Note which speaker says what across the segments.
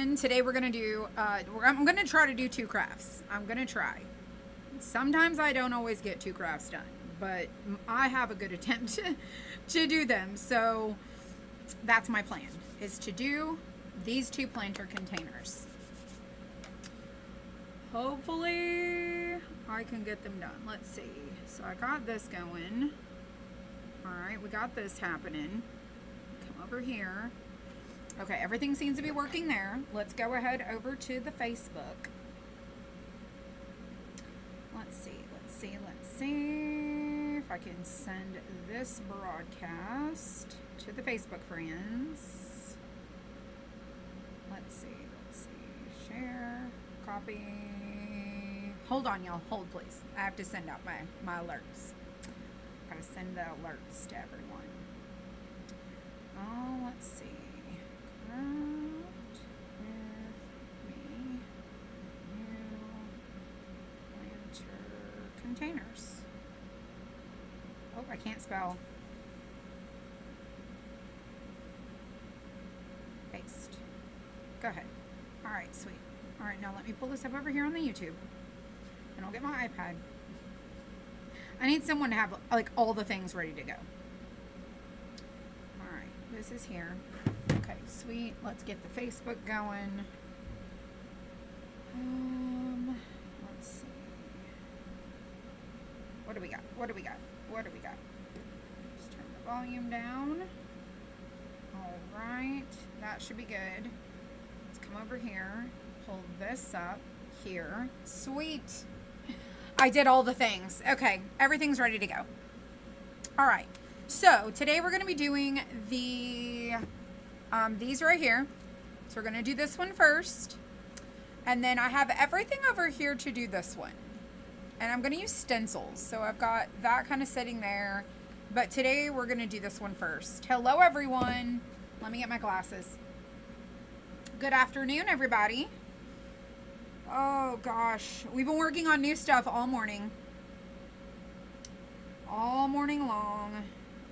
Speaker 1: plan. Today we're going to do, I'm going to try to do 2 crafts. I'm going to try. Sometimes I don't always get 2 crafts done, but I have a good attempt to do them. So that's my plan, is to do these 2 planter containers. Hopefully I can get them done. Let's see. So I got this going. All right, we got this happening. Come over here. Okay, everything seems to be working there. Let's go ahead over to the Facebook. Let's see if I can send this broadcast to the Facebook friends. Let's see. Share, copy. Hold on, y'all. Hold, please. I have to send out my alerts. Gotta send the alerts to everyone. Oh, let's see. Craft with me. New planter containers. Oh, I can't spell. Paste. Go ahead. All right, sweet. All right, now let me pull this up over here on the YouTube. And I'll get my iPad. I need someone to have like all the things ready to go. All right, this is here. Okay, sweet. Let's get the Facebook going. Let's see. What do we got? Just turn the volume down. All right, that should be good. Let's come over here. Hold this up here. Sweet. I did all the things. Okay, everything's ready to go. All right, so today we're going to be doing the these right here. So we're going to do this one first, and then I have everything over here to do this one, and I'm going to use stencils. So I've got that kind of sitting there, but today we're going to do this one first. Hello everyone. Let me get my glasses. Good afternoon, everybody. Oh gosh, we've been working on new stuff all morning long.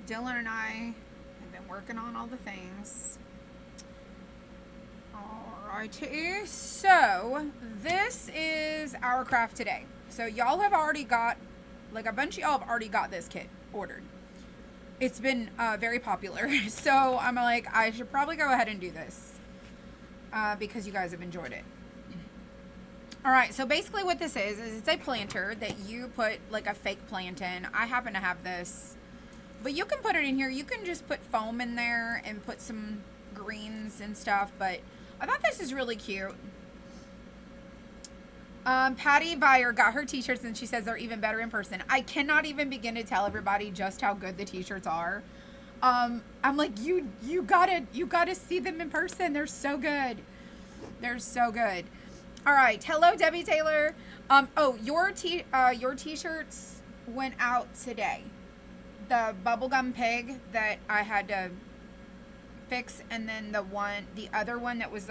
Speaker 1: Dylan and I have been working on all the things. Alrighty, so this is our craft today. So y'all have already got, like a bunch of y'all have already got this kit ordered. It's been very popular, so I'm like, I should probably go ahead and do this because you guys have enjoyed it. All right, so basically what this is it's a planter that you put like a fake plant in. I happen to have this, but you can put it in here. You can just put foam in there and put some greens and stuff, but I thought this is really cute. Patty Vire got her t-shirts and she says they're even better in person. I cannot even begin to tell everybody just how good the t-shirts are. I'm like, you gotta see them in person. They're so good. They're so good. All right, hello Debbie Taylor. Oh, your t-shirts went out today. The bubblegum pig that I had to fix, and then the other one that was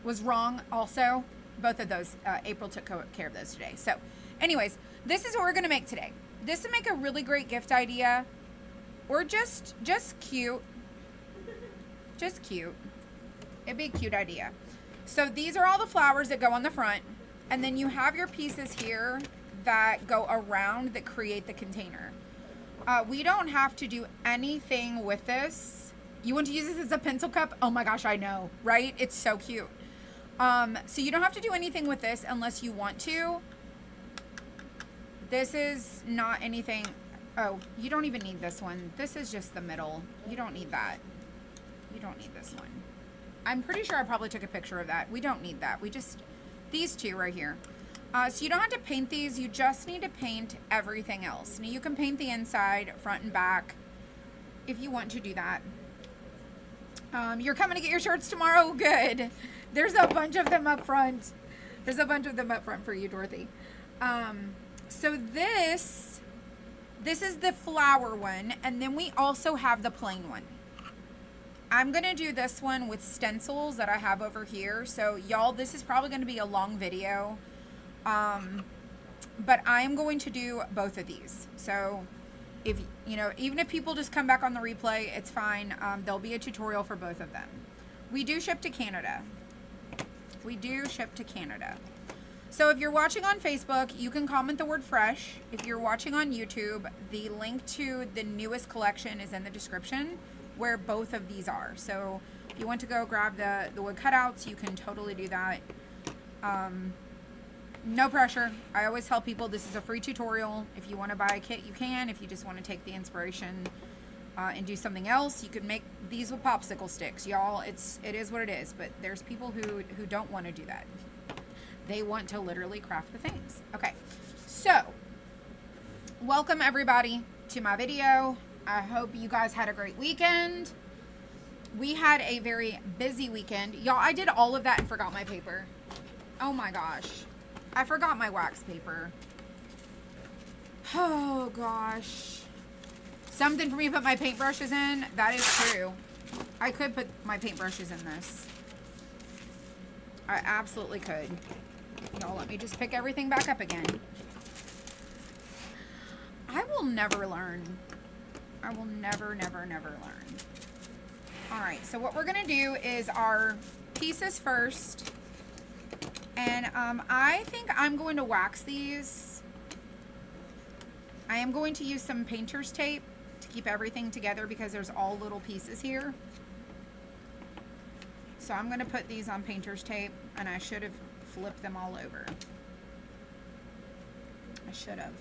Speaker 1: was wrong also. Both of those, April took care of those today. So, anyways, this is what we're gonna make today. This would make a really great gift idea, or just cute. Just cute. It'd be a cute idea. So these are all the flowers that go on the front, and then you have your pieces here that go around that create the container. We don't have to do anything with this. You want to use this as a pencil cup? Oh my gosh, I know, right? It's so cute. So you don't have to do anything with this unless you want to. This is not anything. Oh, you don't even need this one. This is just the middle. You don't need that. You don't need this one. I'm pretty sure I probably took a picture of that. We don't need that. We just, these 2 right here. So you don't have to paint these. You just need to paint everything else. Now you can paint the inside, front and back, if you want to do that. You're coming to get your shirts tomorrow? Good. There's a bunch of them up front. There's a bunch of them up front for you, Dorothy. So this is the flower one, and then we also have the plain one. I'm going to do this one with stencils that I have over here. So y'all, this is probably going to be a long video. But I'm going to do both of these. So if, you know, even if people just come back on the replay, it's fine. There'll be a tutorial for both of them. We do ship to Canada. We do ship to Canada. So if you're watching on Facebook, you can comment the word fresh. If you're watching on YouTube, the link to the newest collection is in the description where both of these are. So if you want to go grab the wood cutouts, you can totally do that. No pressure. I always tell people this is a free tutorial. If you want to buy a kit, you can. If you just want to take the inspiration and do something else, you could make these with popsicle sticks. Y'all, it is what it is. But there's people who don't want to do that. They want to literally craft the things. Okay, so welcome everybody to my video. I hope you guys had a great weekend. We had a very busy weekend. Y'all, I did all of that and forgot my paper. Oh my gosh. I forgot my wax paper. Oh gosh. Something for me to put my paintbrushes in. That is true. I could put my paintbrushes in this. I absolutely could. Y'all, let me just pick everything back up again. I will never learn. I will never learn. Alright, so what we're going to do is our pieces first. And I think I'm going to wax these. I am going to use some painter's tape to keep everything together because there's all little pieces here. So I'm going to put these on painter's tape, and I should have flipped them all over. I should have,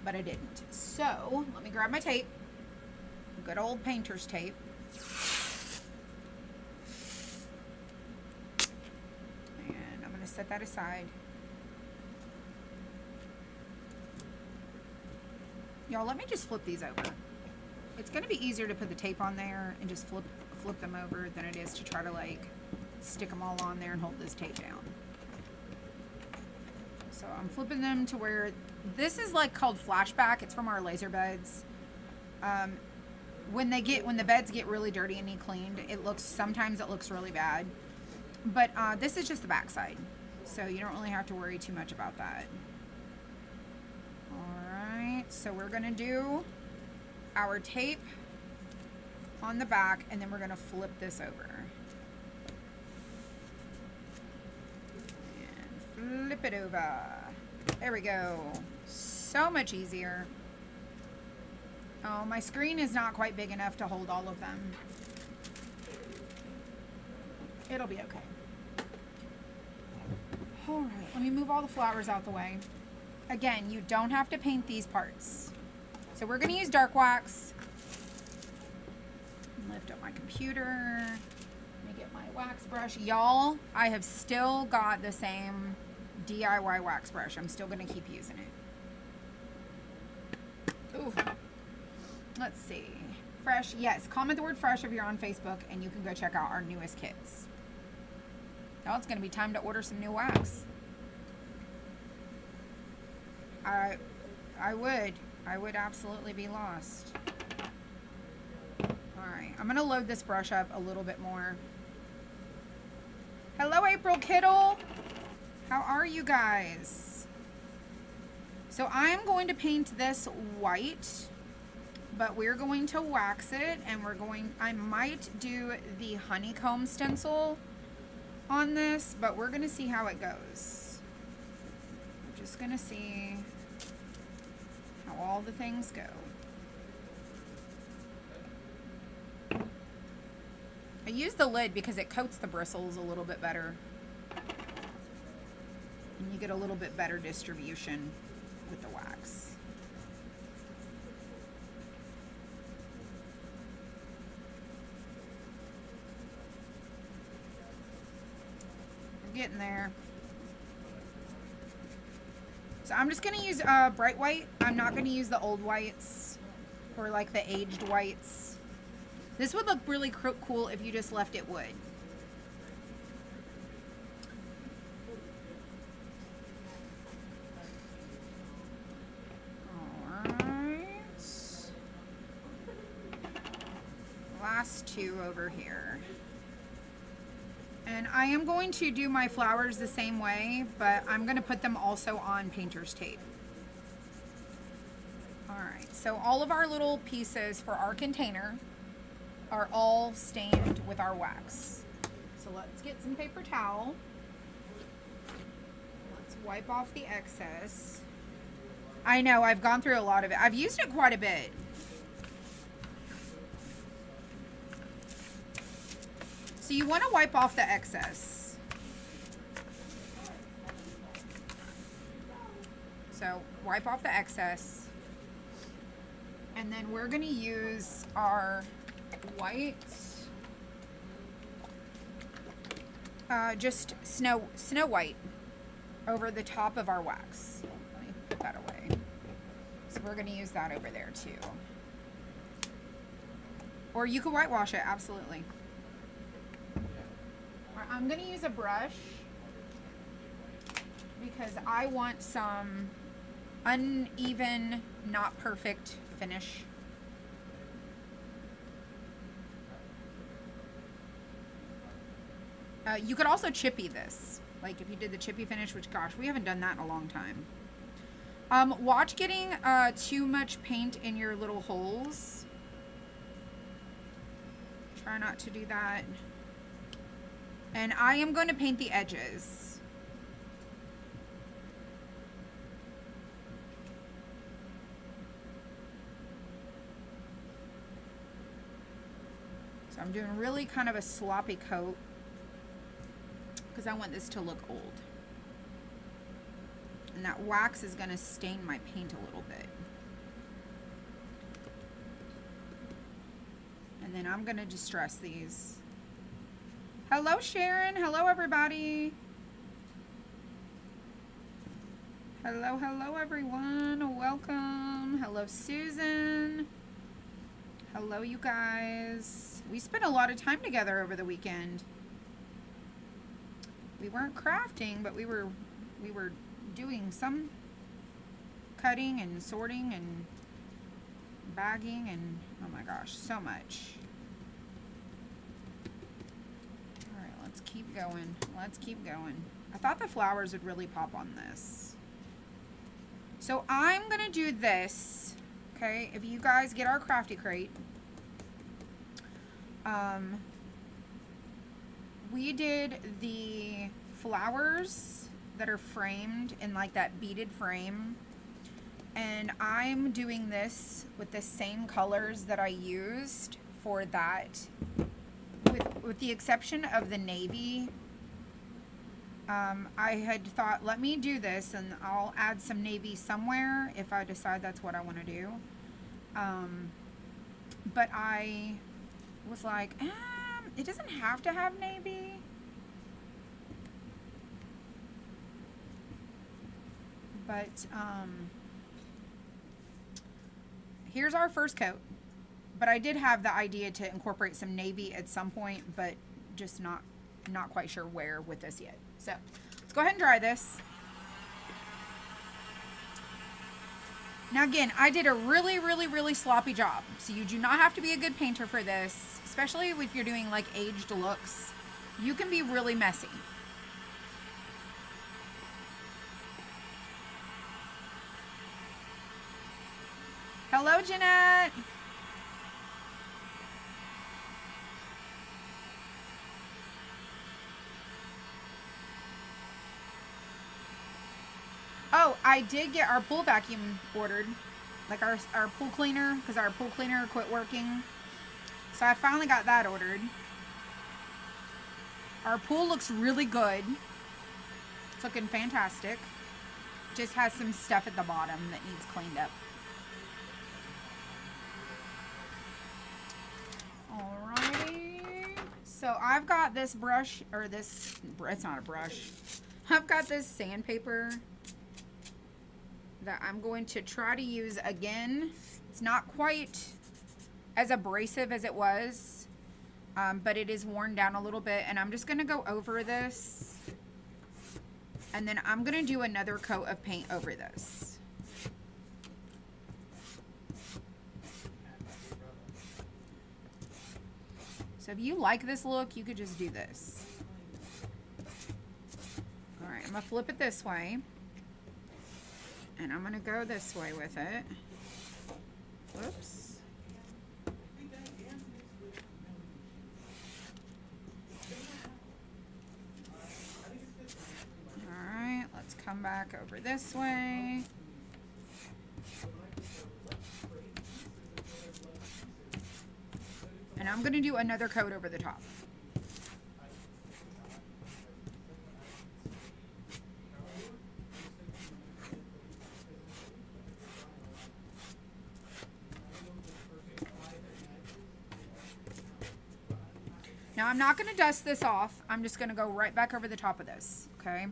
Speaker 1: but I didn't. So let me grab my tape. Good old painter's tape. And I'm going to set that aside. Y'all, let me just flip these over. It's going to be easier to put the tape on there and just flip them over than it is to try to like stick them all on there and hold this tape down. So I'm flipping them to where this is like called flashback. It's from our laser beds. When the beds get really dirty and need cleaned, sometimes it looks really bad. But this is just the back side, so you don't really have to worry too much about that. Alright, so we're gonna do our tape on the back, and then we're gonna flip this over. And flip it over. There we go. So much easier. Oh, my screen is not quite big enough to hold all of them. It'll be okay. Alright, let me move all the flowers out the way. Again, you don't have to paint these parts. So we're going to use dark wax. Lift up my computer. Let me get my wax brush. Y'all, I have still got the same DIY wax brush. I'm still going to keep using it. Ooh. Let's see. Fresh. Yes, comment the word fresh if you're on Facebook, and you can go check out our newest kits. Now it's going to be time to order some new wax. I would absolutely be lost. Alright, I'm going to load this brush up a little bit more. Hello, April Kittle. How are you guys? So I'm going to paint this white, but we're going to wax it, and I might do the honeycomb stencil on this, but we're going to see how it goes. We're just going to see how all the things go. I use the lid because it coats the bristles a little bit better. And you get a little bit better distribution with the wax. We're getting there. So I'm just going to use bright white. I'm not going to use the old whites or like the aged whites. This would look really cool if you just left it wood. Alright. Last two over here. And I am going to do my flowers the same way, but I'm going to put them also on painter's tape. Alright, so all of our little pieces for our container are all stained with our wax. get some paper towel. Let's wipe off the excess. I know, I've gone through a lot of it. I've used it quite a bit. So you want to wipe off the excess. So wipe off the excess. And then we're going to use our white, just snow white over the top of our wax. Let me put that away. So we're going to use that over there too. Or you could whitewash it, absolutely. I'm going to use a brush because I want some uneven, not perfect finish. You could also chippy this, like if you did the chippy finish, which gosh, we haven't done that in a long time. Watch getting too much paint in your little holes. Try not to do that. And I am going to paint the edges. So I'm doing really kind of a sloppy coat because I want this to look old. And that wax is going to stain my paint a little bit. And then I'm going to distress these. Hello, Sharon. Hello, everybody. Hello, everyone. Welcome. Hello, Susan. Hello, you guys. We spent a lot of time together over the weekend. We weren't crafting, but we were doing some cutting and sorting and bagging and oh my gosh, so much. All right, let's keep going. Let's keep going. I thought the flowers would really pop on this. So I'm gonna do this, okay? If you guys get our crafty crate, we did the flowers that are framed in like that beaded frame, and I'm doing this with the same colors that I used for that, with the exception of the navy. I had thought, let me do this and I'll add some navy somewhere if I decide that's what I want to do. But I was like, it doesn't have to have navy. But here's our first coat. But I did have the idea to incorporate some navy at some point, but just not quite sure where with this yet. So let's go ahead and dry this. Now again, I did a really sloppy job. So you do not have to be a good painter for this, especially if you're doing like aged looks. You can be really messy. Hello, Jeanette. Oh, I did get our pool vacuum ordered, like our pool cleaner, because our pool cleaner quit working. So I finally got that ordered. Our pool looks really good. It's looking fantastic. Just has some stuff at the bottom that needs cleaned up. Alrighty. So I've got this brush, or this, it's not a brush. I've got this sandpaper that I'm going to try to use again. It's not quite as abrasive as it was, but it is worn down a little bit, and I'm just going to go over this, and then I'm going to do another coat of paint over this. So if you like this look, you could just do this. All right, I'm going to flip it this way. And I'm going to go this way with it. Whoops. come back over this way. And I'm going to do another coat over the top. Now I'm not going to dust this off. I'm just going to go right back over the top of this, okay?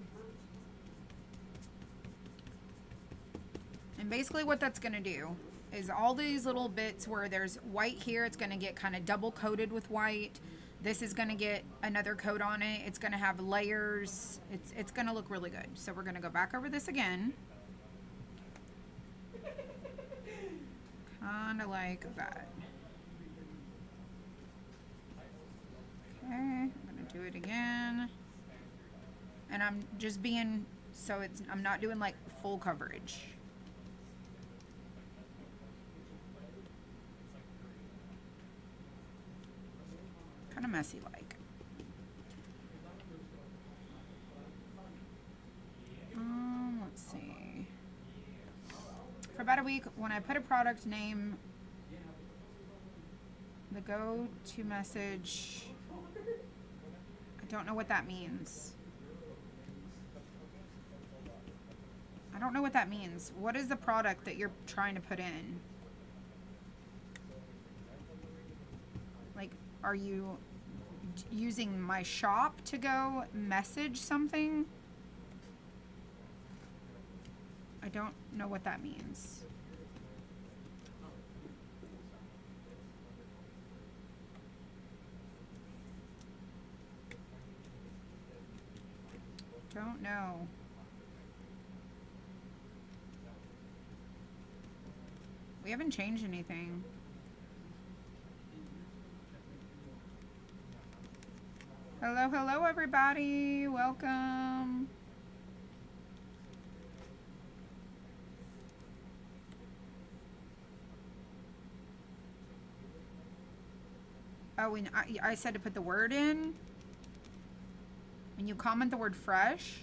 Speaker 1: And basically what that's going to do is all these little bits where there's white here, it's going to get kind of double coated with white. This is going to get another coat on it. It's going to have layers. It's going to look really good. So we're going to go back over this again. Kind of like that. Okay, I'm going to do it again. And I'm just being, so I'm not doing like full coverage. Kind of messy like. Let's see. For about a week, when I put a product name, the go-to message, I don't know what that means. I don't know what that means. What is the product that you're trying to put in? Like, are you using my shop to go message something? I don't know what that means. Don't know. We haven't changed anything. Hello, hello everybody. Welcome. Oh, and I said to put the word in. When you comment the word fresh.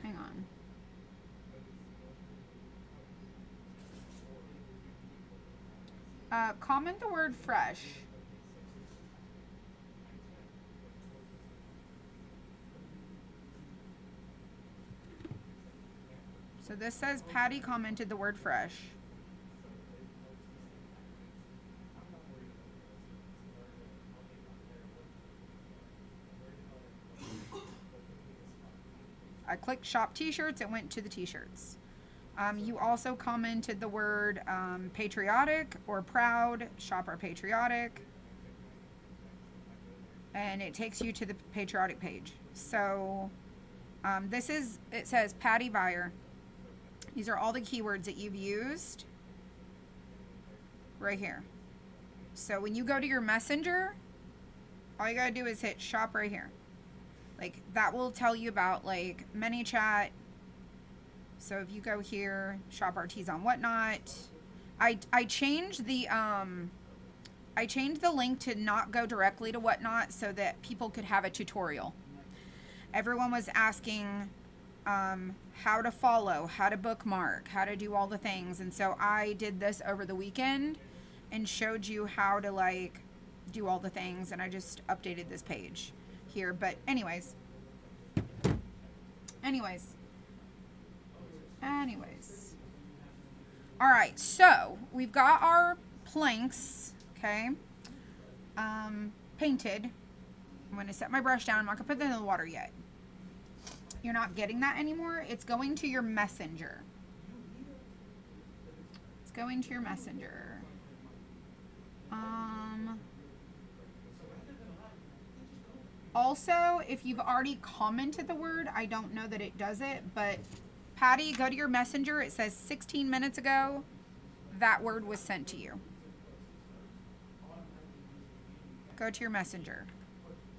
Speaker 1: Hang on. Comment the word fresh. So this says Patty commented the word fresh. I clicked shop t-shirts, it went to the t-shirts. You also commented the word patriotic or proud, shop our patriotic. And it takes you to the patriotic page. So it says Patty Buyer. These are all the keywords that you've used right here. So when you go to your messenger, all you gotta do is hit shop right here. Like that will tell you about like ManyChat. So if you go here, shop our teas on Whatnot. I changed the link to not go directly to Whatnot so that people could have a tutorial. Everyone was asking how to follow, how to bookmark, how to do all the things. And so I did this over the weekend and showed you how to like do all the things. And I just updated this page here. But anyways. All right, so we've got our planks, okay, painted. I'm going to set my brush down. I'm not going to put them in the water yet. You're not getting that anymore. It's going to your messenger. It's going to your messenger. Also, if you've already commented the word, I don't know that it does it, but Patty, go to your messenger. It says 16 minutes ago, that word was sent to you. Go to your messenger.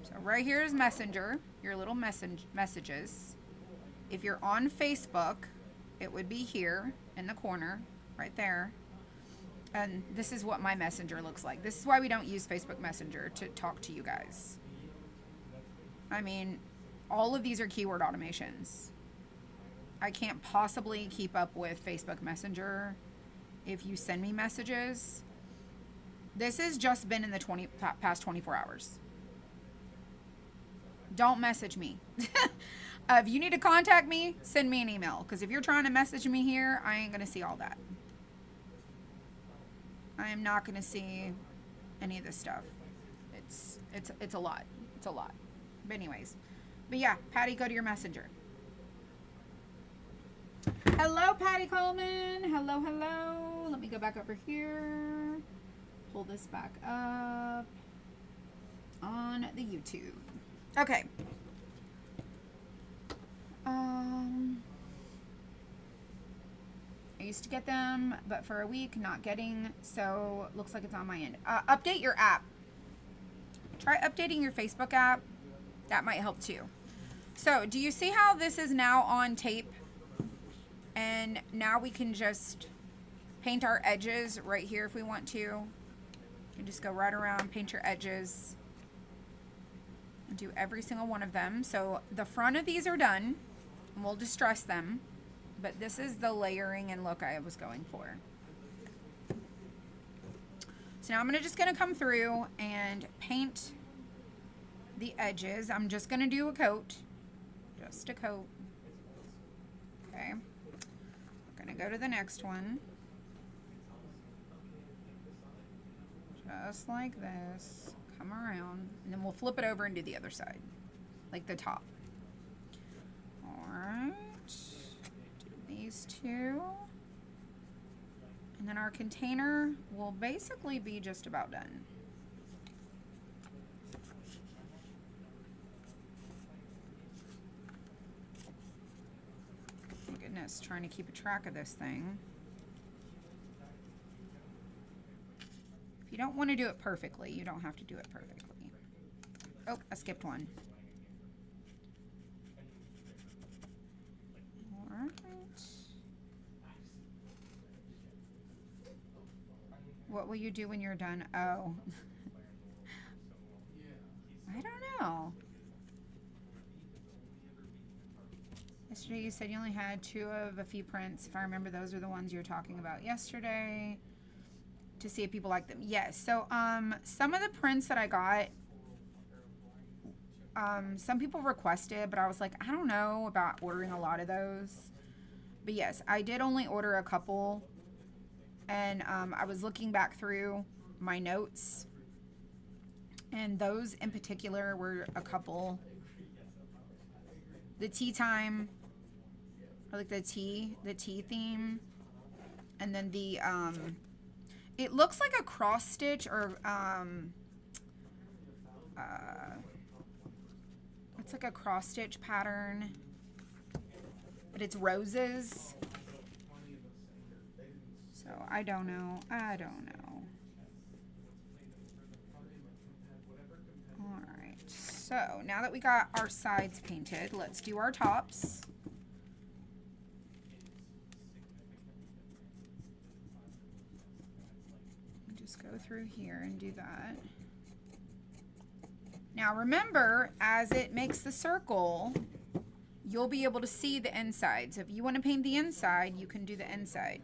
Speaker 1: So right here is messenger, your little messages. If you're on Facebook, it would be here in the corner, right there. And this is what my messenger looks like. This is why we don't use Facebook Messenger to talk to you guys. I mean, all of these are keyword automations. I can't possibly keep up with Facebook Messenger if you send me messages. This has just been in the past 24 hours. Don't message me. If you need to contact me, send me an email. Because if you're trying to message me here, I ain't going to see all that. I am not going to see any of this stuff. It's a lot. It's a lot. But anyways. But yeah, Patty, go to your messenger. Hello, Patty Coleman. Hello, hello. Let me go back over here. Pull this back up on the YouTube. Okay. I used to get them, but for a week, not getting, so looks like it's on my end. Update your app. Try updating your Facebook app. That might help too. So, do you see how this is now on tape? And now we can just paint our edges right here if we want to. You can just go right around, paint your edges. And do every single one of them. So, the front of these are done. And we'll distress them. But this is the layering and look I was going for. So now I'm just going to come through and paint the edges. I'm just going to do a coat. Just a coat. Okay. We're going to go to the next one. Just like this. Come around. And then we'll flip it over and do the other side. Like the top. Alright. These two, and then our container will basically be just about done. My goodness, trying to keep a track of this thing. If you don't want to do it perfectly, you don't have to do it perfectly. Oh, I skipped one. What will you do when you're done? Oh. I don't know. Yesterday you said you only had 2 of a few prints. If I remember, those are the ones you were talking about yesterday. To see if people like them. Yes. So, some of the prints that I got, some people requested, but I was like, I don't know about ordering a lot of those. But yes, I did only order a couple. And I was looking back through my notes, and those in particular were a couple. The tea time, or like the tea theme, and then the it looks like a cross stitch or it's like a cross stitch pattern, but it's roses. So I don't know. All right. So now that we got our sides painted, let's do our tops. Just go through here and do that. Now remember, as it makes the circle, you'll be able to see the inside. So if you want to paint the inside, you can do the inside.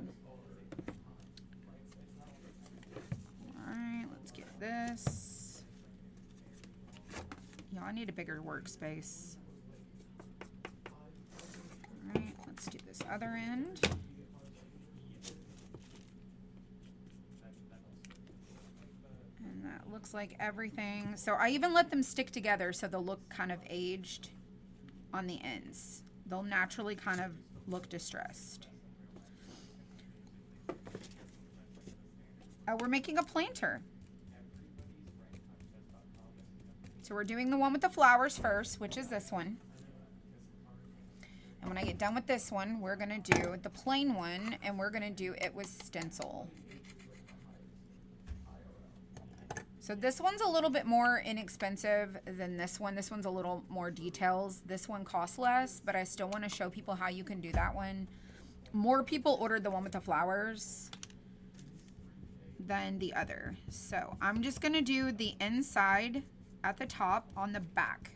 Speaker 1: This. Yeah, I need a bigger workspace. Alright, let's do this other end. And that looks like everything. So I even let them stick together so they'll look kind of aged on the ends. They'll naturally kind of look distressed. We're making a planter. So we're doing the one with the flowers first, which is this one. And when I get done with this one, we're going to do the plain one, and we're going to do it with stencil. So this one's a little bit more inexpensive than this one. This one's a little more details. This one costs less, but I still want to show people how you can do that one. More people ordered the one with the flowers than the other. So I'm just going to do the inside at the top on the back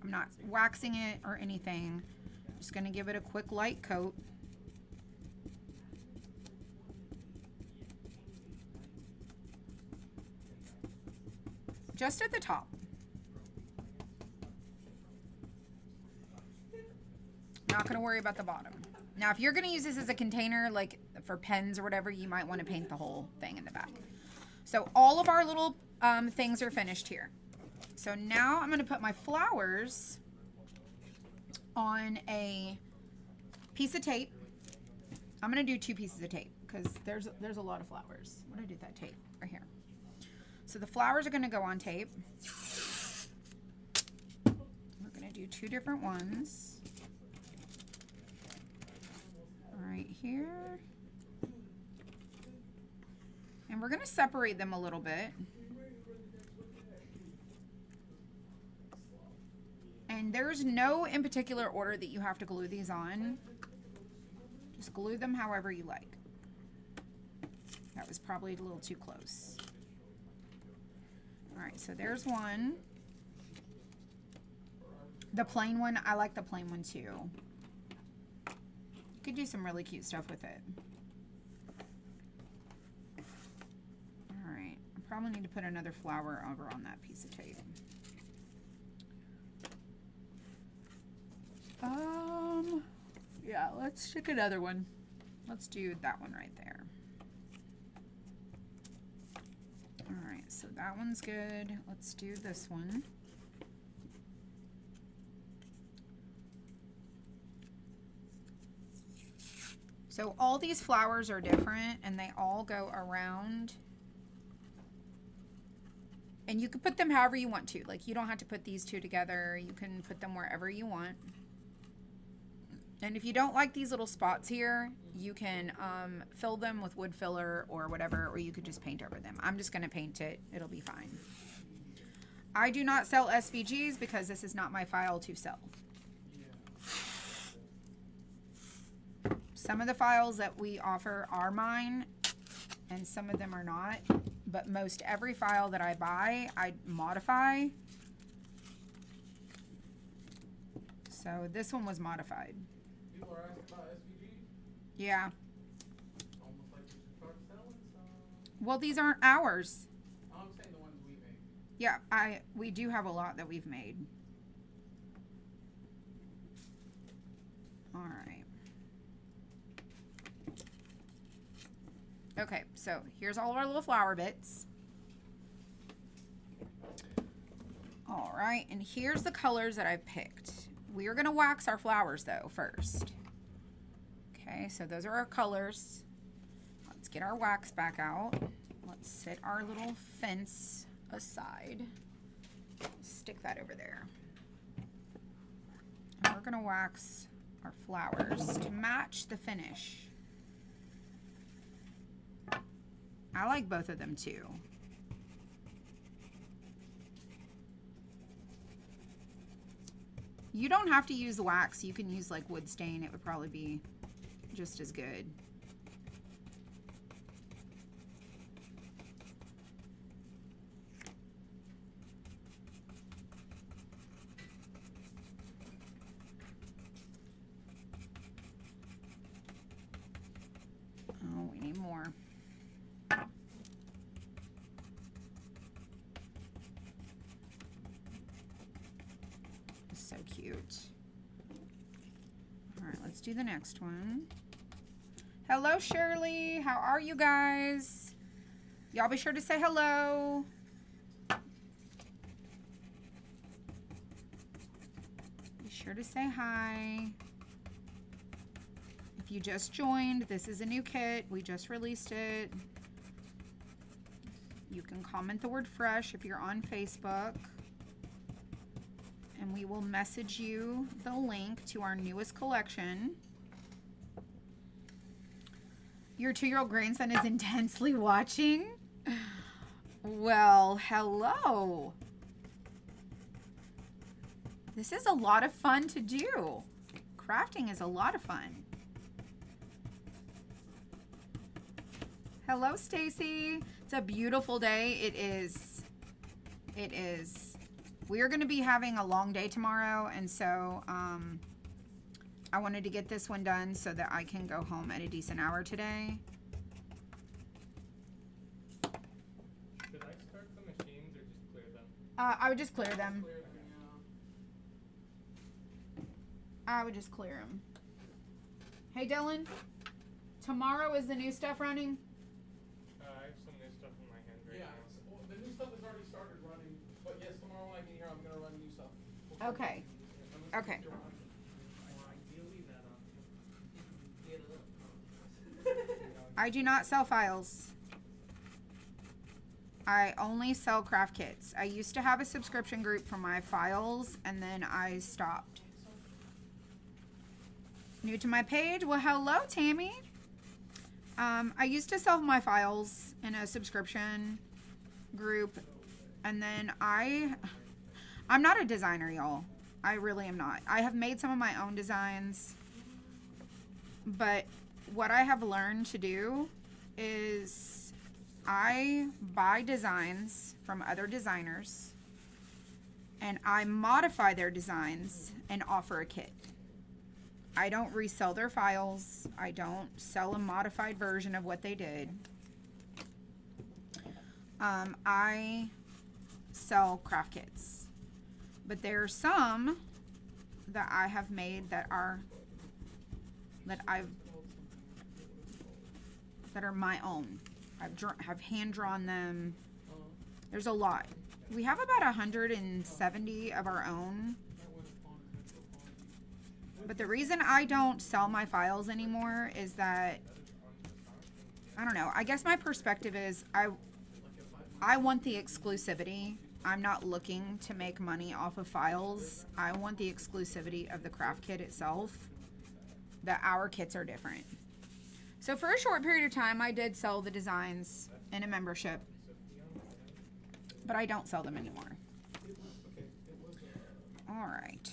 Speaker 1: I'm not waxing it or anything. Just gonna give it a quick light coat. Just at the top. Not gonna worry about the bottom. Now, if you're gonna use this as a container, like for pens or whatever, you might wanna paint the whole thing in the back. So all of our little things are finished here. So now I'm gonna put my flowers on a piece of tape. I'm gonna do 2 pieces of tape because there's a lot of flowers. What did I do with that tape? Right here. So the flowers are gonna go on tape. We're gonna do 2 different ones. Right here. And we're gonna separate them a little bit. And there's no in particular order that you have to glue these on. Just glue them however you like. That was probably a little too close. All right, so there's one. The plain one, I like the plain one too. You could do some really cute stuff with it. All right, I probably need to put another flower over on that piece of tape. Yeah, let's stick another one. Let's do that one right there. All right, so that one's good. Let's do this one. So all these flowers are different and they all go around. And you can put them however you want to. Like, you don't have to put these 2 together. You can put them wherever you want. And if you don't like these little spots here, you can fill them with wood filler or whatever, or you could just paint over them. I'm just going to paint it. It'll be fine. I do not sell SVGs because this is not my file to sell. Some of the files that we offer are mine, and some of them are not. But most every file that I buy, I modify. So this one was modified.
Speaker 2: People are asking about SVGs?
Speaker 1: Yeah.
Speaker 2: Almost like you should start selling some.
Speaker 1: Well, these aren't ours.
Speaker 2: I'm saying the ones we make.
Speaker 1: Yeah, we do have a lot that we've made. All right. Okay, so here's all of our little flower bits. All right, and here's the colors that I've picked. We are gonna wax our flowers though first. Okay, so those are our colors. Let's get our wax back out. Let's set our little fence aside. Stick that over there. And we're gonna wax our flowers to match the finish. I like both of them too. You don't have to use wax. You can use like wood stain. It would probably be just as good. Oh, we need more. So cute. All right, let's do the next one. Hello, Shirley. How are you guys? Y'all be sure to say hello. Be sure to say hi. If you just joined, this is a new kit. We just released it. You can comment the word fresh if you're on Facebook. And we will message you the link to our newest collection. Your 2-year-old grandson is intensely watching. Well, hello. This is a lot of fun to do. Crafting is a lot of fun. Hello, Stacy. It's a beautiful day. It is. It is. We are going to be having a long day tomorrow, and so I wanted to get this one done so that I can go home at a decent hour today.
Speaker 2: Should I start the machines or just clear them?
Speaker 1: I would just clear them.
Speaker 2: Clear them,
Speaker 1: I would just clear them. Hey, Dylan. Tomorrow is the new stuff running?
Speaker 2: I have some new stuff in my hand right
Speaker 3: Yeah,
Speaker 2: now.
Speaker 3: the new stuff has already started running, but yes, tomorrow when I get here, I'm gonna run new stuff.
Speaker 1: Okay. Okay.
Speaker 2: Ideally that
Speaker 1: I do not sell files. I only sell craft kits. I used to have a subscription group for my files, and then I stopped. New to my page? Well, hello, Tammy. I used to sell my files in a subscription group, and then I'm not a designer, y'all. I really am not. I have made some of my own designs, but what I have learned to do is I buy designs from other designers, and I modify their designs and offer a kit. I don't resell their files. I don't sell a modified version of what they did. I sell craft kits. But there are some that I have made that are my own. Have hand drawn them. There's a lot. We have about 170 of our own. But the reason I don't sell my files anymore is that, I don't know, I guess my perspective is I want the exclusivity. I'm not looking to make money off of files. I want the exclusivity of the craft kit itself. That our kits are different. So for a short period of time, I did sell the designs in a membership, but I don't sell them anymore. All right.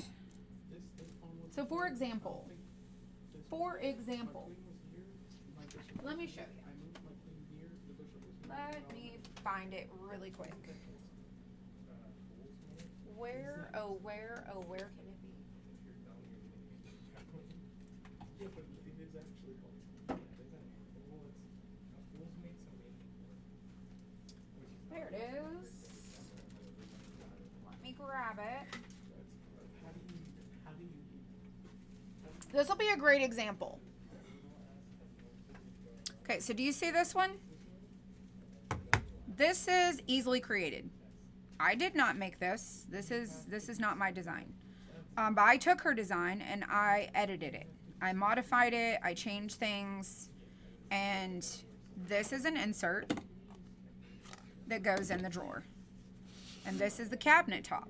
Speaker 1: So for example, let me show you. Let me find it really quick. Where can it be?
Speaker 3: Yeah, but it is actually called.
Speaker 1: There it is. Let me grab it. This will be a great example. Okay, so do you see this one? This is easily created. I did not make this. This is not my design. But I took her design and I edited it. I modified it. I changed things. And this is an insert that goes in the drawer. And this is the cabinet top.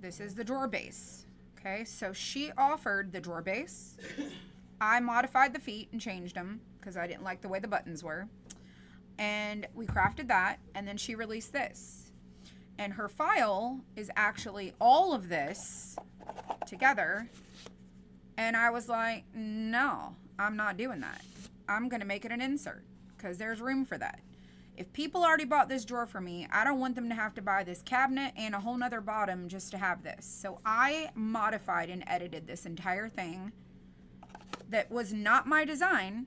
Speaker 1: This is the drawer base. Okay, so she offered the drawer base. I modified the feet and changed them because I didn't like the way the buttons were. And we crafted that, and then she released this. And her file is actually all of this together. And I was like, no, I'm not doing that. I'm going to make it an insert because there's room for that. If people already bought this drawer for me, I don't want them to have to buy this cabinet and a whole nother bottom just to have this. So I modified and edited this entire thing that was not my design,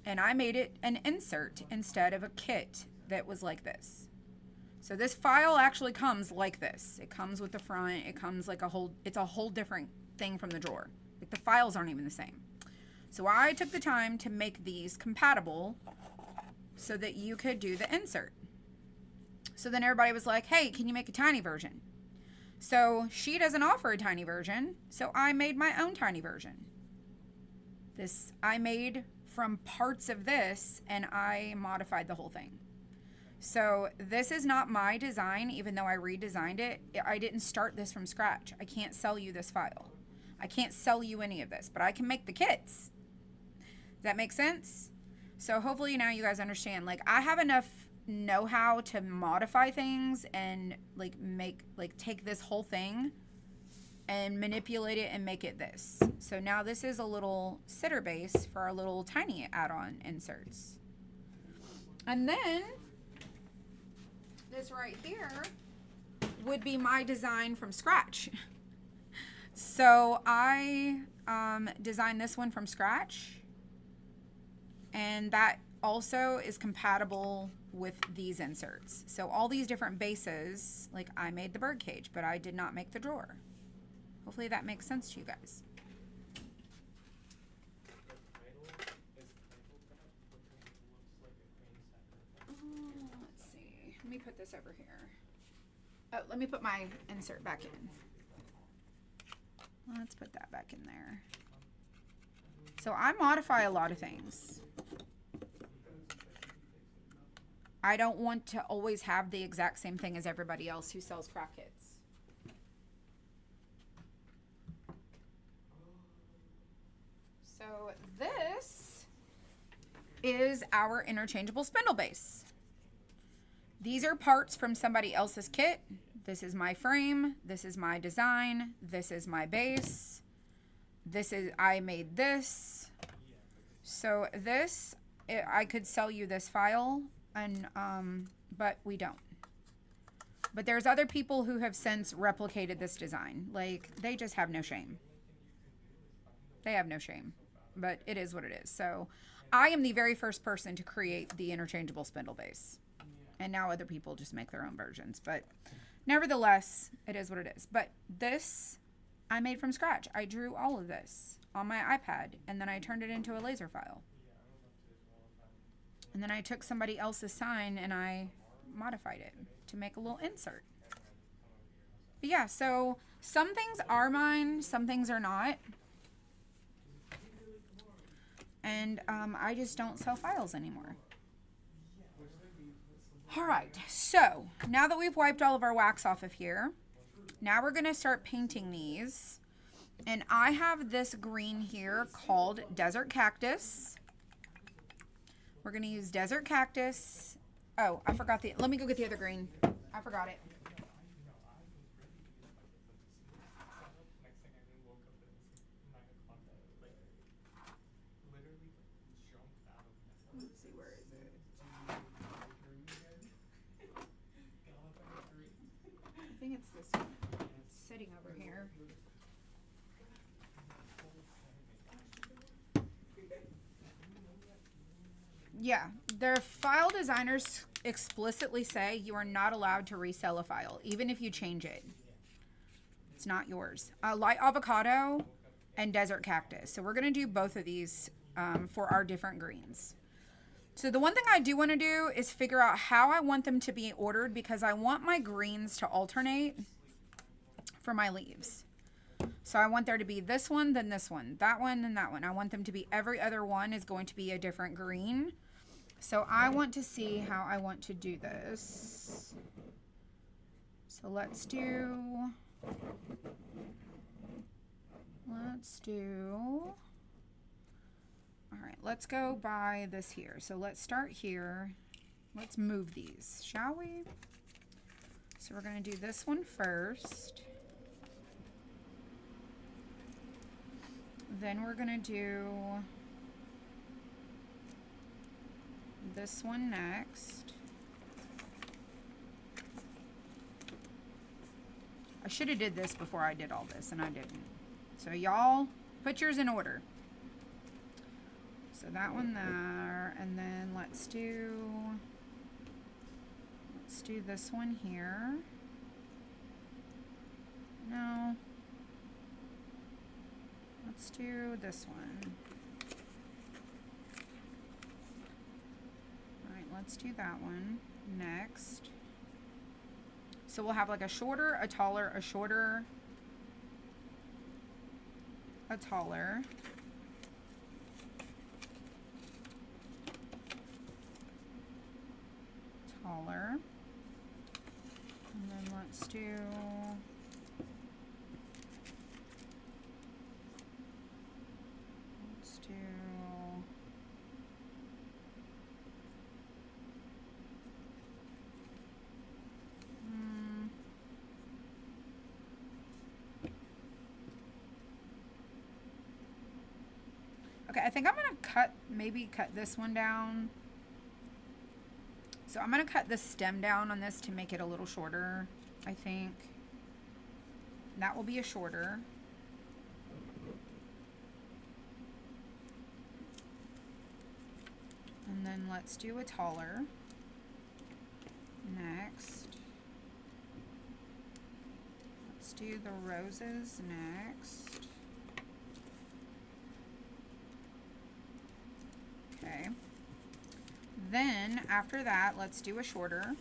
Speaker 1: and I made it an insert instead of a kit that was like this. So this file actually comes like this. It comes with the front. It comes like it's a whole different thing from the drawer. Like the files aren't even the same. So I took the time to make these compatible so that you could do the insert. So then everybody was like, hey, can you make a tiny version? So she doesn't offer a tiny version, so I made my own tiny version. This I made from parts of this, and I modified the whole thing. So this is not my design, even though I redesigned it. I didn't start this from scratch. I can't sell you this file. I can't sell you any of this, but I can make the kits. Does that make sense? So hopefully now you guys understand, like I have enough know-how to modify things and take this whole thing and manipulate it and make it this. So now this is a little sitter base for our little tiny add-on inserts. And then this right here would be my design from scratch. So I designed this one from scratch, and that also is compatible with these inserts. So all these different bases, like I made the bird cage, but I did not make the drawer. Hopefully that makes sense to you guys. Let's see. Let me put this over here. Oh, let me put my insert back in. Let's put that back in there. So I modify a lot of things. I don't want to always have the exact same thing as everybody else who sells craft kits. So this is our interchangeable spindle base. These are parts from somebody else's kit. This is my frame. This is my design. This is my base. This is, I made this. So this, I could sell you this file, and but we don't. But there's other people who have since replicated this design. Like, they just have no shame. They have no shame, but it is what it is. So I am the very first person to create the interchangeable spindle base. And now other people just make their own versions. But nevertheless, it is what it is. But this, I made from scratch. I drew all of this on my iPad, and then I turned it into a laser file. And then I took somebody else's sign and I modified it to make a little insert. But yeah, so some things are mine, some things are not. And I just don't sell files anymore. All right, so now that we've wiped all of our wax off of here, now we're gonna start painting these. And I have this green here called Desert Cactus. We're gonna use Desert Cactus. Oh, I forgot let me go get the other green. I forgot it. Let's see, where is it? I think it's this one. It's sitting over here. Yeah, their file designers explicitly say you are not allowed to resell a file, even if you change it. It's not yours. Light avocado and desert cactus. So we're going to do both of these for our different greens. So the one thing I do want to do is figure out how I want them to be ordered, because I want my greens to alternate for my leaves. So I want there to be this one, then this one, that one, then that one. I want them to be, every other one is going to be a different green. So I want to see how I want to do this. So let's do, all right, let's go by this here. So let's start here. Let's move these, shall we? So we're going to do this one first. Then we're going to do this one next. I should have did this before I did all this, and I didn't. So y'all put yours in order. So that one there, and then let's do this one here. No. Let's do this one. All right, let's do that one next. So we'll have like a shorter, a taller, a shorter, a taller. Taller. And then let's do okay, I think I'm gonna maybe cut this one down. So I'm gonna cut the stem down on this to make it a little shorter. I think. That will be a shorter. And then let's do a taller. Next. Let's do the roses next. Okay. Then after that, let's do a shorter.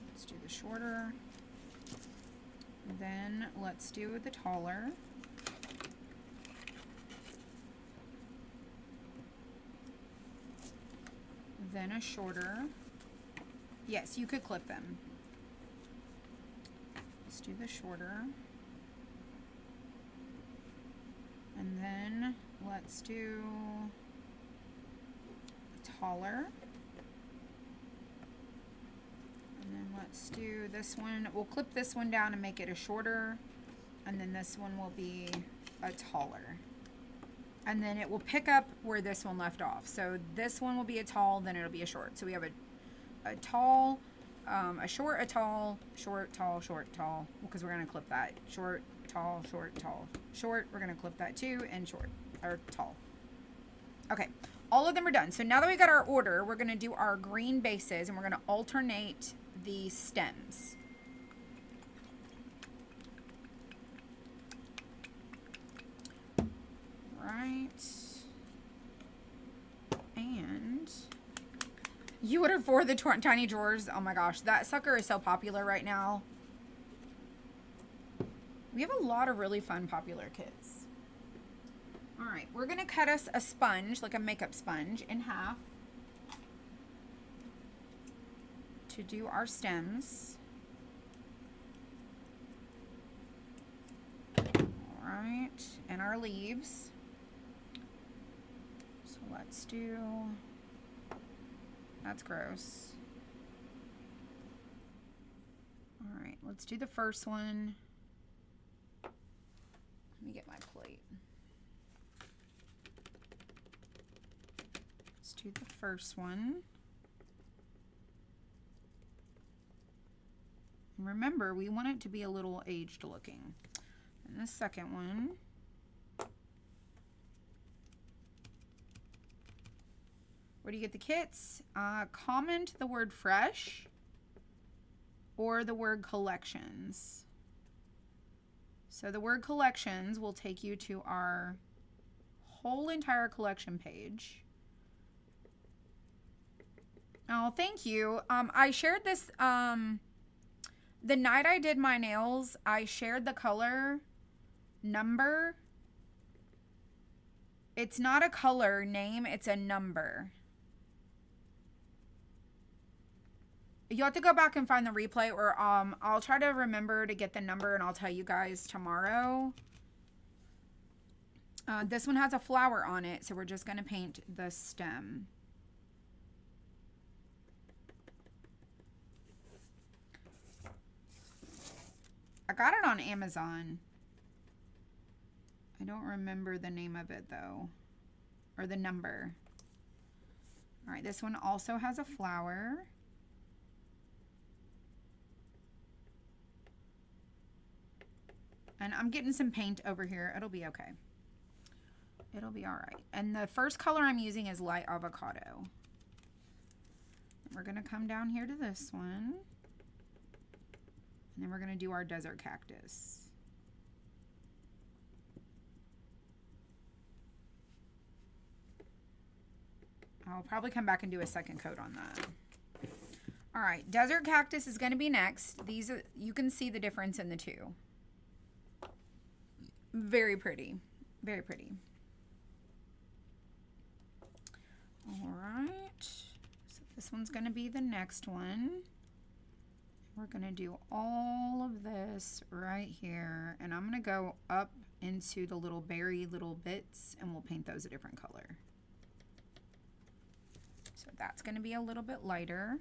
Speaker 1: Let's do the shorter. Then let's do the taller. Then a shorter. Yes, you could clip them. Let's do the shorter. And then let's do taller. And then let's do this one. We'll clip this one down and make it a shorter. And then this one will be a taller. And then it will pick up where this one left off. So this one will be a tall, then it'll be a short. So we have a tall, a short, a tall, short, tall, short, tall. Because we're going to clip that. Short, tall, short, tall, short. We're going to clip that too, and short, or tall. Okay, all of them are done. So now that we got our order, we're going to do our green bases, and we're going to alternate the stems. Right. And you ordered for the tiny drawers. Oh my gosh, that sucker is so popular right now. We have a lot of really fun popular kits. All right, we're gonna cut us a sponge, like a makeup sponge, in half to do our stems. All right, and our leaves. So let's do, that's gross. All right, let's do the first one. Let me get my plate. Let's do the first one. And remember, we want it to be a little aged looking. And the second one. Where do you get the kits? Comment the word fresh or the word collections. So the word collections will take you to our whole entire collection page. Oh, thank you. I shared this, the night I did my nails, I shared the color number. It's not a color name, it's a number. You have to go back and find the replay, or I'll try to remember to get the number and I'll tell you guys tomorrow. This one has a flower on it, so we're just going to paint the stem. I got it on Amazon. I don't remember the name of it though, or the number. All right, this one also has a flower. And I'm getting some paint over here. It'll be okay. It'll be all right. And the first color I'm using is light avocado. We're going to come down here to this one. And then we're going to do our desert cactus. I'll probably come back and do a second coat on that. All right, desert cactus is going to be next. These are, you can see the difference in the two. Very pretty. Very pretty. All right. So this one's going to be the next one. We're going to do all of this right here. And I'm going to go up into the little berry little bits and we'll paint those a different color. So that's going to be a little bit lighter.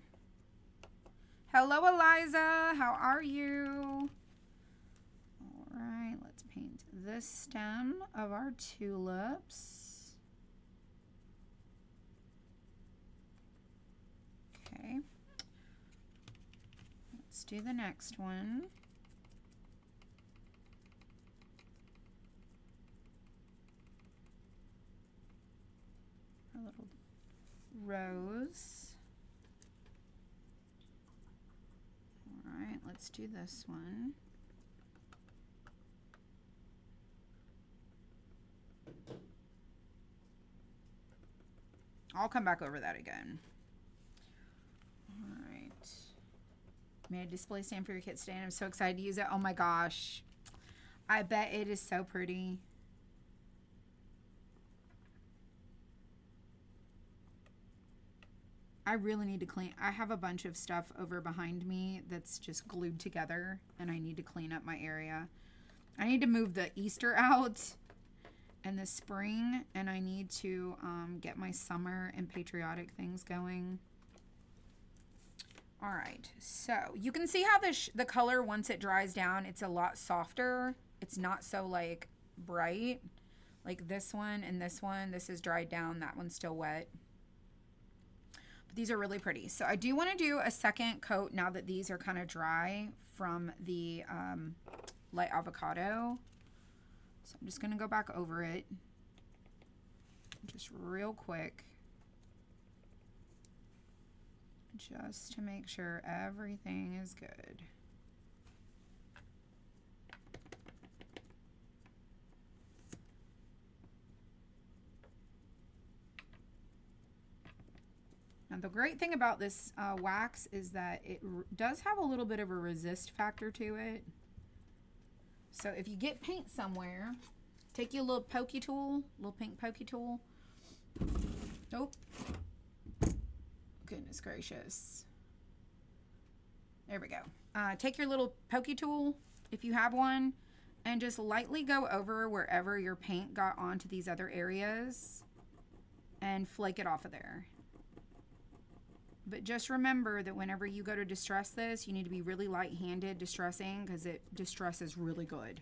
Speaker 1: Hello, Eliza. How are you? All right, let's paint this stem of our tulips. Okay. do the next one. Our little rose. All right, let's do this one. I'll come back over that again. All right. Made a display stand for your kit today, and I'm so excited to use it. Oh my gosh. I bet it is so pretty. I really need to clean. I have a bunch of stuff over behind me that's just glued together, and I need to clean up my area. I need to move the Easter out and the spring, and I need to get my summer and patriotic things going. All right, so you can see how the color, once it dries down, it's a lot softer. It's not so like bright like this one and this one. This is dried down, that one's still wet. But these are really pretty. So I do want to do a second coat now that these are kind of dry from the light avocado. So I'm just going to go back over it just real quick, just to make sure everything is good. Now the great thing about this wax is that it does have a little bit of a resist factor to it. So if you get paint somewhere, take your little pokey tool, little pink pokey tool. Nope. Goodness gracious. There we go. Take your little pokey tool, if you have one, and just lightly go over wherever your paint got onto these other areas and flake it off of there. But just remember that whenever you go to distress this, you need to be really light-handed distressing, because it distresses really good.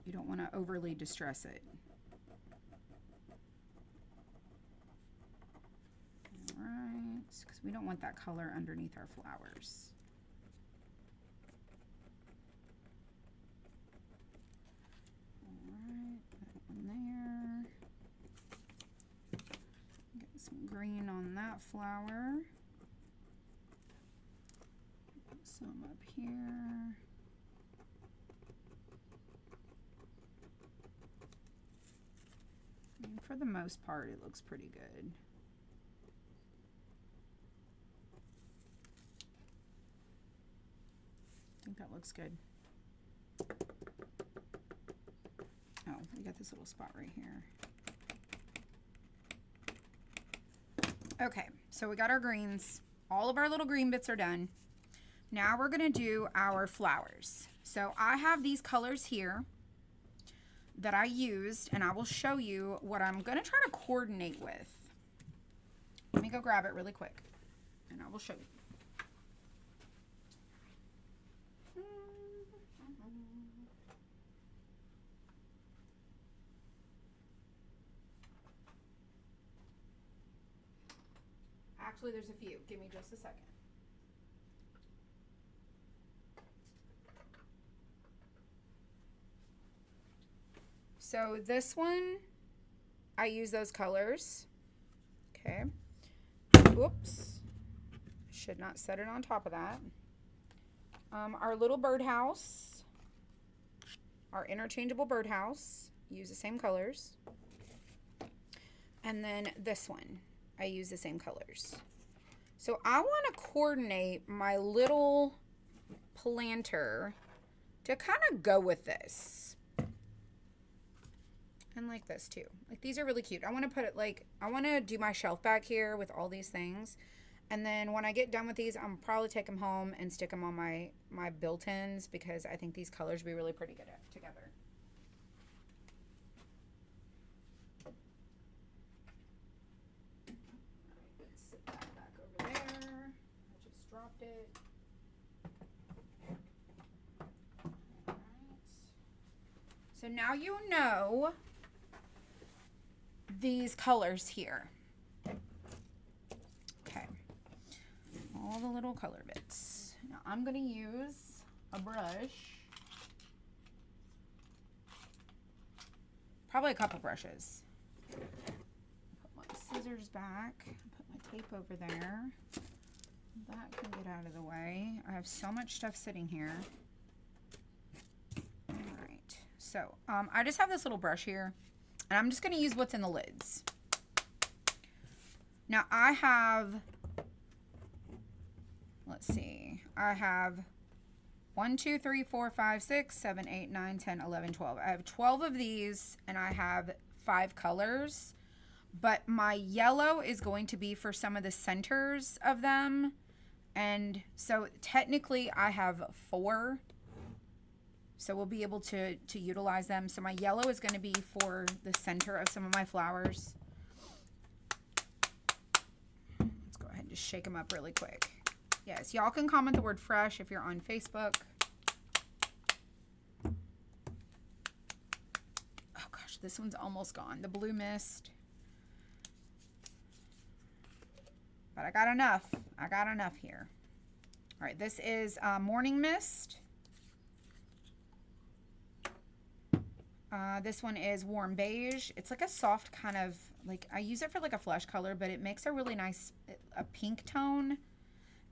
Speaker 1: You don't want to overly distress it. All right, because we don't want that color underneath our flowers. All right, that one there. Get some green on that flower. Some up here. I mean, for the most part, it looks pretty good. I think that looks good. Oh, we got this little spot right here. Okay, so we got our greens. All of our little green bits are done. Now we're gonna do our flowers. So I have these colors here that I used, and I will show you what I'm gonna try to coordinate with. Let me go grab it really quick, and I will show you. Actually, there's a few. Give me just a second. So this one, I use those colors. Okay. Whoops. Should not set it on top of that. Our little birdhouse, our interchangeable birdhouse, use the same colors. And then this one, I use the same colors. So I want to coordinate my little planter to kind of go with this. And like this too. Like, these are really cute. I want to put it like, I want to do my shelf back here with all these things. And then when I get done with these, I'm probably take them home and stick them on my built-ins, because I think these colors would be really pretty good together. Let's sit that back over there. I just dropped it. All right. So now you know these colors here. Okay. all the little color bits. Now I'm gonna use a brush, probably a couple brushes. Put my scissors back, put my tape over there. That can get out of the way. I have so much stuff sitting here. All right, so I just have this little brush here, and I'm just gonna use what's in the lids. Now I have, let's see, I have 1, 2, 3, 4, 5, 6, 7, 8, 9, 10, 11, 12. I have 12 of these, and I have 5 colors, but my yellow is going to be for some of the centers of them. And so technically I have 4, so we'll be able to utilize them. So my yellow is going to be for the center of some of my flowers. Let's go ahead and just shake them up really quick. Yes, y'all can comment the word fresh if you're on Facebook. Oh gosh, this one's almost gone. The blue mist. But I got enough. I got enough here. All right, this is Morning Mist. This one is Warm Beige. It's like a soft kind of, like, I use it for like a flesh color, but it makes a really nice, a pink tone.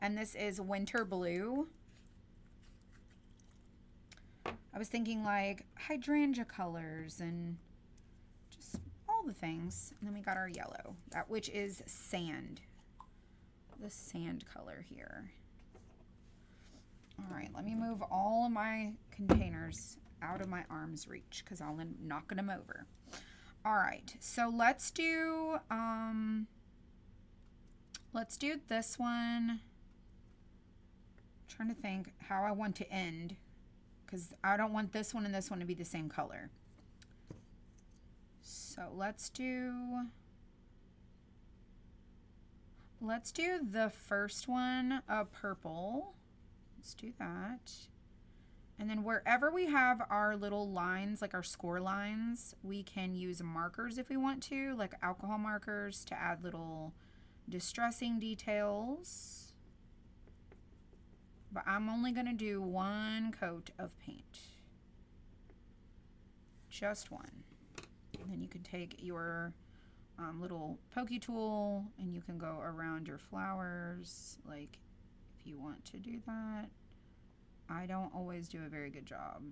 Speaker 1: And this is Winter Blue. I was thinking like hydrangea colors and just all the things. And then we got our yellow, which is Sand. The sand color here. All right, let me move all of my containers out of my arm's reach because I'll end up knocking them over. All right, so let's do this one. I'm trying to think how I want to end because I don't want this one and this one to be the same color. So let's do the first one, purple. Let's do that. And then wherever we have our little lines, like our score lines, we can use markers if we want to, like alcohol markers to add little distressing details. But I'm only gonna do 1 coat of paint. Just one. And then you can take your little pokey tool and you can go around your flowers, like if you want to do that. I don't always do a very good job.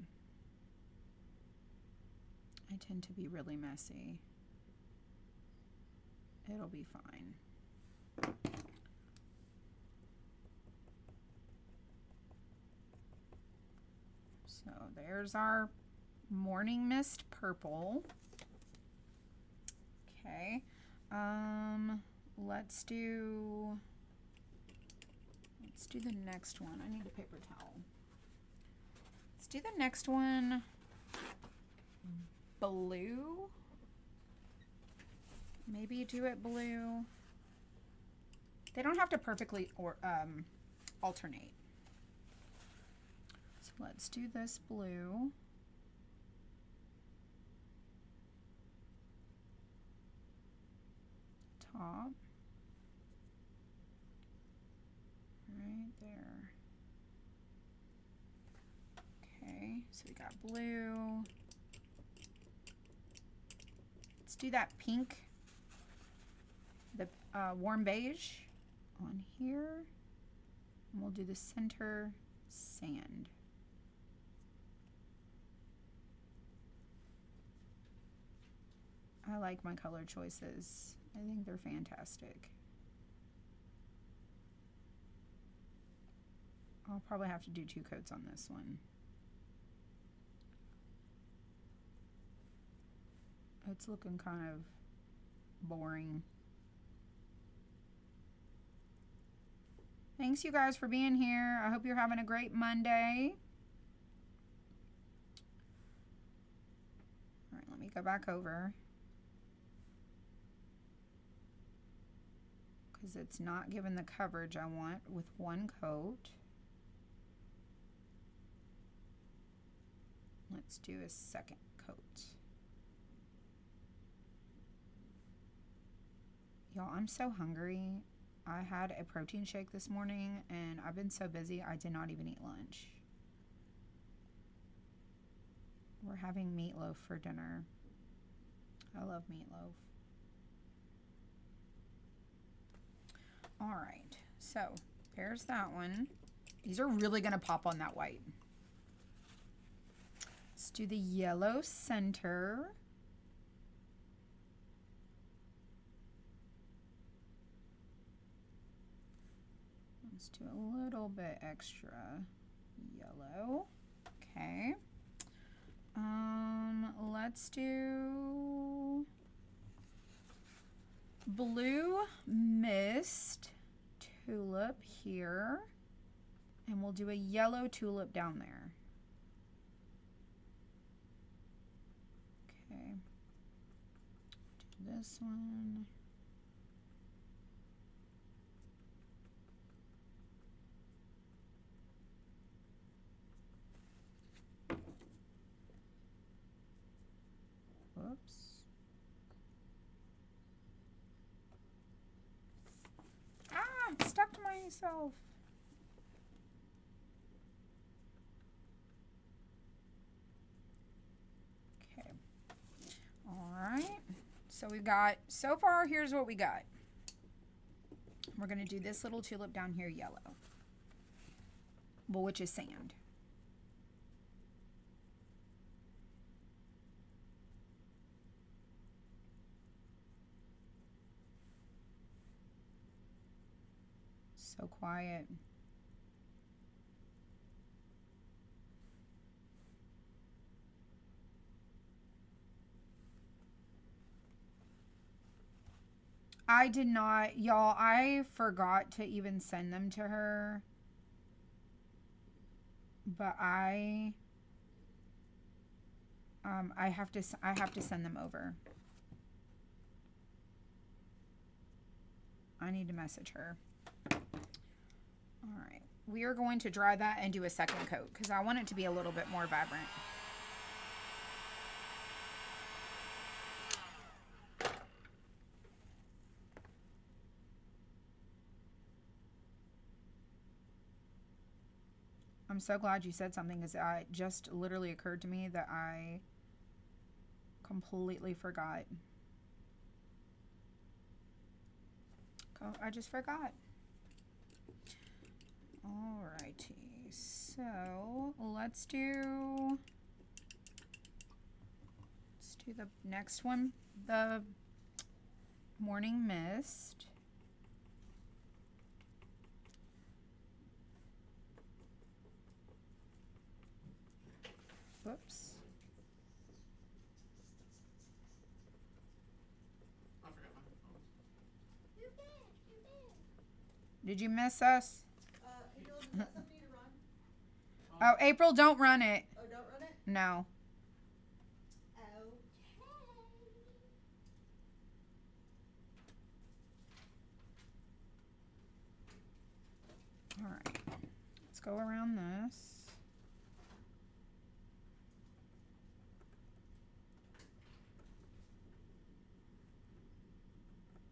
Speaker 1: I tend to be really messy. It'll be fine. So there's our Morning Mist purple. Okay, let's do the next one. I need a paper towel. Let's do the next one. Blue. Maybe do it blue. They don't have to perfectly alternate. So let's do this blue. Top. Right there. Okay, so we got blue. Let's do that pink, the warm beige on here. And we'll do the center sand. I like my color choices. I think they're fantastic. I'll probably have to do 2 coats on this one. It's looking kind of boring. Thanks you guys for being here. I hope you're having a great Monday. All right, let me go back over. Because it's not given the coverage I want with 1 coat. Let's do a 2nd coat. Y'all, I'm so hungry. I had a protein shake this morning and I've been so busy I did not even eat lunch. We're having meatloaf for dinner. I love meatloaf. All right, so there's that one. These are really gonna pop on that white. Let's do the yellow center. Let's do a little bit extra yellow. Okay. Let's do blue mist tulip here. And we'll do a yellow tulip down there. Okay. Do this one. Whoops. Ah, I'm stuck to myself. Okay. All right. So we've got, so far, here's what we got. We're going to do this little tulip down here yellow. Well, which is sand. So quiet. I did not, y'all, I forgot to even send them to her. But I have to send them over. I need to message her. All right. We are going to dry that and do a second coat because I want it to be a little bit more vibrant. I'm so glad you said something because it just literally occurred to me that I completely forgot. I just forgot. Alrighty, so let's do the next one, the morning mist. Whoops.
Speaker 3: I forgot my headphones.
Speaker 4: You're back, you're back.
Speaker 1: Did you miss us?
Speaker 4: April, is that something to run?
Speaker 1: Oh, April, don't run it.
Speaker 4: Oh, don't run it?
Speaker 1: No.
Speaker 4: Okay.
Speaker 1: All right. Let's go around this.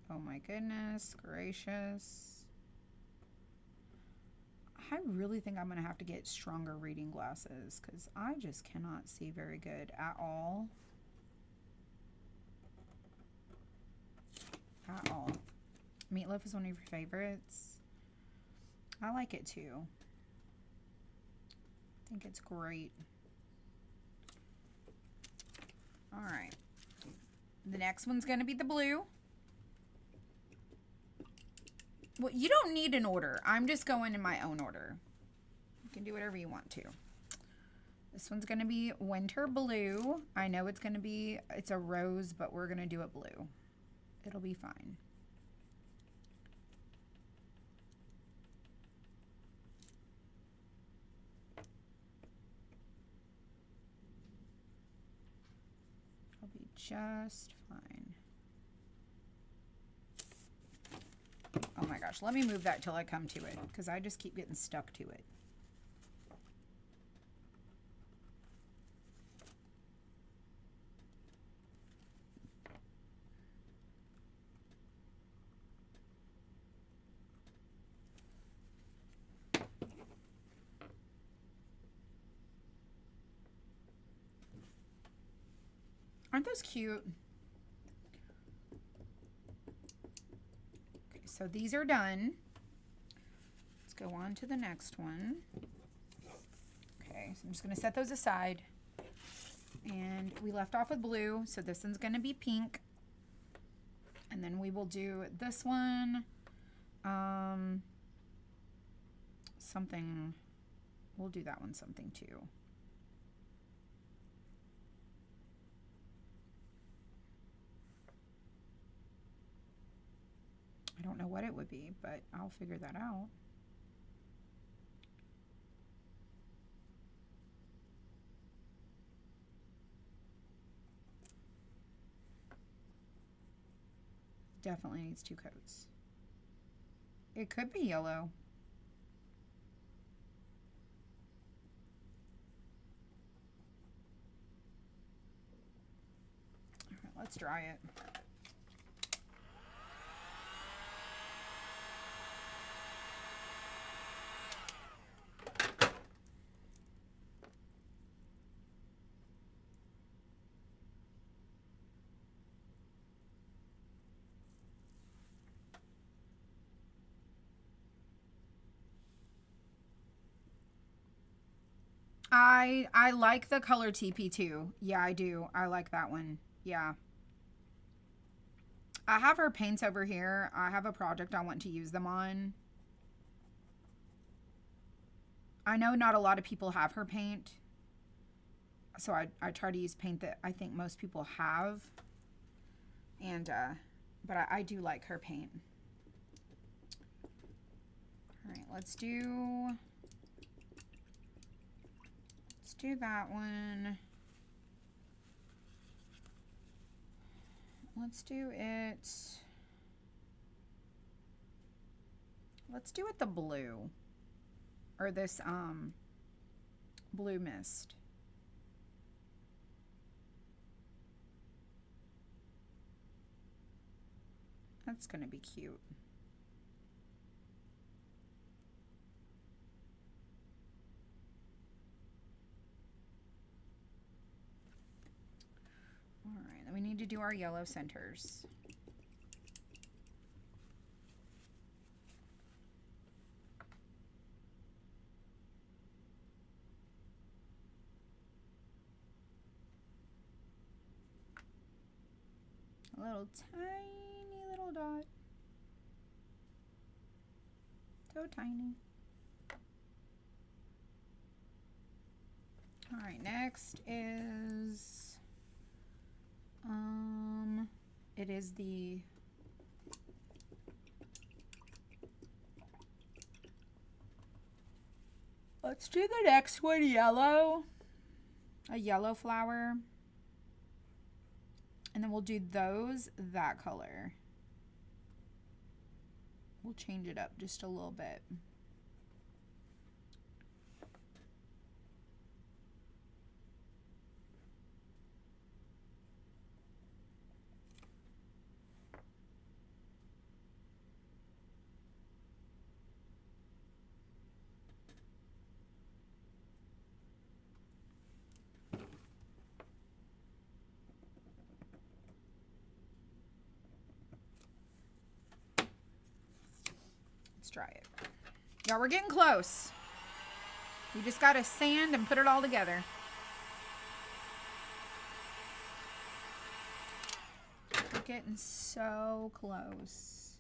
Speaker 1: Oh my goodness gracious. I really think I'm going to have to get stronger reading glasses because I just cannot see very good at all. At all. Meatloaf is one of your favorites. I like it too. I think it's great. All right. The next one's going to be the blue. Well, you don't need an order. I'm just going in my own order. You can do whatever you want to. This one's going to be winter blue. I know it's going to be, it's a rose, but we're going to do it blue. It'll be fine. It'll be just fine. Oh my gosh, let me move that till I come to it because I just keep getting stuck to it. Aren't those cute? Okay, so these are done. Let's go on to the next one. Okay, so I'm just gonna set those aside. And we left off with blue, so this one's gonna be pink. And then we will do this one. Something, we'll do that one something too. I don't know what it would be, but I'll figure that out. Definitely needs 2 coats. It could be yellow. All right, let's dry it. I like the color TP2. Yeah, I do. I like that one. Yeah. I have her paints over here. I have a project I want to use them on. I know not a lot of people have her paint. So I try to use paint that I think most people have. And, but I do like her paint. All right, let's do that one. Let's do it the blue, or this blue mist. That's gonna be cute. All right, then we need to do our yellow centers. A little tiny little dot. So tiny. All right, next is it is the let's do the next one yellow. A yellow flower. And then we'll do those that color. We'll change it up just a little bit. Let's try it. Yeah, we're getting close. We just gotta sand and put it all together. We're getting so close.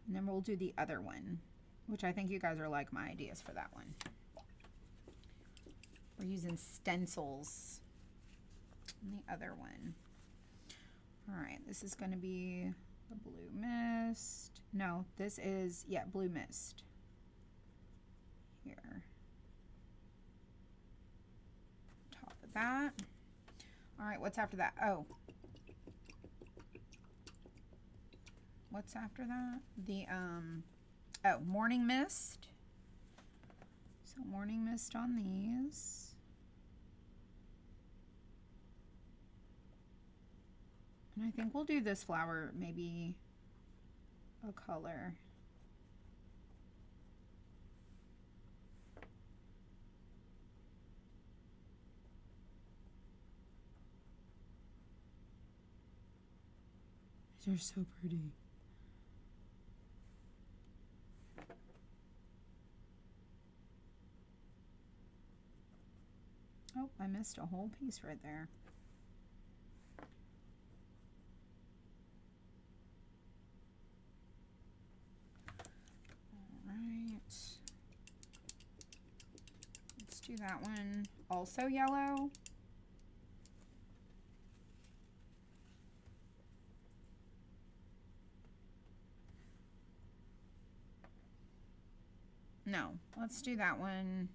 Speaker 1: And then we'll do the other one, which I think you guys are like my ideas for that one. We're using stencils on the other one. All right, this is going to be the blue mist. No, this is, yeah, blue mist. Here. Top of that. All right, what's after that? Oh. What's after that? The, oh, morning mist. So morning mist on these. And I think we'll do this flower maybe a color. They're so pretty. Oh, I missed a whole piece right there. All right. Let's do that one. Also yellow. No, let's do that one.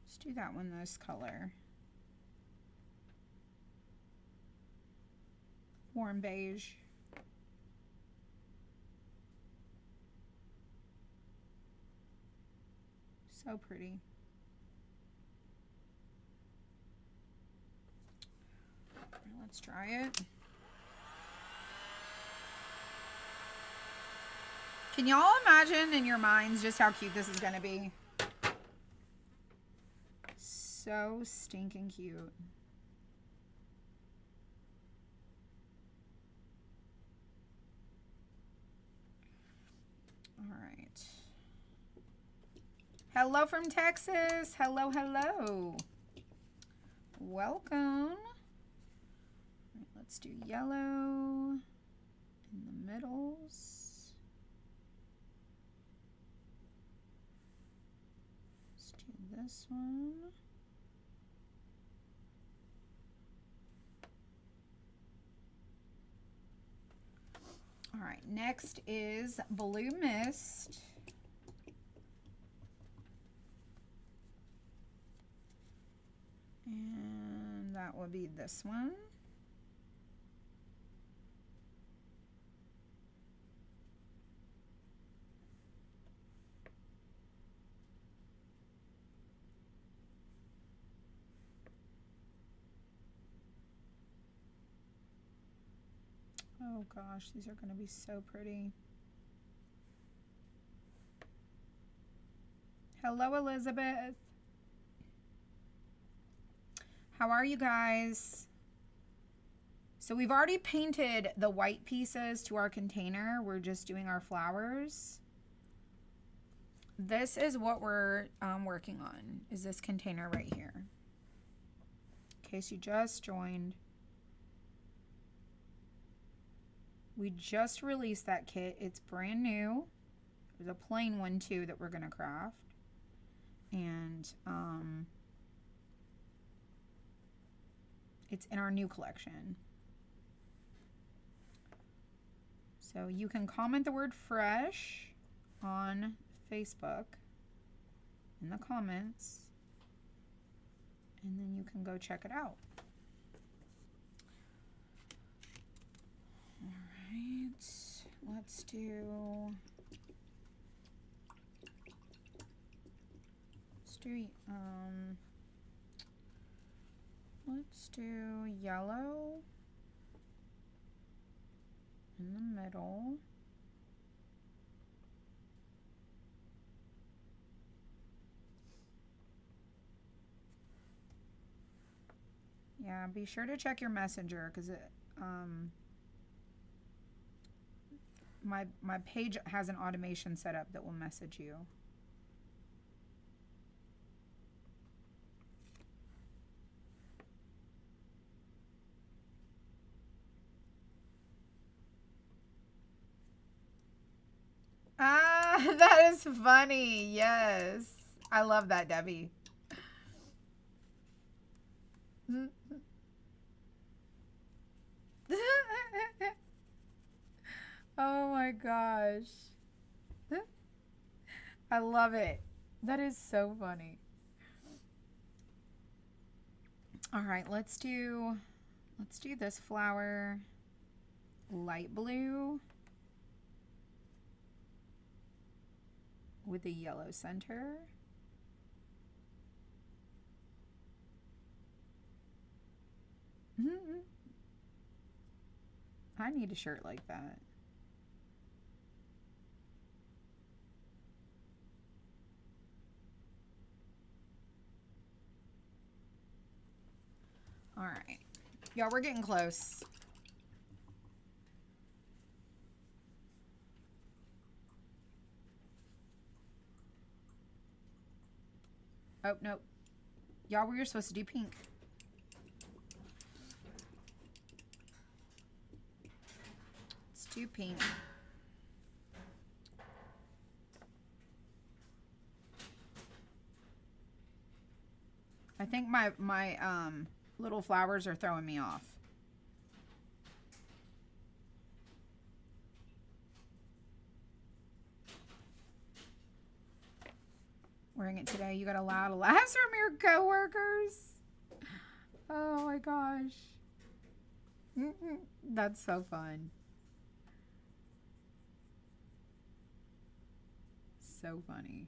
Speaker 1: Let's do that one this color. Warm beige. So pretty. Let's try it. Can y'all imagine in your minds just how cute this is gonna be? So stinking cute. All right. Hello from Texas. Hello, hello. Welcome. All right, let's do yellow in the middles. This one. All right, next is Blue Mist. And that will be this one. Oh gosh, these are going to be so pretty. Hello, Elizabeth. How are you guys? So we've already painted the white pieces to our container. We're just doing our flowers. This is what we're working on, is this container right here. In case you just joined. We just released that kit. It's brand new. There's a plain one too that we're gonna craft. And it's in our new collection. So you can comment the word fresh on Facebook in the comments, and then you can go check it out. All right, let's do yellow in the middle. Yeah, be sure to check your messenger because it my page has an automation set up that will message you. Ah, that is funny. Yes. I love that, Debbie. Oh my gosh. I love it. That is so funny. All right, let's do this flower light blue with a yellow center. I need a shirt like that. Y'all, we're getting close. Oh, no. Y'all, we were supposed to do pink. Let's do pink. I think my little flowers are throwing me off. Wearing it today. You got a lot of laughs from your coworkers. Oh my gosh. That's so fun. So funny.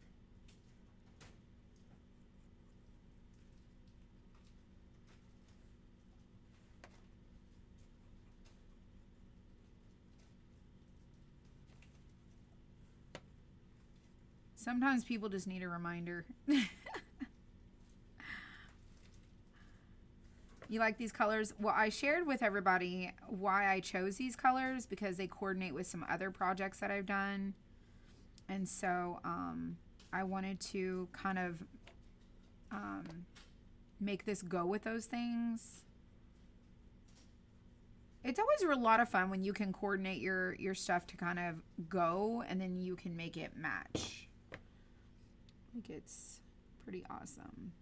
Speaker 1: Sometimes people just need a reminder. You like these colors? Well, I shared with everybody why I chose these colors because they coordinate with some other projects that I've done. And so I wanted to kind of make this go with those things. It's always a lot of fun when you can coordinate your stuff to kind of go and then you can make it match. I think it's pretty awesome.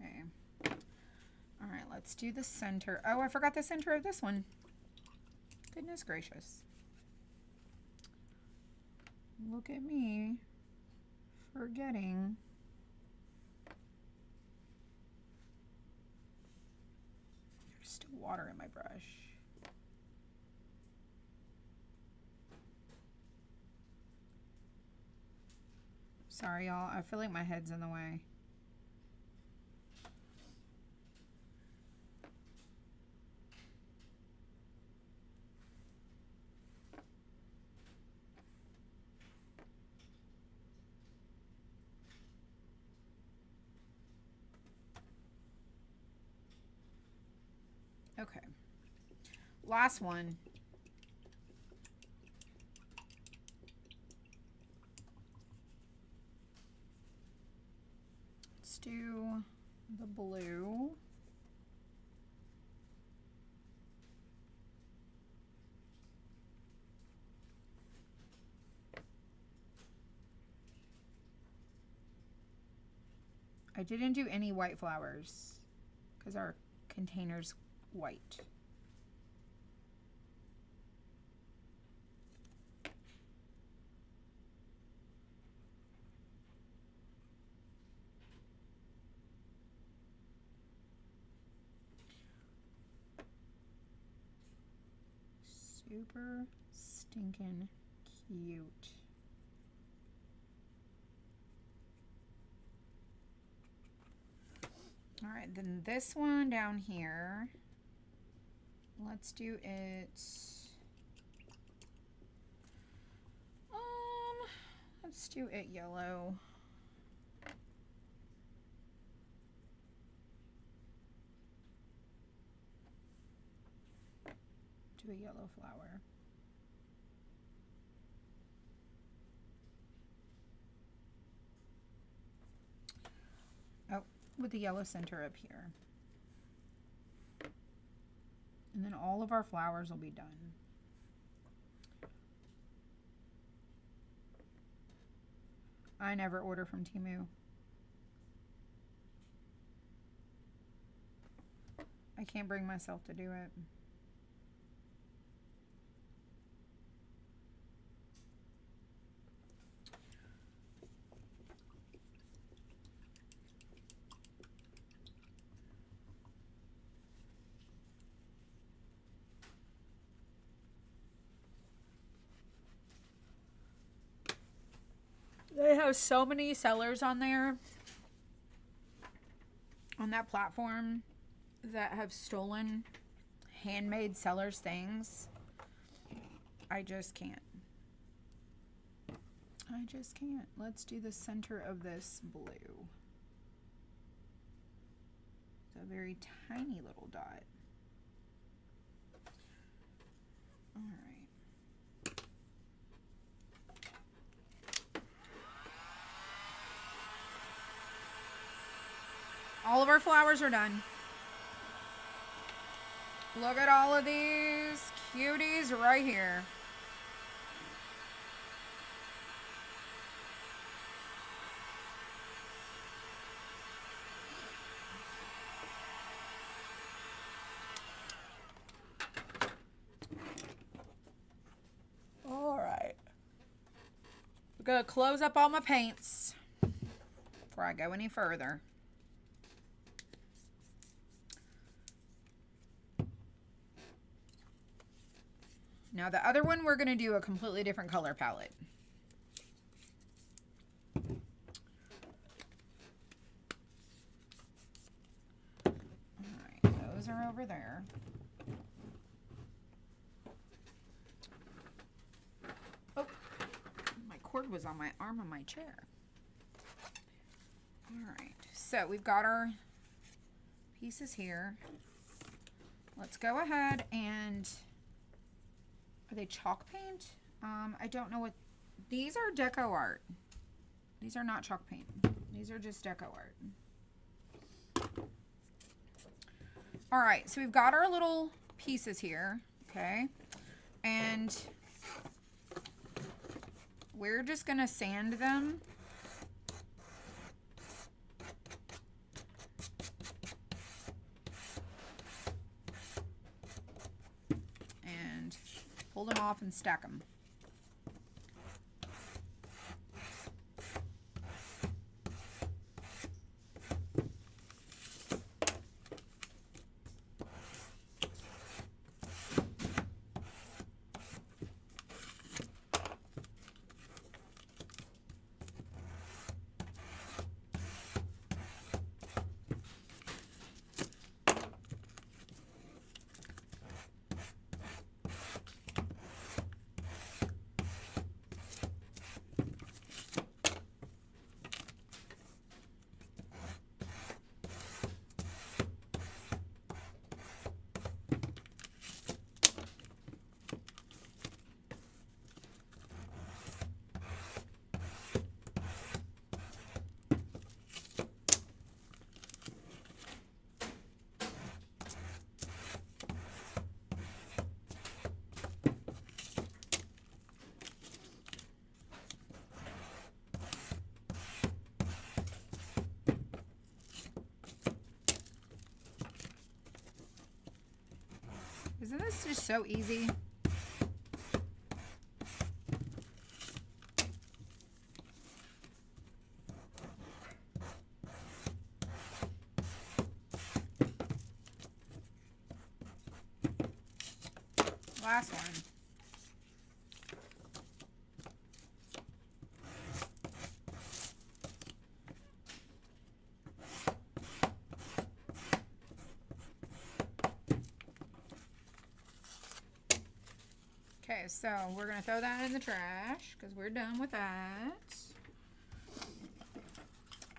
Speaker 1: Okay. All right, let's do the center. Oh, I forgot the center of this one. Goodness gracious. Look at me forgetting. There's still water in my brush. Sorry, y'all. I feel like my head's in the way. Okay. Last one. Let's do the blue. I didn't do any white flowers because our container's white. Super stinking cute. All right, then this one down here, let's do it. Let's do it yellow. Do a yellow flower. Oh, with the yellow center up here. And then all of our flowers will be done. I never order from Temu. I can't bring myself to do it. They have so many sellers on there, on that platform. that have stolen handmade sellers things. I just can't. I just can't. Let's do the center of this blue. It's a very tiny little dot. All right. All of our flowers are done. Look at all of these cuties right here. All right. I'm gonna close up all my paints before I go any further. Now the other one, we're gonna do a completely different color palette. All right, those are over there. Oh, my cord was on my arm of my chair. All right, so we've got our pieces here. Let's go ahead and, are they chalk paint? I don't know what, these are deco art. These are not chalk paint. These are just deco art. All right, so we've got our little pieces here, okay? And we're just gonna sand them. And pull them off and stack them. Isn't this just so easy? Last one. Okay, so we're gonna throw that in the trash because we're done with that.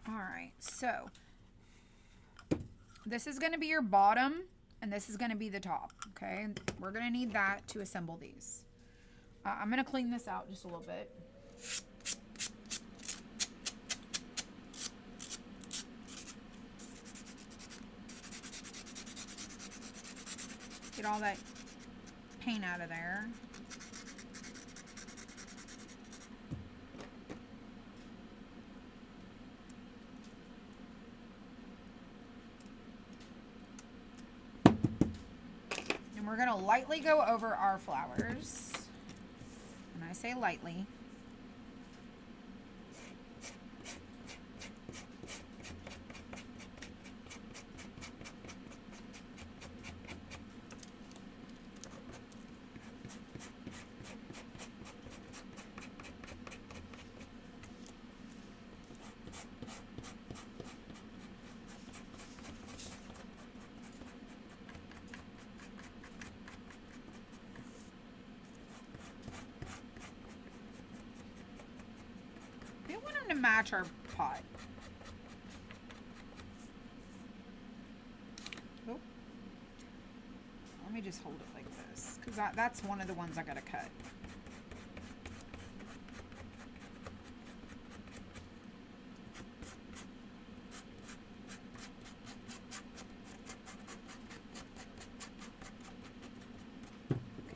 Speaker 1: All right, so this is gonna be your bottom and this is gonna be the top, okay? We're gonna need that to assemble these. I'm gonna clean this out just a little bit. Get all that paint out of there. And we're gonna lightly go over our flowers. And I say lightly. want them to match our pot. Oh. Let me just hold it like this, because that's one of the ones I gotta cut.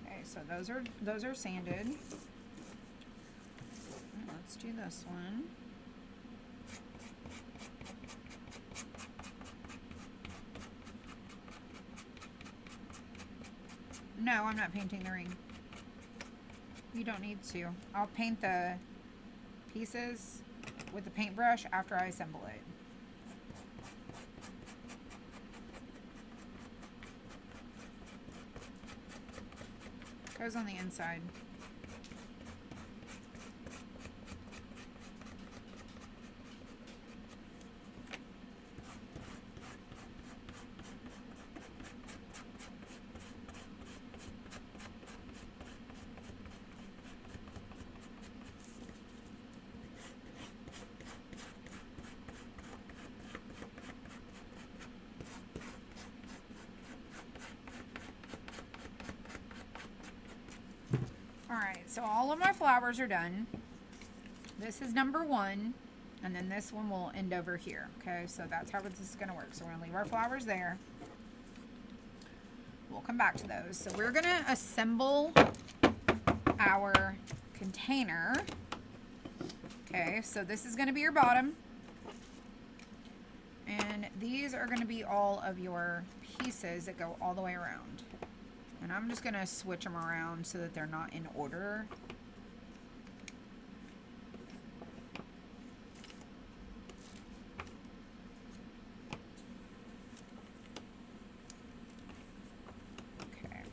Speaker 1: Okay, so those are sanded. Let's do this one. No, I'm not painting the ring. You don't need to. I'll paint the pieces with the paintbrush after I assemble it. Goes on the inside. Alright, so all of my flowers are done. This is number 1, and then this one will end over here. Okay, so that's how this is going to work. So we're going to leave our flowers there. We'll come back to those. So we're going to assemble our container. Okay, so this is going to be your bottom. And these are going to be all of your pieces that go all the way around. And I'm just going to switch them around so that they're not in order. Okay.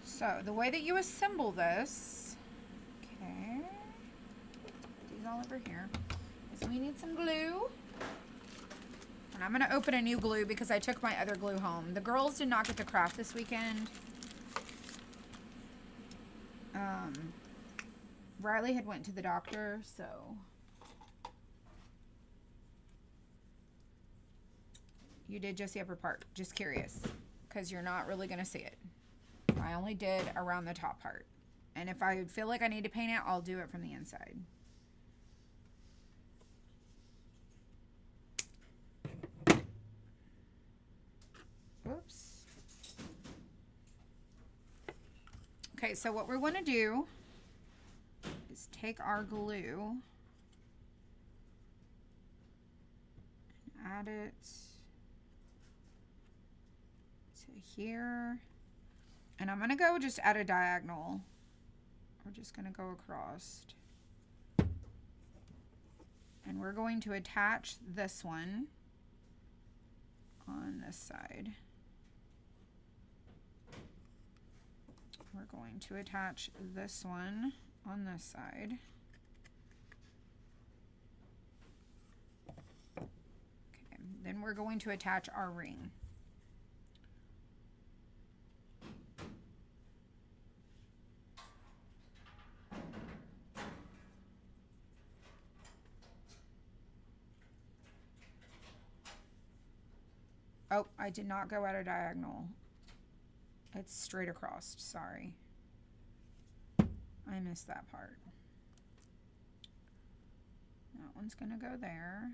Speaker 1: So the way that you assemble this, okay, put these all over here, is we need some glue. And I'm going to open a new glue because I took my other glue home. The girls did not get to craft this weekend. Riley had went to the doctor, so. You did just the upper part. Just curious. Because you're not really going to see it. I only did around the top part. And if I feel like I need to paint it, I'll do it from the inside. Oops. Okay, so what we're going to do is take our glue and add it to here. And I'm going to go just at a diagonal. We're just going to go across. And we're going to attach this one on this side. We're going to attach this one on this side. Okay, then we're going to attach our ring. Oh, I did not go at a diagonal. It's straight across, sorry. I missed that part. That one's gonna go there.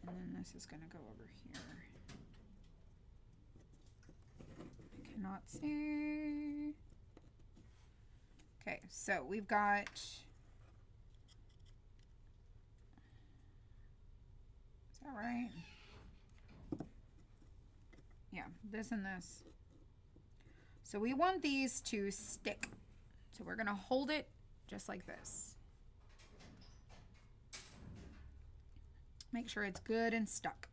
Speaker 1: And then this is gonna go over here. I cannot see. Okay, so we've got that right? Yeah, this and this. So we want these to stick. So we're gonna hold it just like this. Make sure it's good and stuck.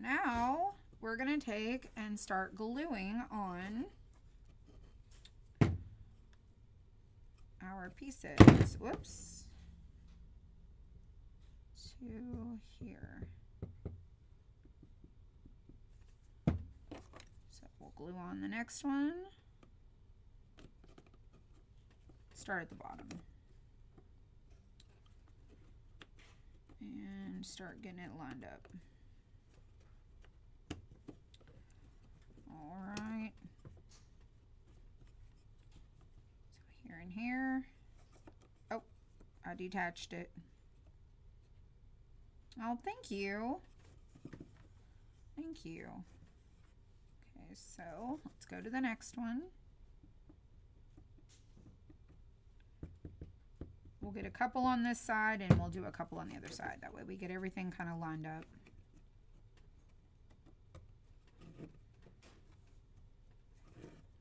Speaker 1: Now we're going to take and start gluing on our our pieces. Whoops. To here. So we'll glue on the next one. Start at the bottom. And start getting it lined up. All right. So here and here. Oh, I detached it. Oh, thank you. Thank you. Okay, so let's go to the next one. We'll get a couple on this side and we'll do a couple on the other side. That way we get everything kind of lined up.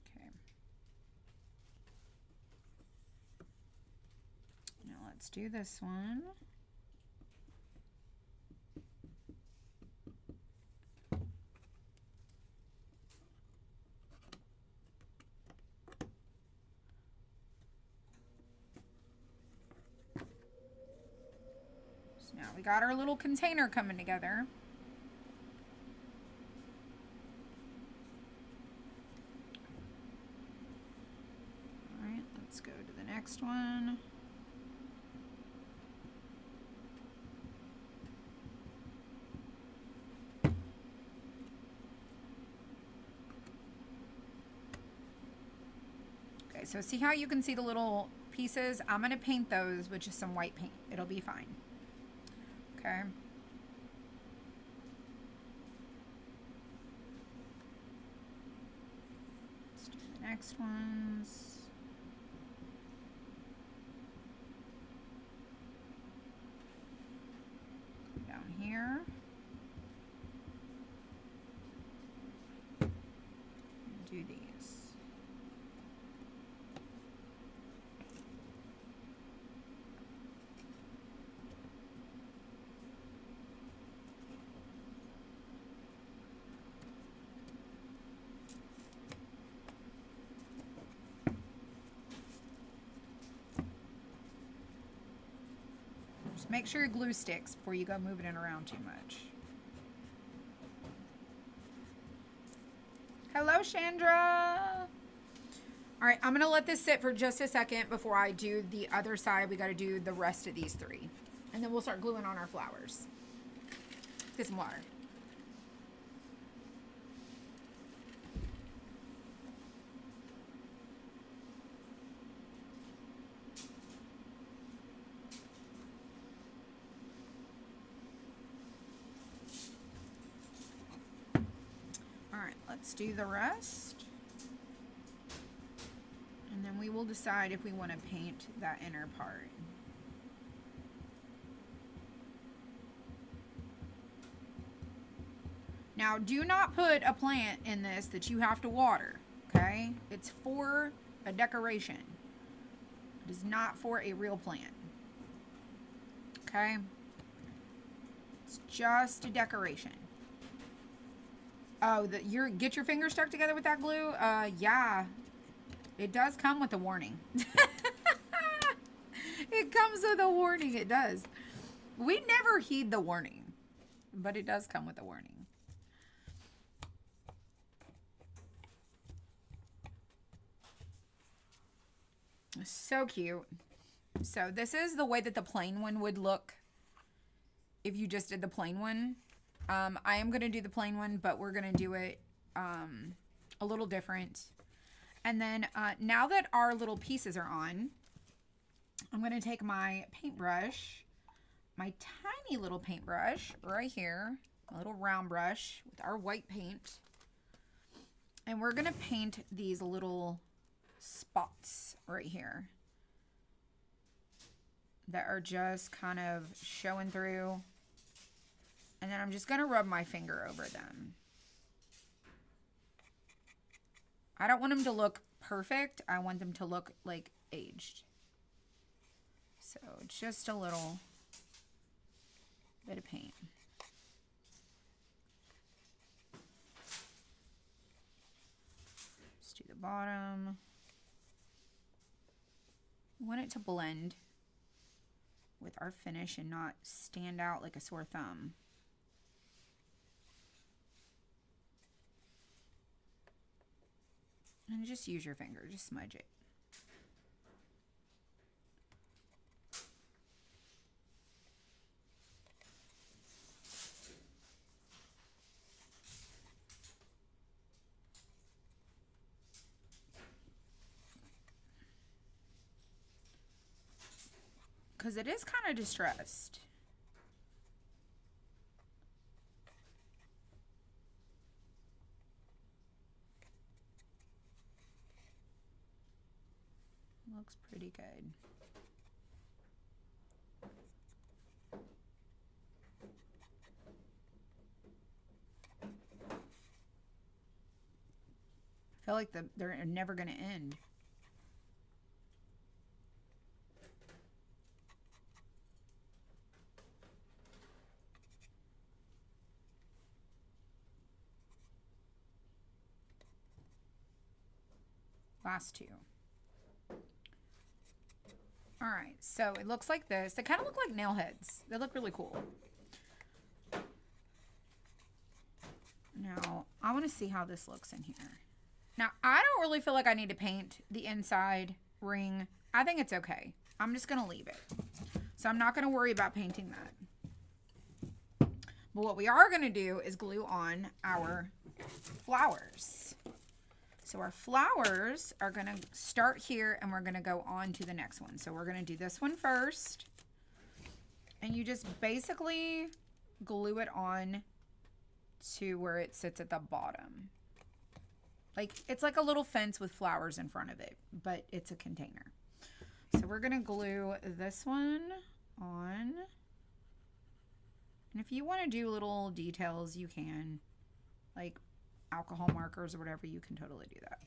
Speaker 1: Okay. Now let's do this one. Now we got our little container coming together. All right, let's go to the next one. Okay, so see how you can see the little pieces? I'm gonna paint those with just some white paint. It'll be fine. Okay. Let's do the next ones. Go down here. And do these. Just make sure your glue sticks before you go moving it around too much. Hello, Chandra. All right, I'm gonna let this sit for just a second before I do the other side. We gotta do the rest of these three. And then we'll start gluing on our flowers. Get some water. Let's do the rest. And then we will decide if we want to paint that inner part. Now, do not put a plant in this that you have to water, okay? It's for a decoration. It is not for a real plant, okay? It's just a decoration. Oh, get your fingers stuck together with that glue? Yeah. It does come with a warning. It comes with a warning, it does. We never heed the warning, but it does come with a warning. So cute. So this is the way that the plain one would look if you just did the plain one. I am going to do the plain one, but we're going to do it a little different. And then now that our little pieces are on, I'm going to take my paintbrush, my tiny little paintbrush right here, a little round brush with our white paint. And we're going to paint these little spots right here that are just kind of showing through. And then I'm just going to rub my finger over them. I don't want them to look perfect. I want them to look like aged. So just a little bit of paint. Let's do the bottom. We want it to blend with our finish and not stand out like a sore thumb. And just use your finger, just smudge it. Because it is kind of distressed. Looks pretty good. I feel like they're never going to end. Last two. All right, so it looks like this. They kind of look like nail heads. They look really cool. Now, I want to see how this looks in here. Now, I don't really feel like I need to paint the inside ring. I think it's okay. I'm just going to leave it. So I'm not going to worry about painting that. But what we are going to do is glue on our flowers. So our flowers are going to start here and we're going to go on to the next one. So we're going to do this one first. And you just basically glue it on to where it sits at the bottom. Like, it's like a little fence with flowers in front of it, but it's a container. So we're going to glue this one on. And if you want to do little details, you can. Like alcohol markers or whatever, you can totally do that.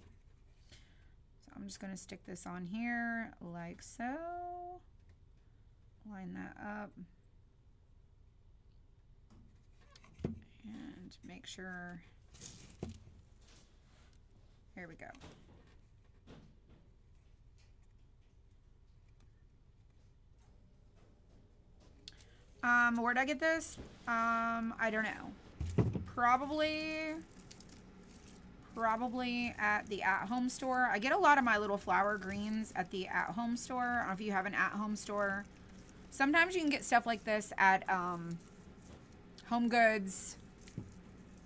Speaker 1: So I'm just going to stick this on here like so. Line that up. And make sure. Here we go. Where'd I get this? I don't know. Probably at the at-home store. I get a lot of my little flower greens at the at-home store. I don't know if you have an at-home store. Sometimes you can get stuff like this at Home Goods.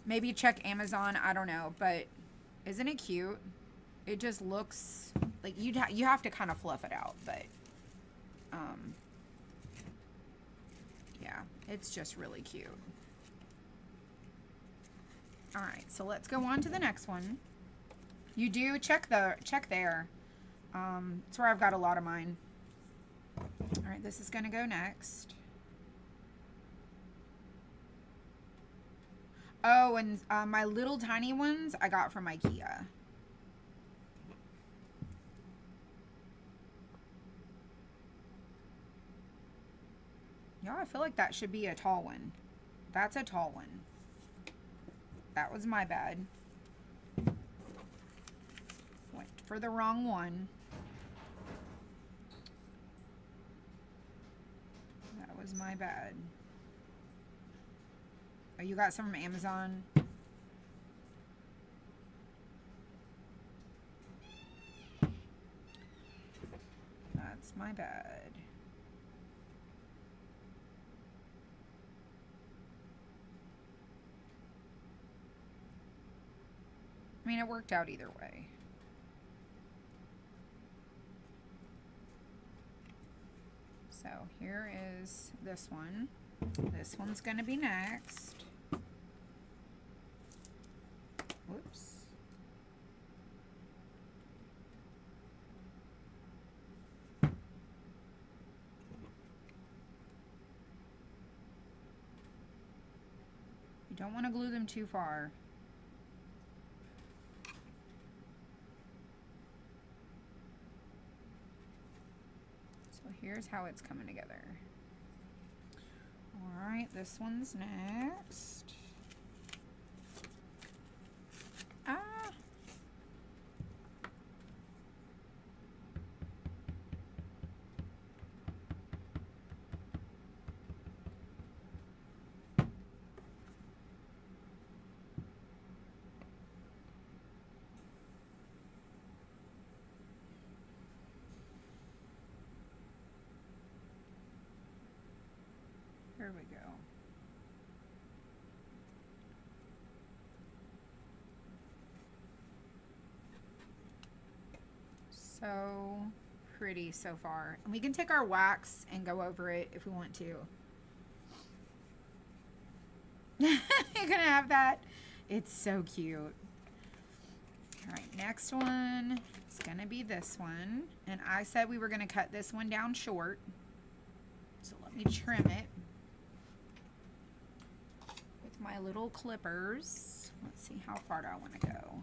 Speaker 1: Maybe check Amazon. I don't know, but isn't it cute? It just looks like you have to kind of fluff it out, but yeah, it's just really cute. All right, so let's go on to the next one. You do check there. It's where I've got a lot of mine. All right, this is gonna go next. Oh, and my little tiny ones I got from IKEA. Yeah, I feel like that should be a tall one. That's a tall one. That was my bad. Went for the wrong one. That was my bad. Oh, you got some from Amazon? That's my bad. I mean, it worked out either way. So here is this one. This one's going to be next. Whoops. You don't want to glue them too far. So here's how it's coming together. All right, this one's next. There we go. So pretty so far. And we can take our wax and go over it if we want to. You're gonna have that? It's so cute. All right, next one. It's gonna be this one. And I said we were gonna cut this one down short. So let me trim it with my little clippers. Let's see, how far do I want to go?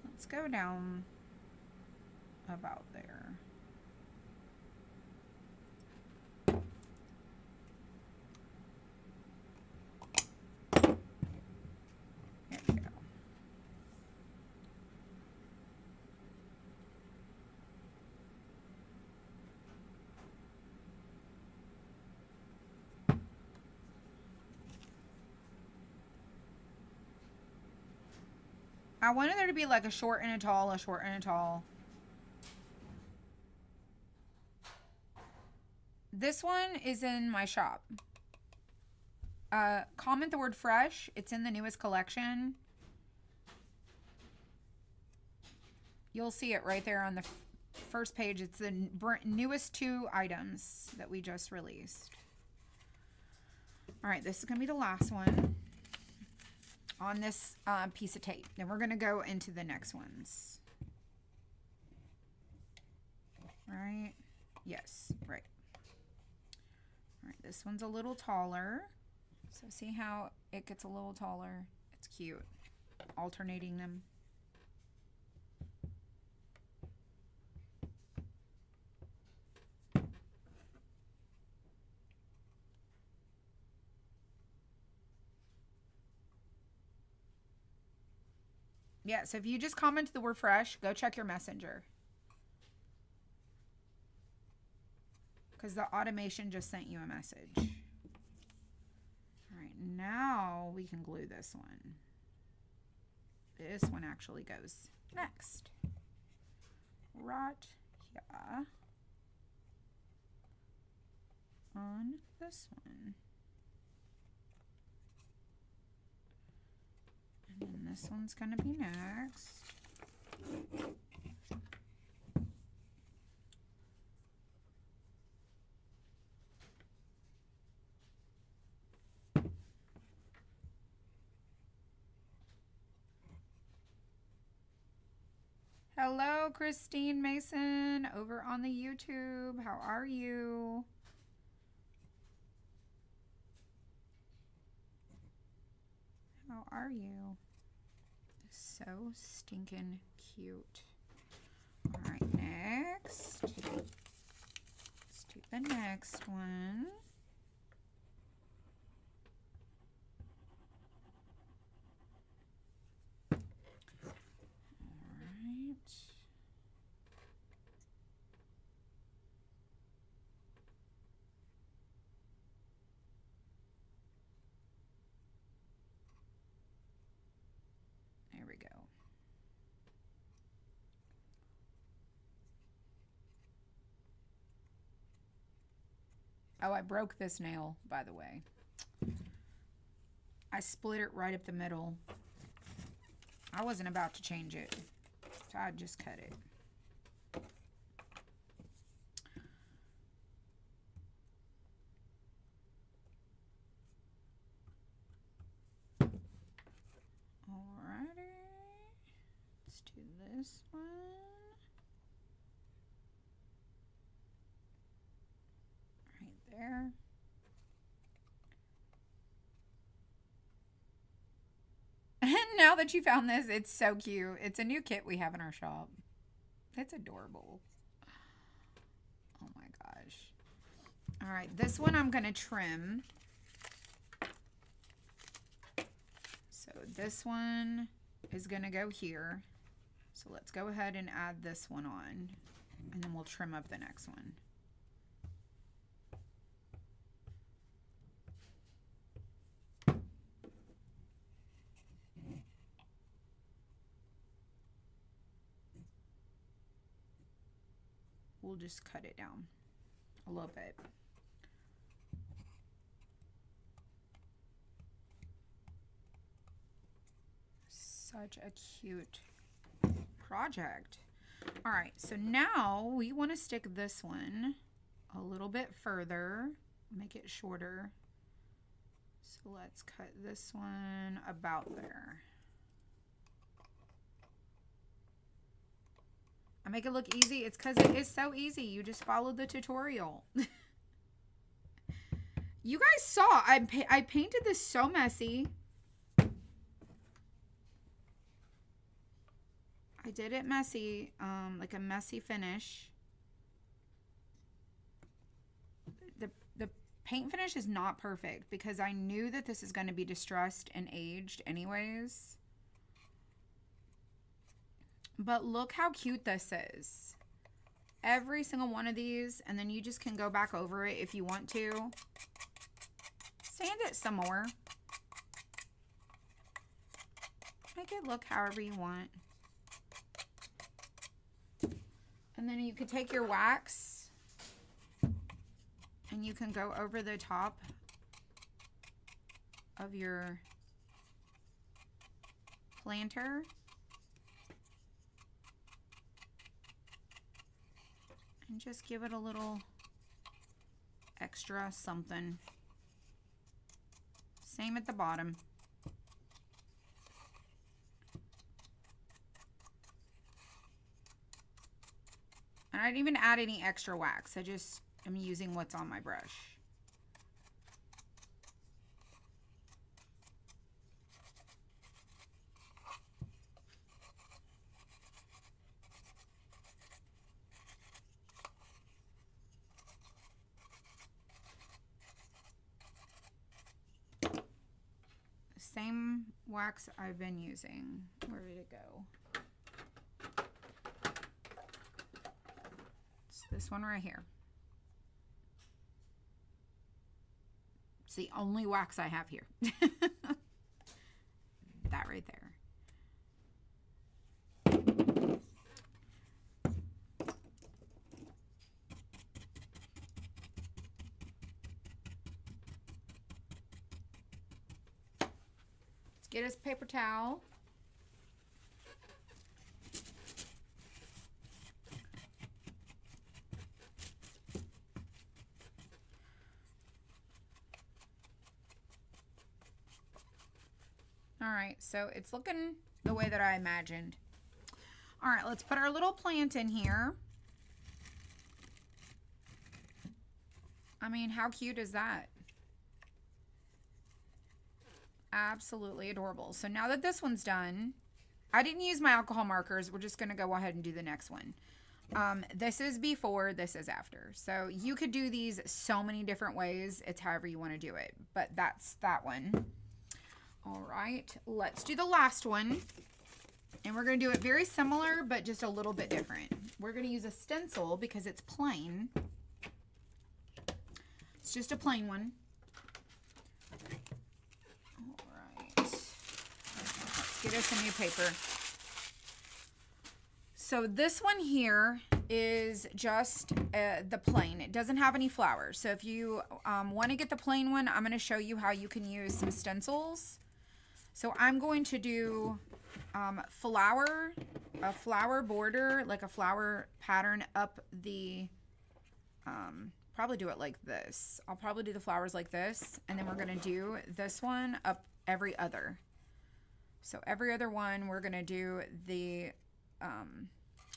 Speaker 1: Let's go down about there. There we go. I wanted there to be like a short and a tall, a short and a tall. This one is in my shop. Comment the word fresh. It's in the newest collection. You'll see it right there on the first page. It's the newest 2 items that we just released. All right, this is going to be the last one on this piece of tape. Then we're going to go into the next ones. Right? Yes, right. All right, this one's a little taller. So see how it gets a little taller? It's cute. Alternating them. Yeah, so if you just comment the word fresh, go check your messenger. Because the automation just sent you a message. All right, now we can glue this one. This one actually goes next. Right here. On this one. And then this one's going to be next. Hello, Christine Mason over on the YouTube. How are you? How are you? So stinking cute. All right, next. Let's do the next one. There we go. Oh, I broke this nail, by the way. I split it right up the middle. I wasn't about to change it, so I just cut it. Alrighty, let's do this one. Right there. Now that you found this, it's so cute. It's a new kit we have in our shop. It's adorable. Oh my gosh. All right, this one I'm gonna trim. So this one is gonna go here. So let's go ahead and add this one on, and then we'll trim up the next one. We'll just cut it down a little bit. Such a cute project. All right, so now we want to stick this one a little bit further, make it shorter. So let's cut this one about there. I make it look easy. It's because it is so easy. You just follow the tutorial. You guys saw, I painted this so messy. I did it messy, like a messy finish. The paint finish is not perfect because I knew that this is going to be distressed and aged anyways. But look how cute this is. Every single one of these, and then you just can go back over it if you want to. Sand it some more. Make it look however you want. And then you could take your wax and you can go over the top of your planter. And just give it a little extra something. Same at the bottom. And I didn't even add any extra wax. I just am using what's on my brush. Same wax I've been using. Where did it go? It's this one right here. It's the only wax I have here. That right there. Get us paper towel. All right, so it's looking the way that I imagined. All right, let's put our little plant in here. I mean, how cute is that? Absolutely adorable. So now that this one's done, I didn't use my alcohol markers. We're just going to go ahead and do the next one. This is before, this is after. So you could do these so many different ways. It's however you want to do it. But that's that one. All right, let's do the last one. And we're going to do it very similar, but just a little bit different. We're going to use a stencil because it's plain. It's just a plain one. Get us a new paper. So this one here is just the plain. It doesn't have any flowers. So if you want to get the plain one, I'm going to show you how you can use some stencils. So I'm going to do a flower border, like a flower pattern up the, probably do it like this. I'll probably do the flowers like this. And then we're going to do this one up every other. So every other one, we're going to do the,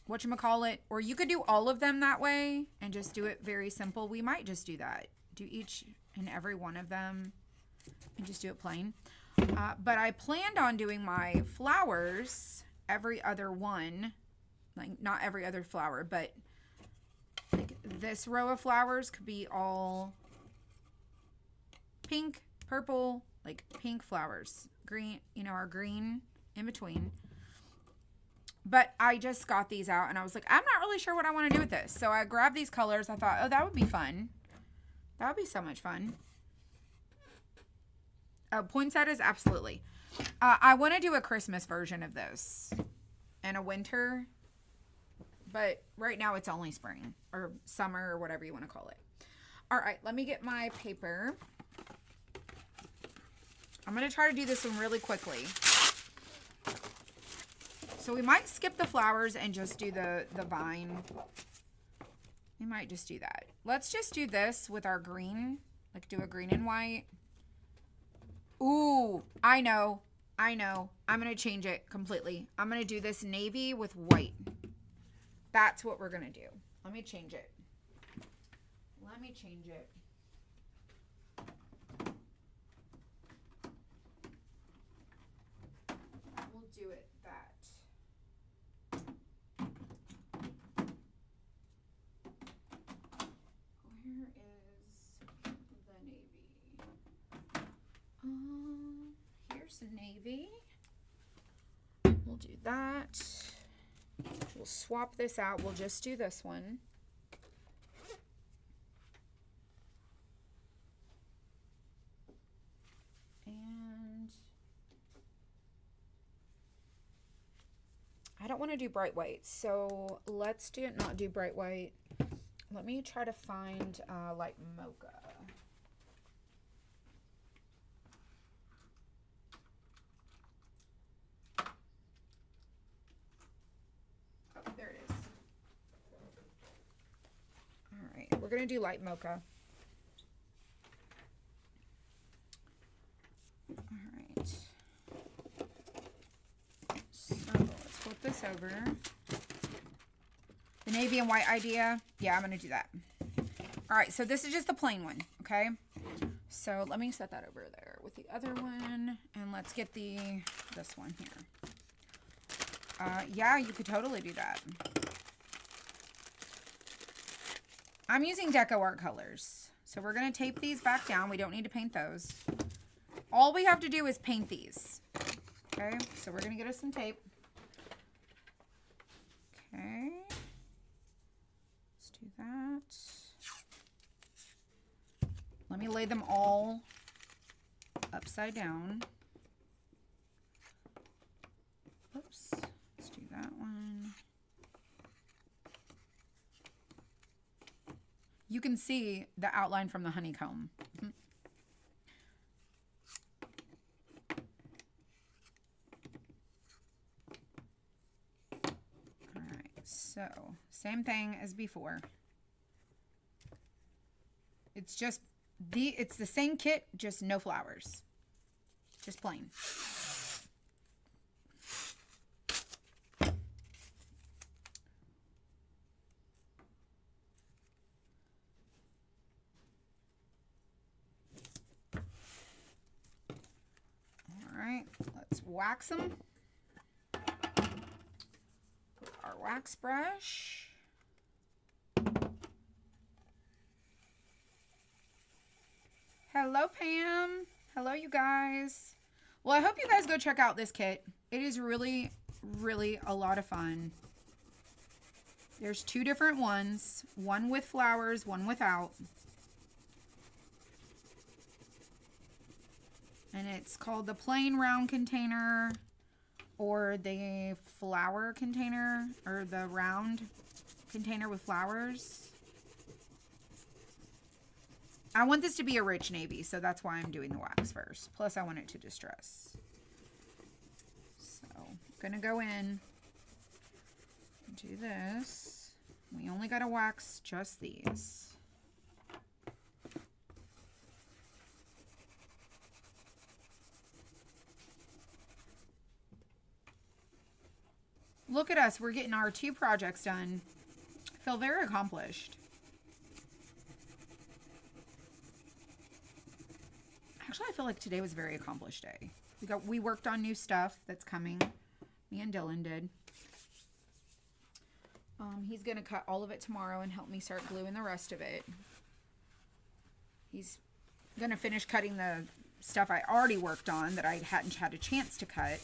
Speaker 1: whatchamacallit, or you could do all of them that way and just do it very simple. We might just do that. Do each and every one of them and just do it plain. But I planned on doing my flowers every other one, like not every other flower, but like this row of flowers could be all pink, purple, like pink flowers. Green, you know, our green in between. But I just got these out and I was like, I'm not really sure what I want to do with this. So I grabbed these colors. I thought, oh, that would be fun. That would be so much fun. Oh, poinsettias, absolutely. I want to do a Christmas version of this and a winter. But right now it's only spring or summer or whatever you want to call it. All right, let me get my paper. I'm going to try to do this one really quickly. So we might skip the flowers and just do the vine. We might just do that. Let's just do this with our green. Like do a green and white. Ooh, I know. I'm going to change it completely. I'm going to do this navy with white. That's what we're going to do. Let me change it. We'll do it that. Where is the navy? Here's the navy. We'll do that. We'll swap this out. We'll just do this one. And I don't want to do bright white, so let's not do bright white. Let me try to find like mocha. Oh, there it is. All right, we're gonna do light mocha. All right. So let's flip this over. The navy and white idea. Yeah, I'm gonna do that. All right, so this is just the plain one, okay? So let me set that over there with the other one, and let's get this one here. Yeah, you could totally do that. I'm using Deco Art colors. So we're gonna tape these back down. We don't need to paint those. All we have to do is paint these. Okay, so we're gonna get us some tape. Okay. Let's do that. Let me lay them all upside down. Oops. Let's do that one. You can see the outline from the honeycomb. All right, so same thing as before. It's just it's the same kit, just no flowers. Just plain. Let's wax them. Our wax brush. Hello, Pam. Hello, you guys. Well, I hope you guys go check out this kit. It is really, really a lot of fun. There's two different ones. One with flowers, one without. And it's called the plain round container or the flower container or the round container with flowers. I want this to be a rich navy, so that's why I'm doing the wax first. Plus I want it to distress. So I'm gonna go in and do this. We only gotta wax just these. Look at us, we're getting our 2 projects done. I feel very accomplished. Actually, I feel like today was a very accomplished day. We worked on new stuff that's coming. Me and Dylan did. He's gonna cut all of it tomorrow and help me start gluing the rest of it. He's gonna finish cutting the stuff I already worked on that I hadn't had a chance to cut.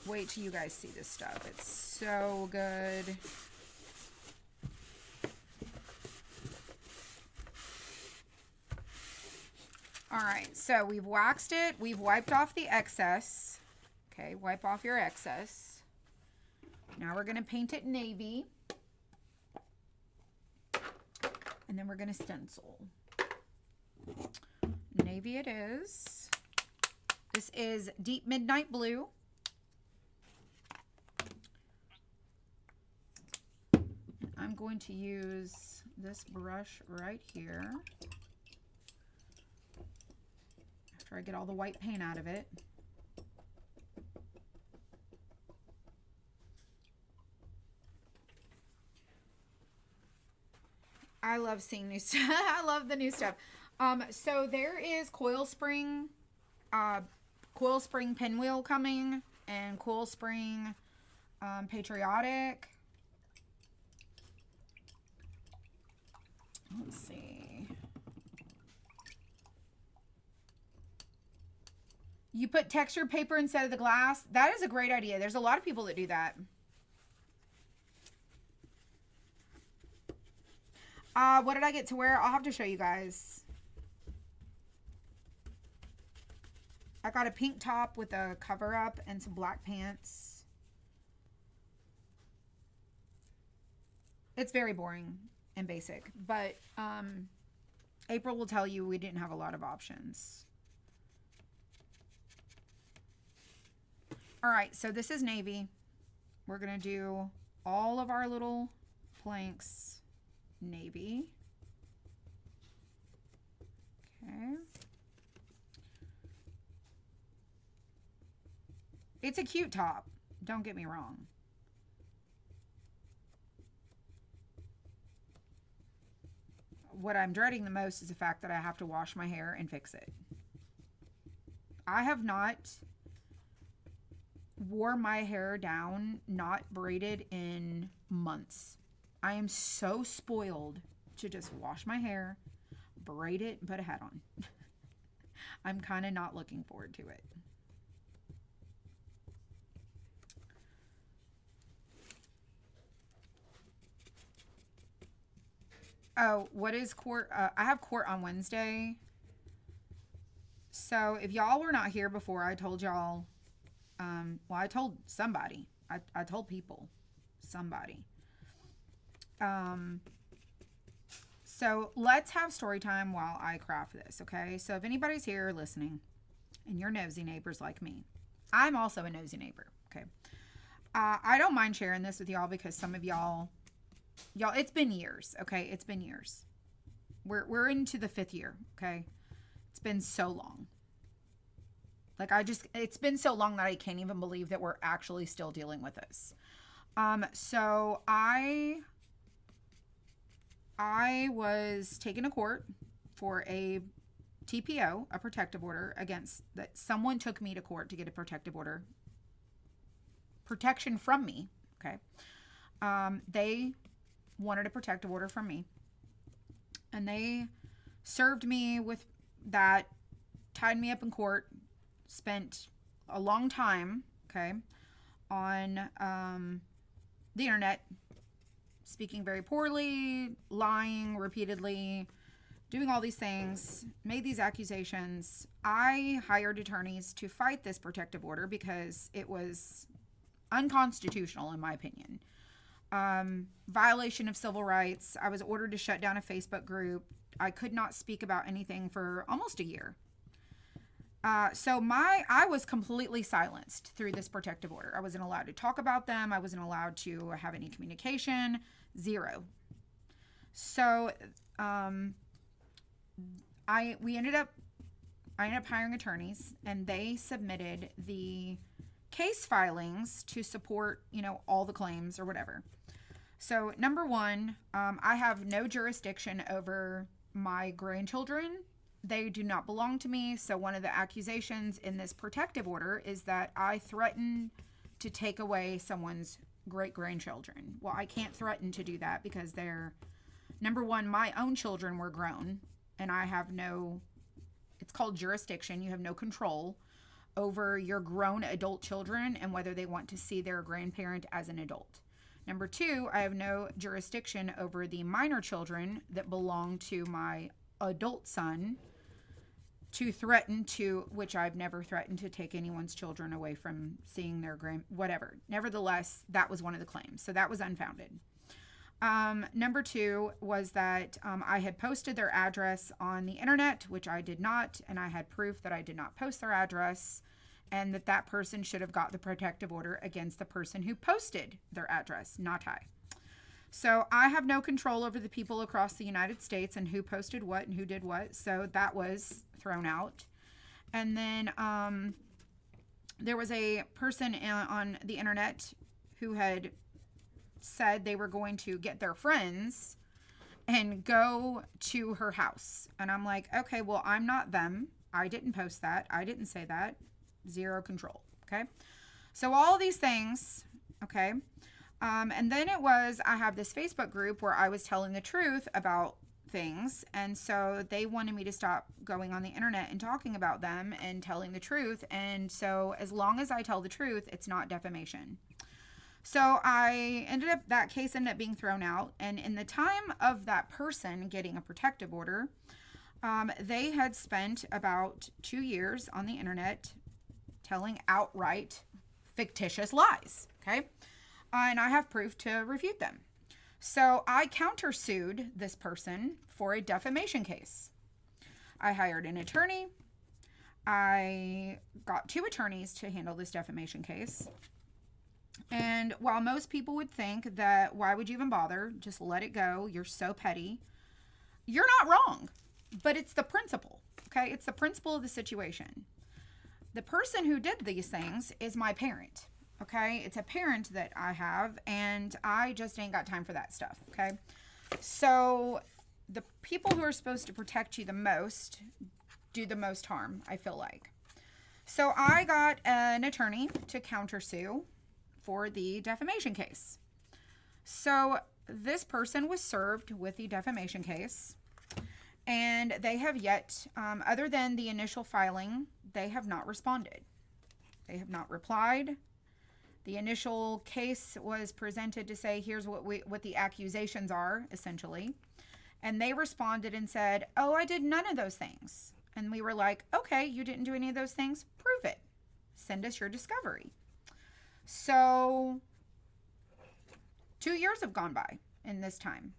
Speaker 1: Wait till you guys see this stuff. It's so good. All right, so we've waxed it. We've wiped off the excess. Okay, wipe off your excess. Now we're gonna paint it navy. And then we're gonna stencil. Navy it is. This is Deep Midnight Blue. I'm going to use this brush right here after I get all the white paint out of it. I love seeing new stuff. I love the new stuff. So there is coil spring pinwheel coming, and coil spring patriotic. Let's see. You put textured paper instead of the glass. That is a great idea. There's a lot of people that do that. What did I get to wear? I'll have to show you guys. I got a pink top with a cover up and some black pants. It's very boring and basic, but April will tell you we didn't have a lot of options. All right, so this is navy. We're gonna do all of our little planks navy. Okay. It's a cute top, don't get me wrong. What I'm dreading the most is the fact that I have to wash my hair and fix it. I have not wore my hair down, not braided, in months. I am so spoiled to just wash my hair, braid it, and put a hat on. I'm kind of not looking forward to it. Oh, what is court? I have court on Wednesday. So if y'all were not here before, I told y'all, well, I told somebody. I told people. Somebody. So let's have story time while I craft this, okay? So if anybody's here listening and you're nosy neighbors like me, I'm also a nosy neighbor, okay? I don't mind sharing this with y'all because some of y'all, it's been years, okay? It's been years. We're into the 5th year, okay? It's been so long. Like it's been so long that I can't even believe that we're actually still dealing with this. So I was taken to court for a TPO, a protective order against that. Someone took me to court to get a protective order, protection from me. Okay. They wanted a protective order from me, and they served me with that, tied me up in court, spent a long time, okay, on the internet, speaking very poorly, lying repeatedly, doing all these things, made these accusations. I hired attorneys to fight this protective order because it was unconstitutional, in my opinion. Violation of civil rights. I was ordered to shut down a Facebook group. I could not speak about anything for almost a year. So I was completely silenced through this protective order. I wasn't allowed to talk about them. I wasn't allowed to have any communication. Zero. So, I ended up hiring attorneys, and they submitted the case filings to support, all the claims or whatever. So number one, I have no jurisdiction over my grandchildren. They do not belong to me. So one of the accusations in this protective order is that I threatened to take away someone's great-grandchildren. Well, I can't threaten to do that because number one, my own children were grown, and I have it's called jurisdiction. You have no control over your grown adult children and whether they want to see their grandparent as an adult. Number two, I have no jurisdiction over the minor children that belong to my adult son to threaten to, which I've never threatened to take anyone's children away from seeing their whatever. Nevertheless, that was one of the claims. So that was unfounded. Number 2 was that I had posted their address on the internet, which I did not, and I had proof that I did not post their address, and that person should have got the protective order against the person who posted their address, not I. So I have no control over the people across the United States and who posted what and who did what, so that was thrown out. And then there was a person on the internet who had said they were going to get their friends and go to her house. And I'm like, okay, well, I'm not them. I didn't post that. I didn't say that. Zero control. Okay. So all these things. Okay. And then I have this Facebook group where I was telling the truth about things. And so they wanted me to stop going on the internet and talking about them and telling the truth. And so as long as I tell the truth, it's not defamation. So that case ended up being thrown out. And in the time of that person getting a protective order, they had spent about 2 years on the internet telling outright fictitious lies. Okay. And I have proof to refute them. So I countersued this person for a defamation case. I hired an attorney. I got 2 attorneys to handle this defamation case. And while most people would think that, why would you even bother? Just let it go. You're so petty. You're not wrong, but it's the principle. Okay. It's the principle of the situation. The person who did these things is my parent. Okay. It's a parent that I have, and I just ain't got time for that stuff. Okay. So the people who are supposed to protect you the most do the most harm, I feel like. So I got an attorney to countersue for the defamation case. So this person was served with the defamation case, and they have yet, other than the initial filing, they have not responded. They have not replied. The initial case was presented to say, here's what the accusations are, essentially. And they responded and said, oh, I did none of those things. And we were like, okay, you didn't do any of those things? Prove it. Send us your discovery. So 2 years have gone by in this time,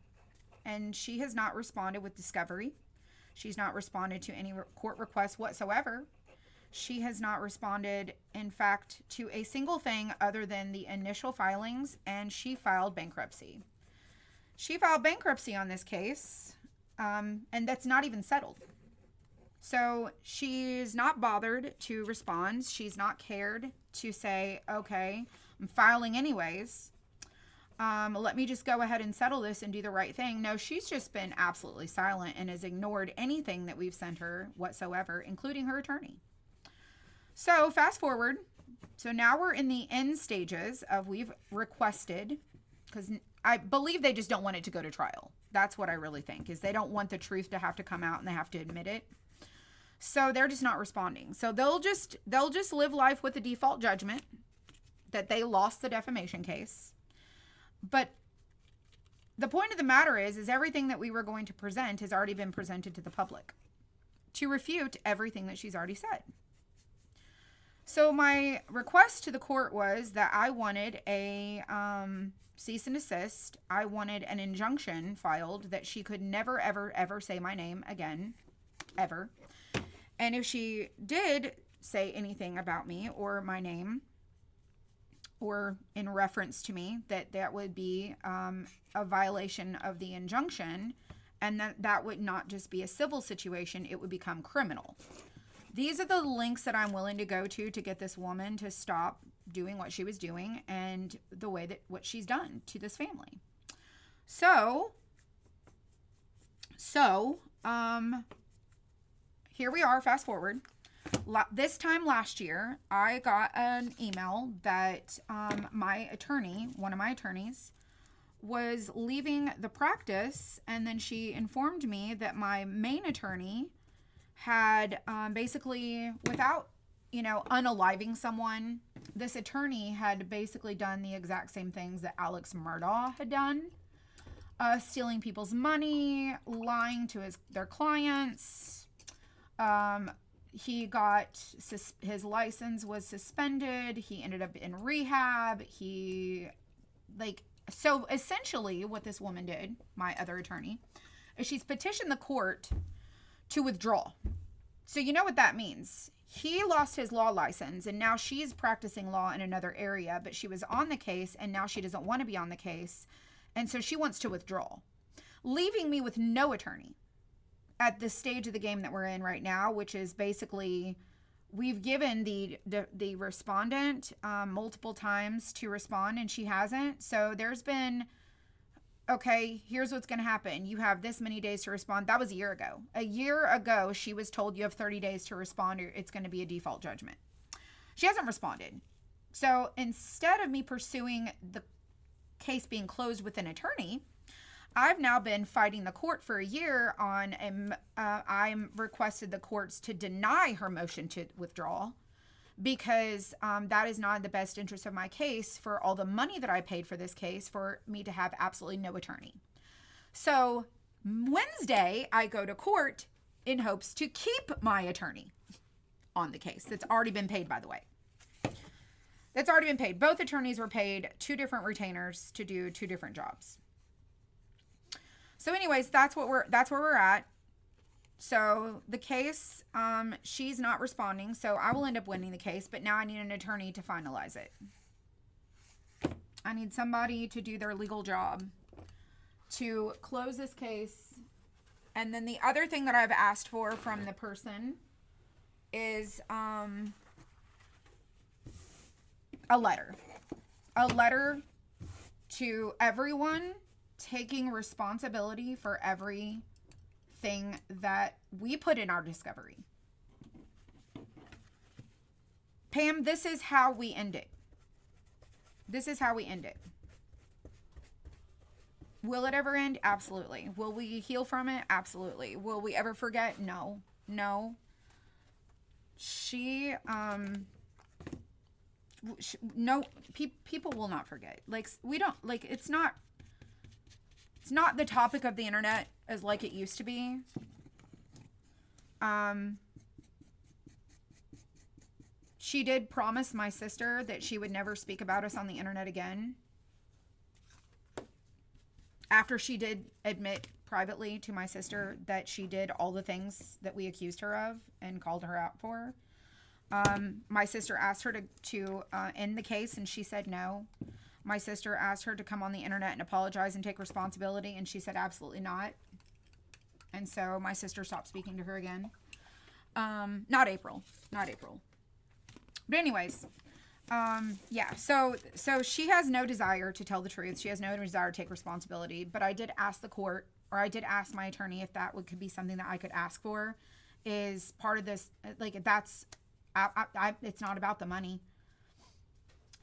Speaker 1: and she has not responded with discovery. She's not responded to any court requests whatsoever. She has not responded, in fact, to a single thing other than the initial filings, and she filed bankruptcy. She filed bankruptcy on this case, and that's not even settled. So she's not bothered to respond. She's not cared to say, okay, I'm filing anyways. Let me just go ahead and settle this and do the right thing. No, she's just been absolutely silent and has ignored anything that we've sent her whatsoever, including her attorney. So fast forward. So now we're in the end stages of we've requested, because I believe they just don't want it to go to trial. That's what I really think, is they don't want the truth to have to come out and they have to admit it. So they're just not responding. So they'll just live life with the default judgment that they lost the defamation case. But the point of the matter is everything that we were going to present has already been presented to the public to refute everything that she's already said. So my request to the court was that I wanted a cease and desist. I wanted an injunction filed that she could never, ever, ever say my name again, ever. And if she did say anything about me or my name or in reference to me, that would be a violation of the injunction, and that would not just be a civil situation, it would become criminal. These are the links that I'm willing to go to get this woman to stop doing what she was doing and the way that what she's done to this family. So here we are, fast forward. This time last year, I got an email that my attorney, one of my attorneys, was leaving the practice, and then she informed me that my main attorney had basically, without, unaliving someone, this attorney had basically done the exact same things that Alex Murdaugh had done. Stealing people's money, lying to their clients. He got, his license was suspended. He ended up in rehab. So essentially, what this woman did, my other attorney, is she's petitioned the court to withdraw. So you know what that means. He lost his law license and now she's practicing law in another area, but she was on the case and now she doesn't want to be on the case. And so she wants to withdraw, leaving me with no attorney at the stage of the game that we're in right now, which is basically we've given the respondent multiple times to respond and she hasn't. So there's been, okay, here's what's going to happen. You have this many days to respond. That was a year ago. A year ago, she was told you have 30 days to respond or it's going to be a default judgment. She hasn't responded. So instead of me pursuing the case being closed with an attorney, I've now been fighting the court for a year on I'm requested the courts to deny her motion to withdraw because that is not in the best interest of my case for all the money that I paid for this case for me to have absolutely no attorney. So Wednesday, I go to court in hopes to keep my attorney on the case. That's already been paid, by the way. That's already been paid. Both attorneys were paid 2 different retainers to do 2 different jobs. So anyways, that's where we're at. So the case, she's not responding, so I will end up winning the case, but now I need an attorney to finalize it. I need somebody to do their legal job to close this case. And then the other thing that I've asked for from the person is a letter. A letter to everyone taking responsibility for everything that we put in our discovery. Pam, this is how we end it. This is how we end it. Will it ever end? Absolutely. Will we heal from it? Absolutely. Will we ever forget? No. No. People will not forget. Like, we don't, like, it's not the topic of the internet as like it used to be. She did promise my sister that she would never speak about us on the internet again. After she did admit privately to my sister that she did all the things that we accused her of and called her out for. My sister asked her to end the case and she said no. My sister asked her to come on the internet and apologize and take responsibility, and she said absolutely not. And so my sister stopped speaking to her again. Not April. But anyways, yeah, so she has no desire to tell the truth. She has no desire to take responsibility. But I did ask the court, or I did ask my attorney if that could be something that I could ask for, is part of this, like, that's, it's not about the money.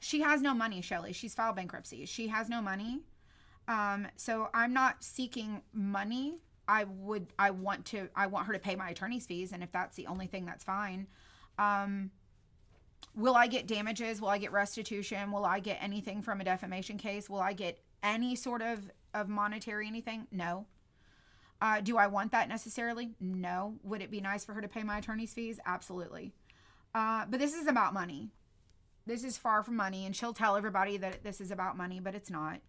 Speaker 1: She has no money, Shelly. She's filed bankruptcy. She has no money. So I'm not seeking money. I want her to pay my attorney's fees. And if that's the only thing, that's fine. Will I get damages? Will I get restitution? Will I get anything from a defamation case? Will I get any sort of monetary anything? No. Do I want that necessarily? No. Would it be nice for her to pay my attorney's fees? Absolutely. But this is about money. This is far from money, and she'll tell everybody that this is about money, but it's not.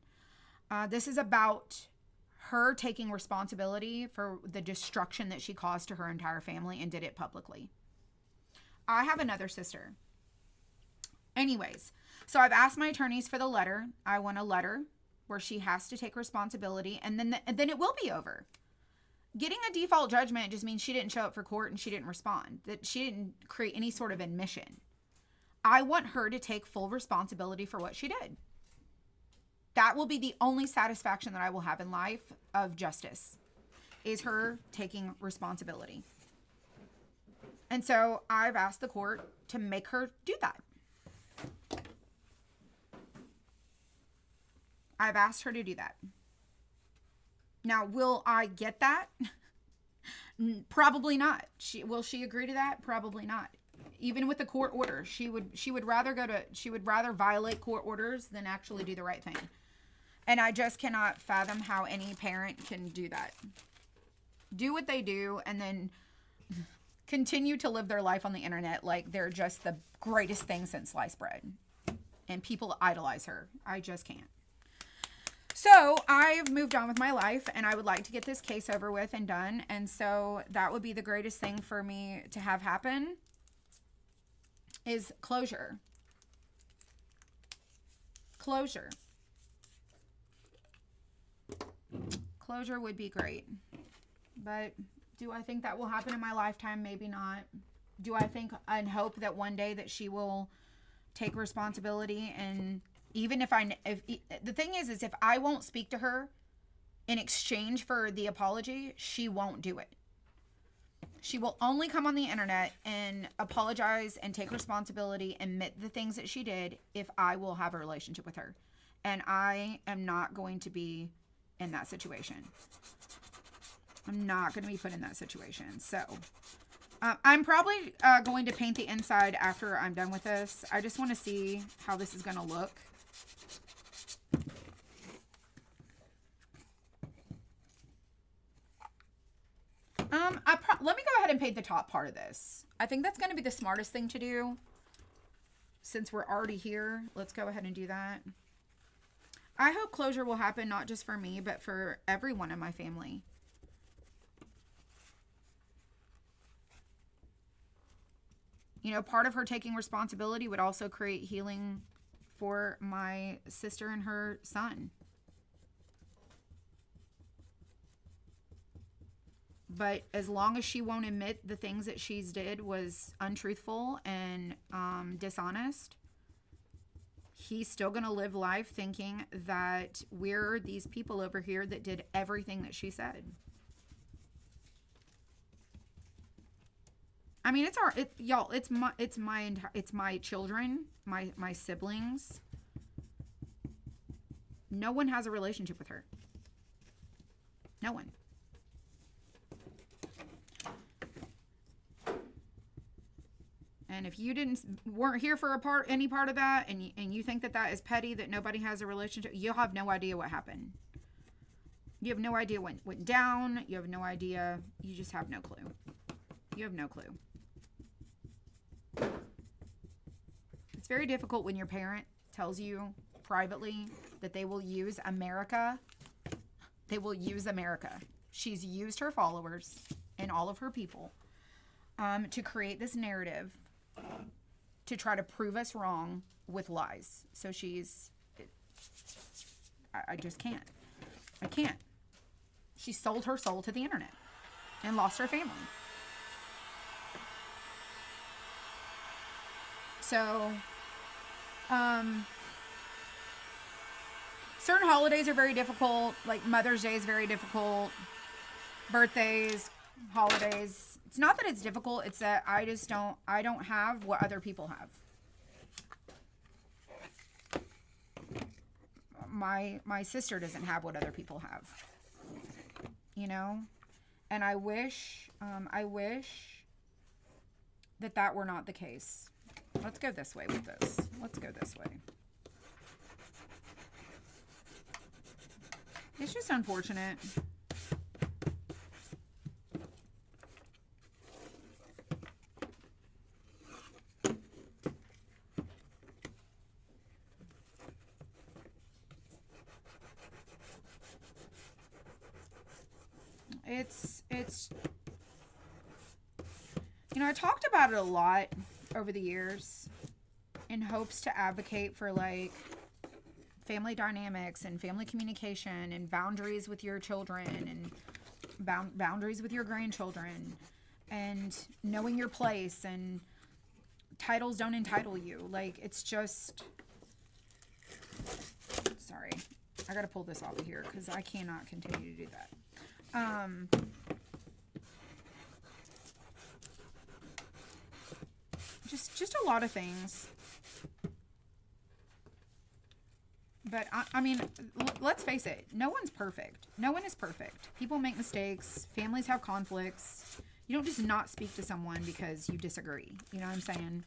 Speaker 1: This is about her taking responsibility for the destruction that she caused to her entire family and did it publicly. I have another sister. Anyways, so I've asked my attorneys for the letter. I want a letter where she has to take responsibility, and then it will be over. Getting a default judgment just means she didn't show up for court and she didn't respond, that she didn't create any sort of admission. I want her to take full responsibility for what she did. That will be the only satisfaction that I will have in life of justice, is her taking responsibility. And so I've asked the court to make her do that. I've asked her to do that. Now, will I get that? Probably not. Will she agree to that? Probably not. Even with the court order, she would rather violate court orders than actually do the right thing. And I just cannot fathom how any parent can do that. Do what they do and then continue to live their life on the internet like they're just the greatest thing since sliced bread. And people idolize her. I just can't. So I've moved on with my life, and I would like to get this case over with and done. And so that would be the greatest thing for me to have happen is closure. Closure. Closure would be great. But do I think that will happen in my lifetime? Maybe not. Do I think and hope that one day that she will take responsibility? And even if the thing is if I won't speak to her in exchange for the apology, she won't do it. She will only come on the internet and apologize and take responsibility, admit the things that she did, if I will have a relationship with her. And I am not going to be in that situation. I'm not going to be put in that situation. So I'm probably going to paint the inside after I'm done with this. I just want to see how this is going to look. Let me go ahead and paint the top part of this. I think that's going to be the smartest thing to do. Since we're already here, let's go ahead and do that. I hope closure will happen not just for me, but for everyone in my family. You know, part of her taking responsibility would also create healing for my sister and her son. But as long as she won't admit the things that she's did was untruthful and dishonest, he's still going to live life thinking that we're these people over here that did everything that she said. I mean, y'all, it's my children, my siblings. No one has a relationship with her. No one. And if you weren't here for any part of that, and you think that is petty, that nobody has a relationship, you'll have no idea what happened. You have no idea what went down. You have no idea. You just have no clue. You have no clue. It's very difficult when your parent tells you privately that they will use America. They will use America. She's used her followers and all of her people to create this narrative to try to prove us wrong with lies. So I just can't. I can't. She sold her soul to the internet and lost her family. So, certain holidays are very difficult. Like Mother's Day is very difficult. Birthdays, holidays. It's not that it's difficult. It's that I don't have what other people have. My sister doesn't have what other people have. You know? And I wish that were not the case. Let's go this way with this. Let's go this way. It's just unfortunate. It's you know, I talked about it a lot over the years in hopes to advocate for like family dynamics and family communication and boundaries with your children and boundaries with your grandchildren and knowing your place, and titles don't entitle you. Like, it's just, sorry, I gotta pull this off of here because I cannot continue to do that. Just a lot of things. But I mean, let's face it. No one's perfect. No one is perfect. People make mistakes. Families have conflicts. You don't just not speak to someone because you disagree. You know what I'm saying?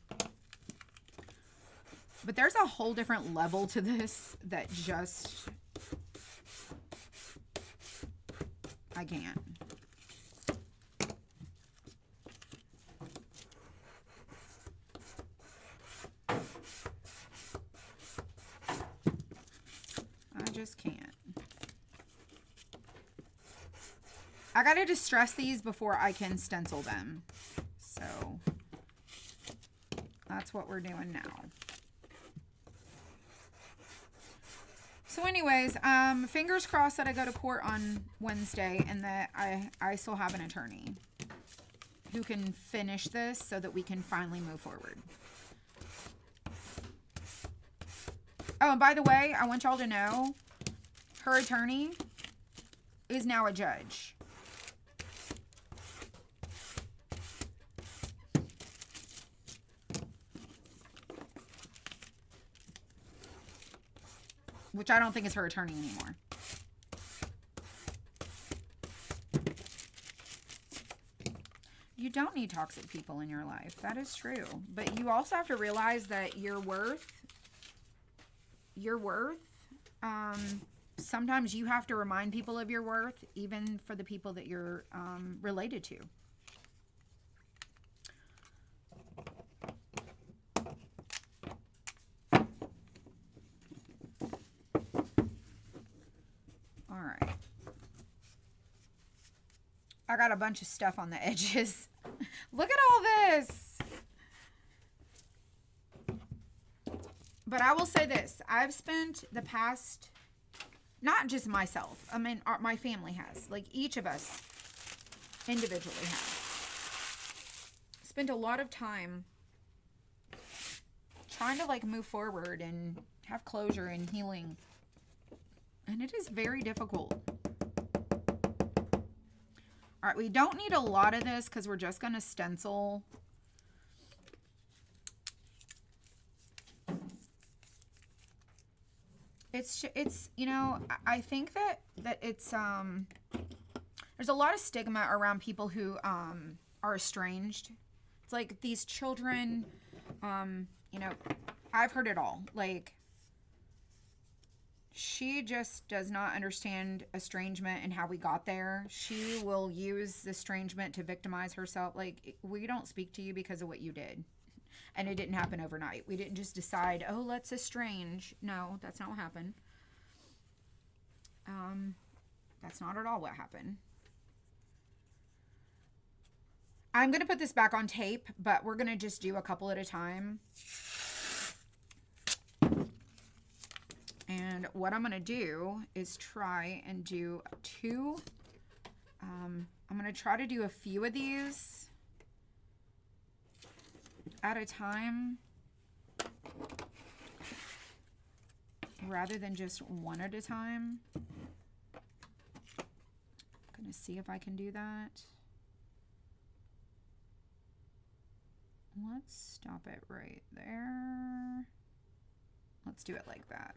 Speaker 1: But there's a whole different level to this that just, I can't. I just can't. I gotta distress these before I can stencil them. So that's what we're doing now. So anyways, fingers crossed that I go to court on Wednesday and that I still have an attorney who can finish this so that we can finally move forward. Oh, and by the way, I want y'all to know her attorney is now a judge. Which I don't think is her attorney anymore. You don't need toxic people in your life. That is true. But you also have to realize that your worth, sometimes you have to remind people of your worth, even for the people that you're related to. All right. I got a bunch of stuff on the edges. Look at all this. But I will say this. I've spent the past, not just myself, I mean, my family has. Like, each of us individually has. Spent a lot of time trying to, like, move forward and have closure and healing. And it is very difficult. All right, we don't need a lot of this because we're just going to stencil. It's you know, I think that it's there's a lot of stigma around people who are estranged. It's like these children, you know, I've heard it all. Like, she just does not understand estrangement and how we got there. She will use the estrangement to victimize herself. Like, we don't speak to you because of what you did. And it didn't happen overnight. We didn't just decide, oh, let's estrange. No, that's not what happened. That's not at all what happened. I'm going to put this back on tape, but we're going to just do a couple at a time. And what I'm going to do is try and do two. I'm going to try to do a few of these at a time rather than just one at a time. I'm going to see if I can do that. Let's stop it right there. Let's do it like that.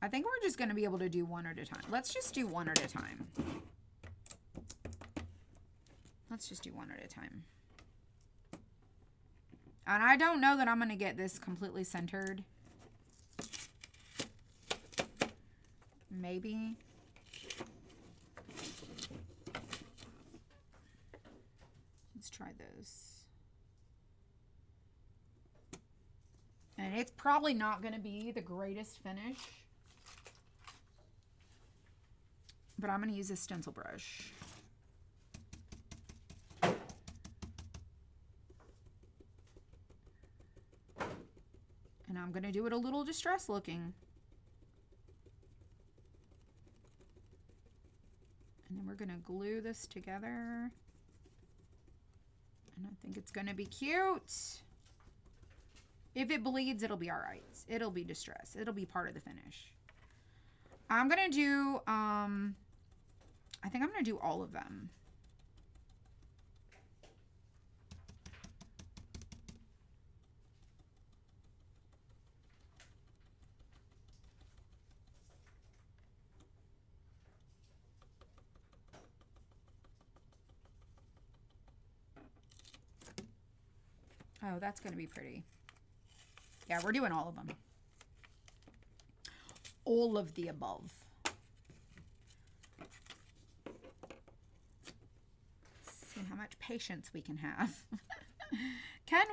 Speaker 1: I think we're just going to be able to do one at a time. Let's just do one at a time. Let's just do one at a time. And I don't know that I'm going to get this completely centered. Maybe. Let's try this. And it's probably not going to be the greatest finish. But I'm going to use a stencil brush. And I'm going to do it a little distressed looking. And then we're going to glue this together. And I think it's going to be cute. If it bleeds, it'll be all right. It'll be distressed. It'll be part of the finish. I'm going to do, I think I'm going to do all of them. Oh, that's going to be pretty. Yeah, we're doing all of them. All of the above. See how much patience we can have. Can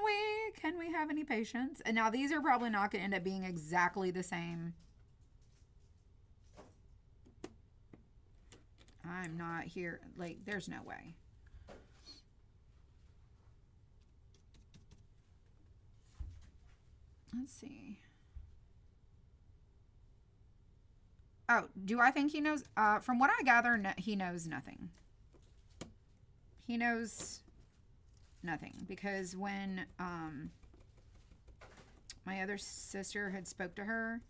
Speaker 1: we have any patience? And now these are probably not going to end up being exactly the same. I'm not here. Like, there's no way. Let's see. Oh, do I think he knows? From what I gather, no, he knows nothing. He knows nothing because when my other sister had spoke to her,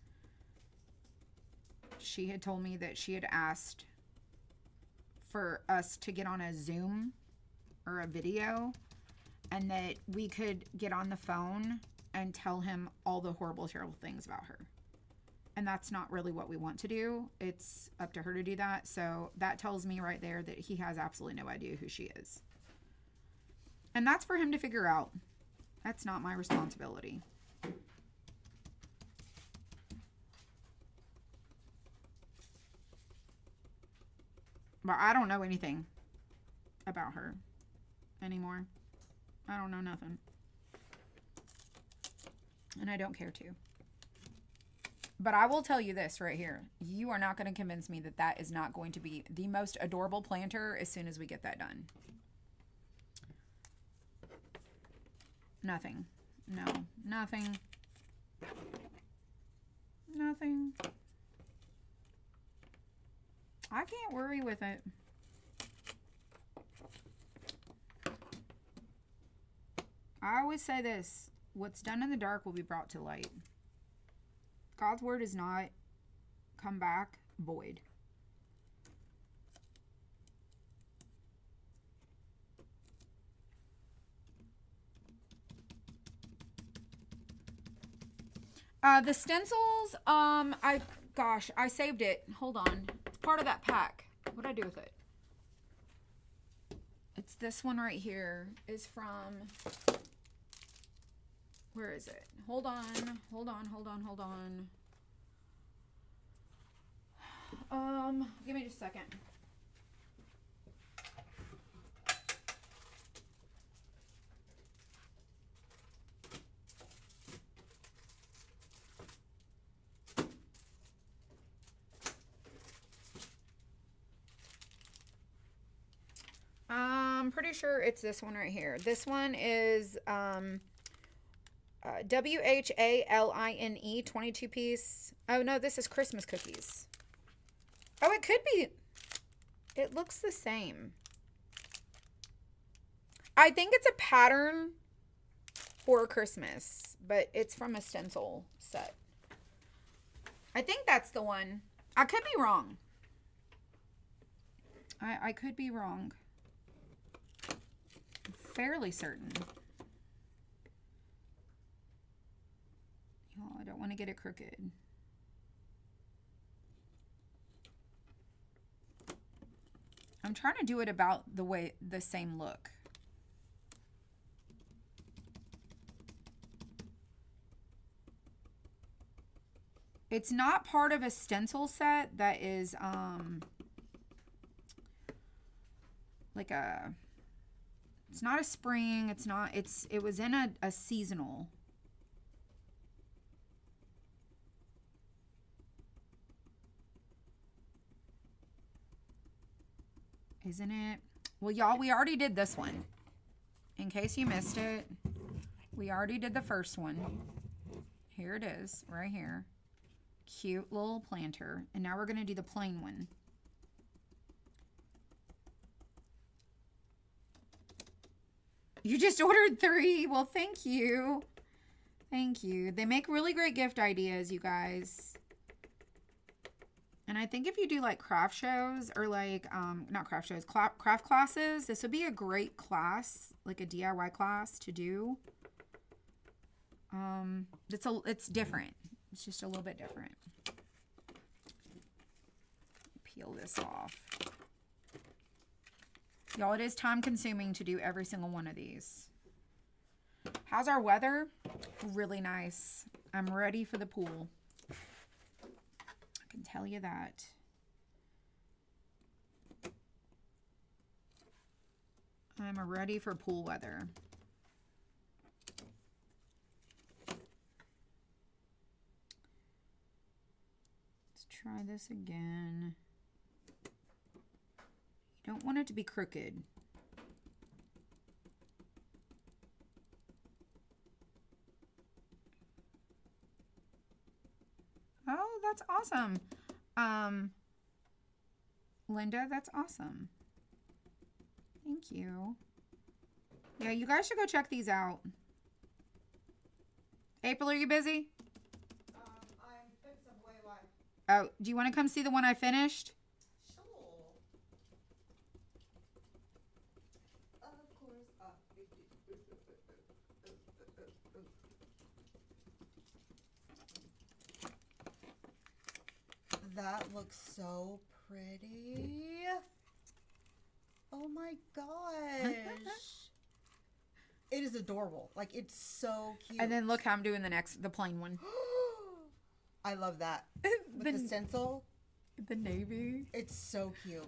Speaker 1: she had told me that she had asked for us to get on a Zoom or a video and that we could get on the phone and tell him all the horrible, terrible things about her. And that's not really what we want to do. It's up to her to do that. So that tells me right there that he has absolutely no idea who she is. And that's for him to figure out. That's not my responsibility. But I don't know anything about her anymore. I don't know nothing. And I don't care to. But I will tell you this right here. You are not going to convince me that that is not going to be the most adorable planter as soon as we get that done. Nothing. No. Nothing. Nothing. I can't worry with it. I always say this. What's done in the dark will be brought to light. God's word does not come back void. The stencils, I saved it. Hold on. It's part of that pack. What'd I do with it? It's this one right here. Is from, where is it? Hold on. Give me just a second. I'm pretty sure it's this one right here. This one is WHALINE 22 piece. Oh no, this is Christmas cookies. Oh, it could be. It looks the same. I think it's a pattern for Christmas, but it's from a stencil set. I think that's the one. I could be wrong. I could be wrong. I'm fairly certain. Oh, I don't want to get it crooked. I'm trying to do it about the same look. It's not part of a stencil set that is like it's not a spring, it was in a seasonal. Isn't it? Well, y'all, we already did this one. In case you missed it, we already did the first one. Here it is, right here. Cute little planter. And now we're going to do the plain one. You just ordered 3. Well, thank you. Thank you. They make really great gift ideas, you guys. And I think if you do like craft shows or like, not craft shows, craft classes, this would be a great class, like a DIY class to do. It's different. It's just a little bit different. Peel this off. Y'all, it is time consuming to do every single one of these. How's our weather? Really nice. I'm ready for the pool. I can tell you that. I'm ready for pool weather. Let's try this again. You don't want it to be crooked. Oh, that's awesome. Linda, that's awesome. Thank you. Yeah, you guys should go check these out. April, are you busy?
Speaker 4: I'm fixing some way wide.
Speaker 1: Oh, do you want to come see the one I finished?
Speaker 4: Sure. Of course. That looks so pretty. Oh my gosh. It is adorable. Like, it's so cute.
Speaker 1: And then look how I'm doing the plain one.
Speaker 4: I love that. With the stencil.
Speaker 1: The navy.
Speaker 4: It's so cute.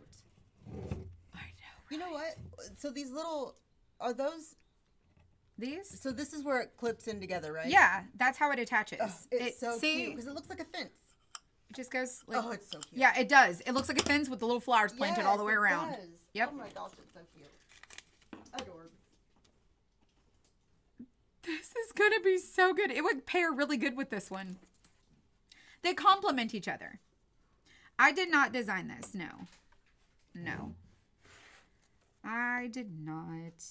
Speaker 1: I know.
Speaker 4: You know what? So these little, are those,
Speaker 1: These?
Speaker 4: so this is where it clips in together, right?
Speaker 1: Yeah, that's how it attaches.
Speaker 4: Ugh, it's so
Speaker 1: see,
Speaker 4: cute because it looks like a fence.
Speaker 1: It just goes like.
Speaker 4: Oh, it's so cute.
Speaker 1: Yeah, it does. It looks like a fence with the little flowers planted all the way
Speaker 4: Yes, it
Speaker 1: around.
Speaker 4: does.
Speaker 1: Yep.
Speaker 4: Oh my gosh, it's so cute. Adorable.
Speaker 1: This is gonna be so good. It would pair really good with this one. They complement each other. I did not design this. No. No. I did not.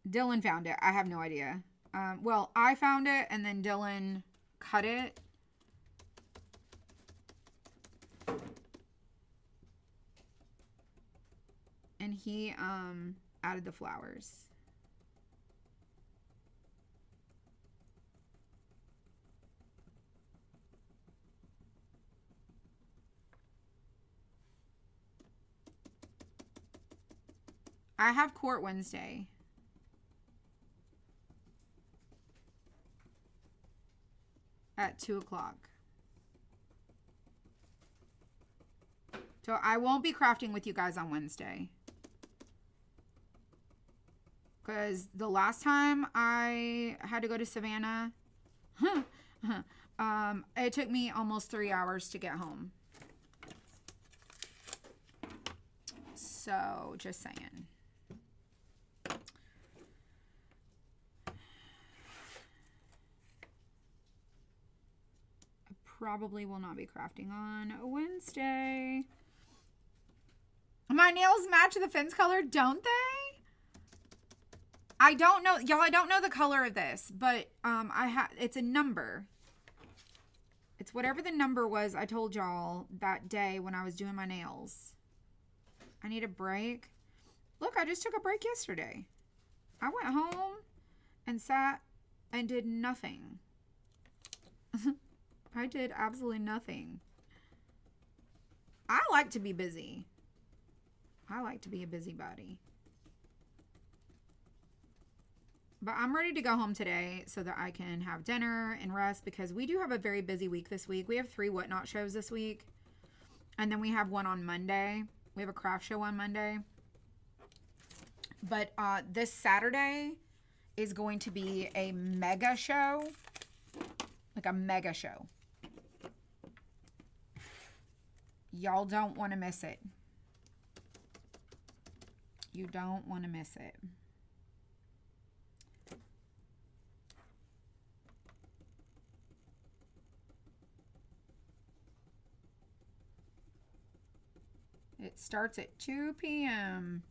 Speaker 1: Dylan found it. I have no idea. Well, I found it and then Dylan cut it. And he added the flowers. I have court Wednesday. At 2 o'clock. So I won't be crafting with you guys on Wednesday. Because the last time I had to go to Savannah, it took me almost 3 hours to get home. So, just saying. I probably will not be crafting on Wednesday. My nails match the fence color, don't they? I don't know, y'all. I don't know the color of this, but it's a number. It's whatever the number was I told y'all that day when I was doing my nails. I need a break. Look, I just took a break yesterday. I went home and sat and did nothing. I did absolutely nothing. I like to be busy. I like to be a busybody. But I'm ready to go home today so that I can have dinner and rest because we do have a very busy week this week. We have 3 Whatnot shows this week. And then we have one on Monday. We have a craft show on Monday. But this Saturday is going to be a mega show. Like a mega show. Y'all don't want to miss it. You don't want to miss it. It starts at 2 p.m.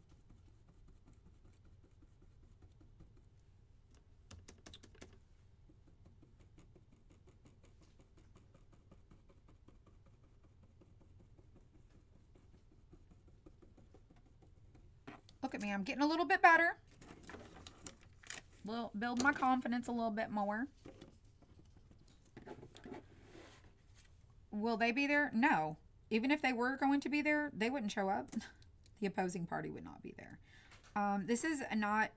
Speaker 1: Look at me. I'm getting a little bit better. Will build my confidence a little bit more. Will they be there? No. Even if they were going to be there, they wouldn't show up. The opposing party would not be there. This is not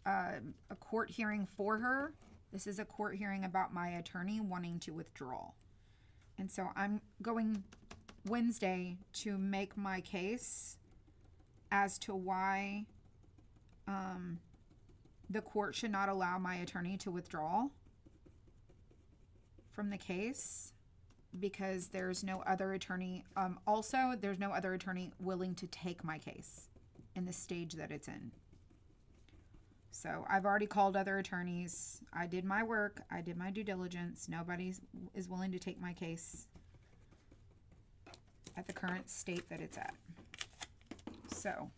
Speaker 1: a court hearing for her. This is a court hearing about my attorney wanting to withdraw. And so I'm going Wednesday to make my case as to why the court should not allow my attorney to withdraw from the case. because there's no other attorney. Also, there's no other attorney willing to take my case in the stage that it's in. So I've already called other attorneys. I did my work. I did my due diligence. Nobody is willing to take my case at the current state that it's at. So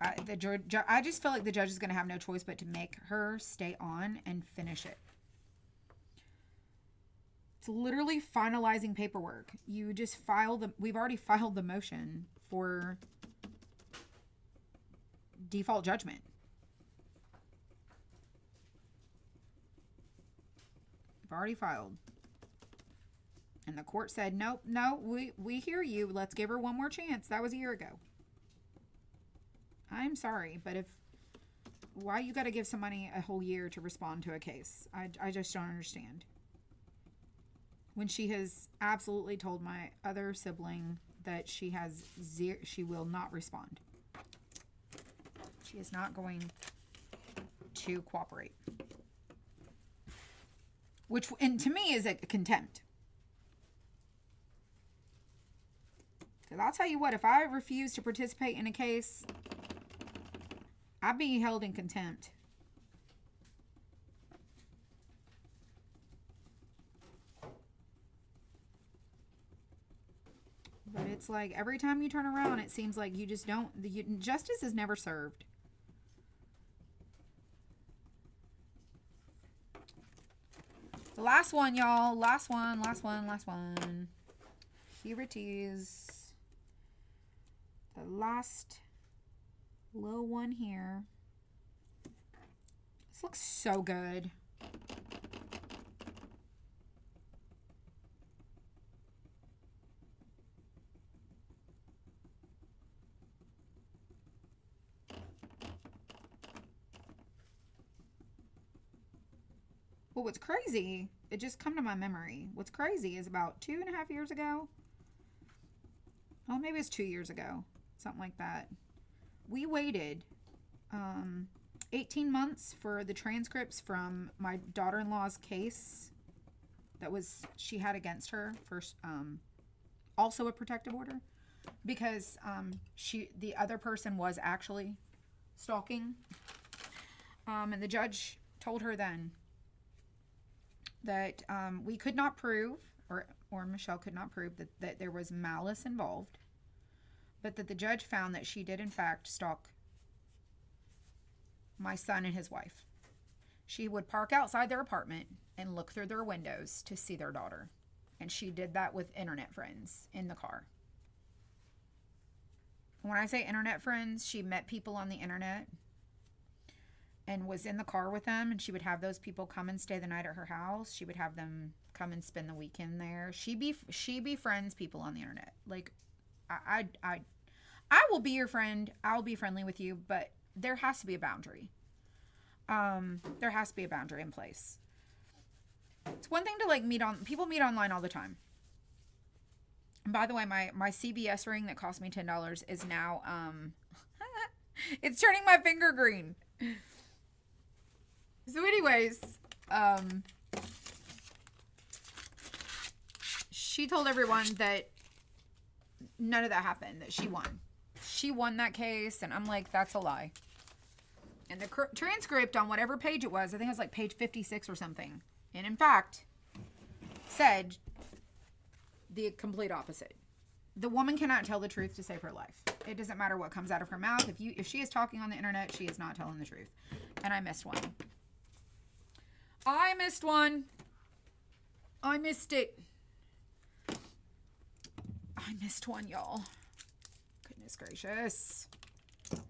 Speaker 1: I just feel like the judge is going to have no choice but to make her stay on and finish it. It's literally finalizing paperwork. You just we've already filed the motion for default judgment. We've already filed. And the court said, nope, no, we hear you. Let's give her one more chance. That was a year ago. I'm sorry, but why you got to give somebody a whole year to respond to a case? I just don't understand. When she has absolutely told my other sibling that she will not respond. She is not going to cooperate. Which, and to me, is a contempt. Because I'll tell you what, if I refuse to participate in a case, I'd be held in contempt. But it's like every time you turn around, it seems like you just don't, justice is never served. The last one, y'all. Last one. Here it is. The last little one here. This looks so good. Well, what's crazy, it just come to my memory. What's crazy is about 2.5 years ago. Oh, maybe it's 2 years ago. Something like that. We waited 18 months for the transcripts from my daughter-in-law's case that she had against her for also a protective order, because the other person was actually stalking, and the judge told her then that we could not prove, or Michelle could not prove that there was malice involved, but that the judge found that she did in fact stalk my son and his wife. She would park outside their apartment and look through their windows to see their daughter. And she did that with internet friends in the car. When I say internet friends, she met people on the internet and was in the car with them, and she would have those people come and stay the night at her house. She would have them come and spend the weekend there. She befriends people on the internet. Like, I will be your friend. I'll be friendly with you, but there has to be a boundary. There has to be a boundary in place. It's one thing to people meet online all the time. And by the way, my CBS ring that cost me $10 is now, it's turning my finger green. So anyways, she told everyone that none of that happened, that she won. She won that case, and I'm like, that's a lie. And the transcript on whatever page it was, I think it was like page 56 or something, and in fact, said the complete opposite. The woman cannot tell the truth to save her life. It doesn't matter what comes out of her mouth. If she is talking on the internet, she is not telling the truth. And I missed one. I missed one. I missed it. I missed one, y'all. Goodness gracious. Let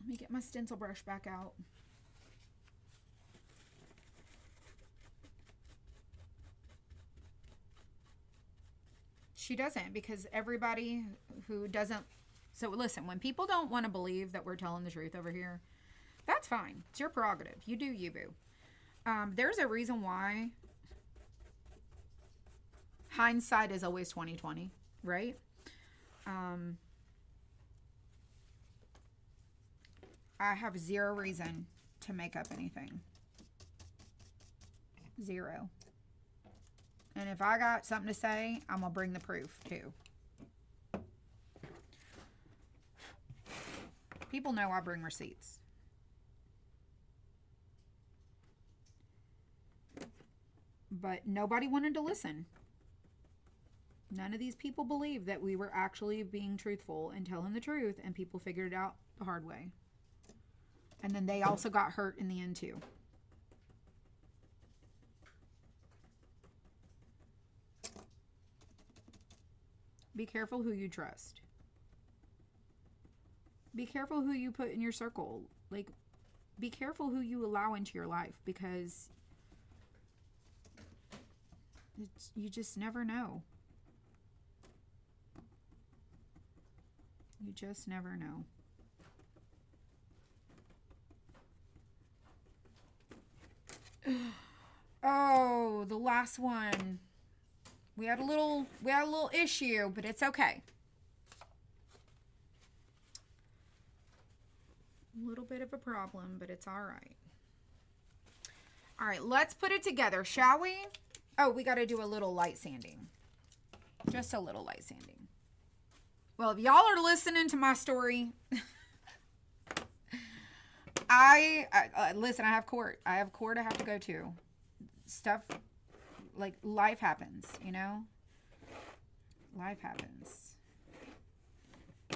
Speaker 1: me get my stencil brush back out. She doesn't, because everybody who doesn't... So listen, when people don't want to believe that we're telling the truth over here, that's fine. It's your prerogative. You do you, boo. There's a reason why hindsight is always 20/20, right? I have zero reason to make up anything. 0. And if I got something to say, I'm going to bring the proof too. People know I bring receipts. But nobody wanted to listen. None of these people believed that we were actually being truthful and telling the truth, and people figured it out the hard way. And then they also got hurt in the end too. Be careful who you trust. Be careful who you put in your circle. Like, be careful who you allow into your life, because you just never know. You just never know. Oh, the last one. We had a little issue, but it's okay. A little bit of a problem, but it's all right. All right, let's put it together, shall we? Oh, we got to do a little light sanding. Just a little light sanding. Well, if y'all are listening to my story, listen, I have court. I have court I have to go to. Stuff, like, life happens, you know? Life happens.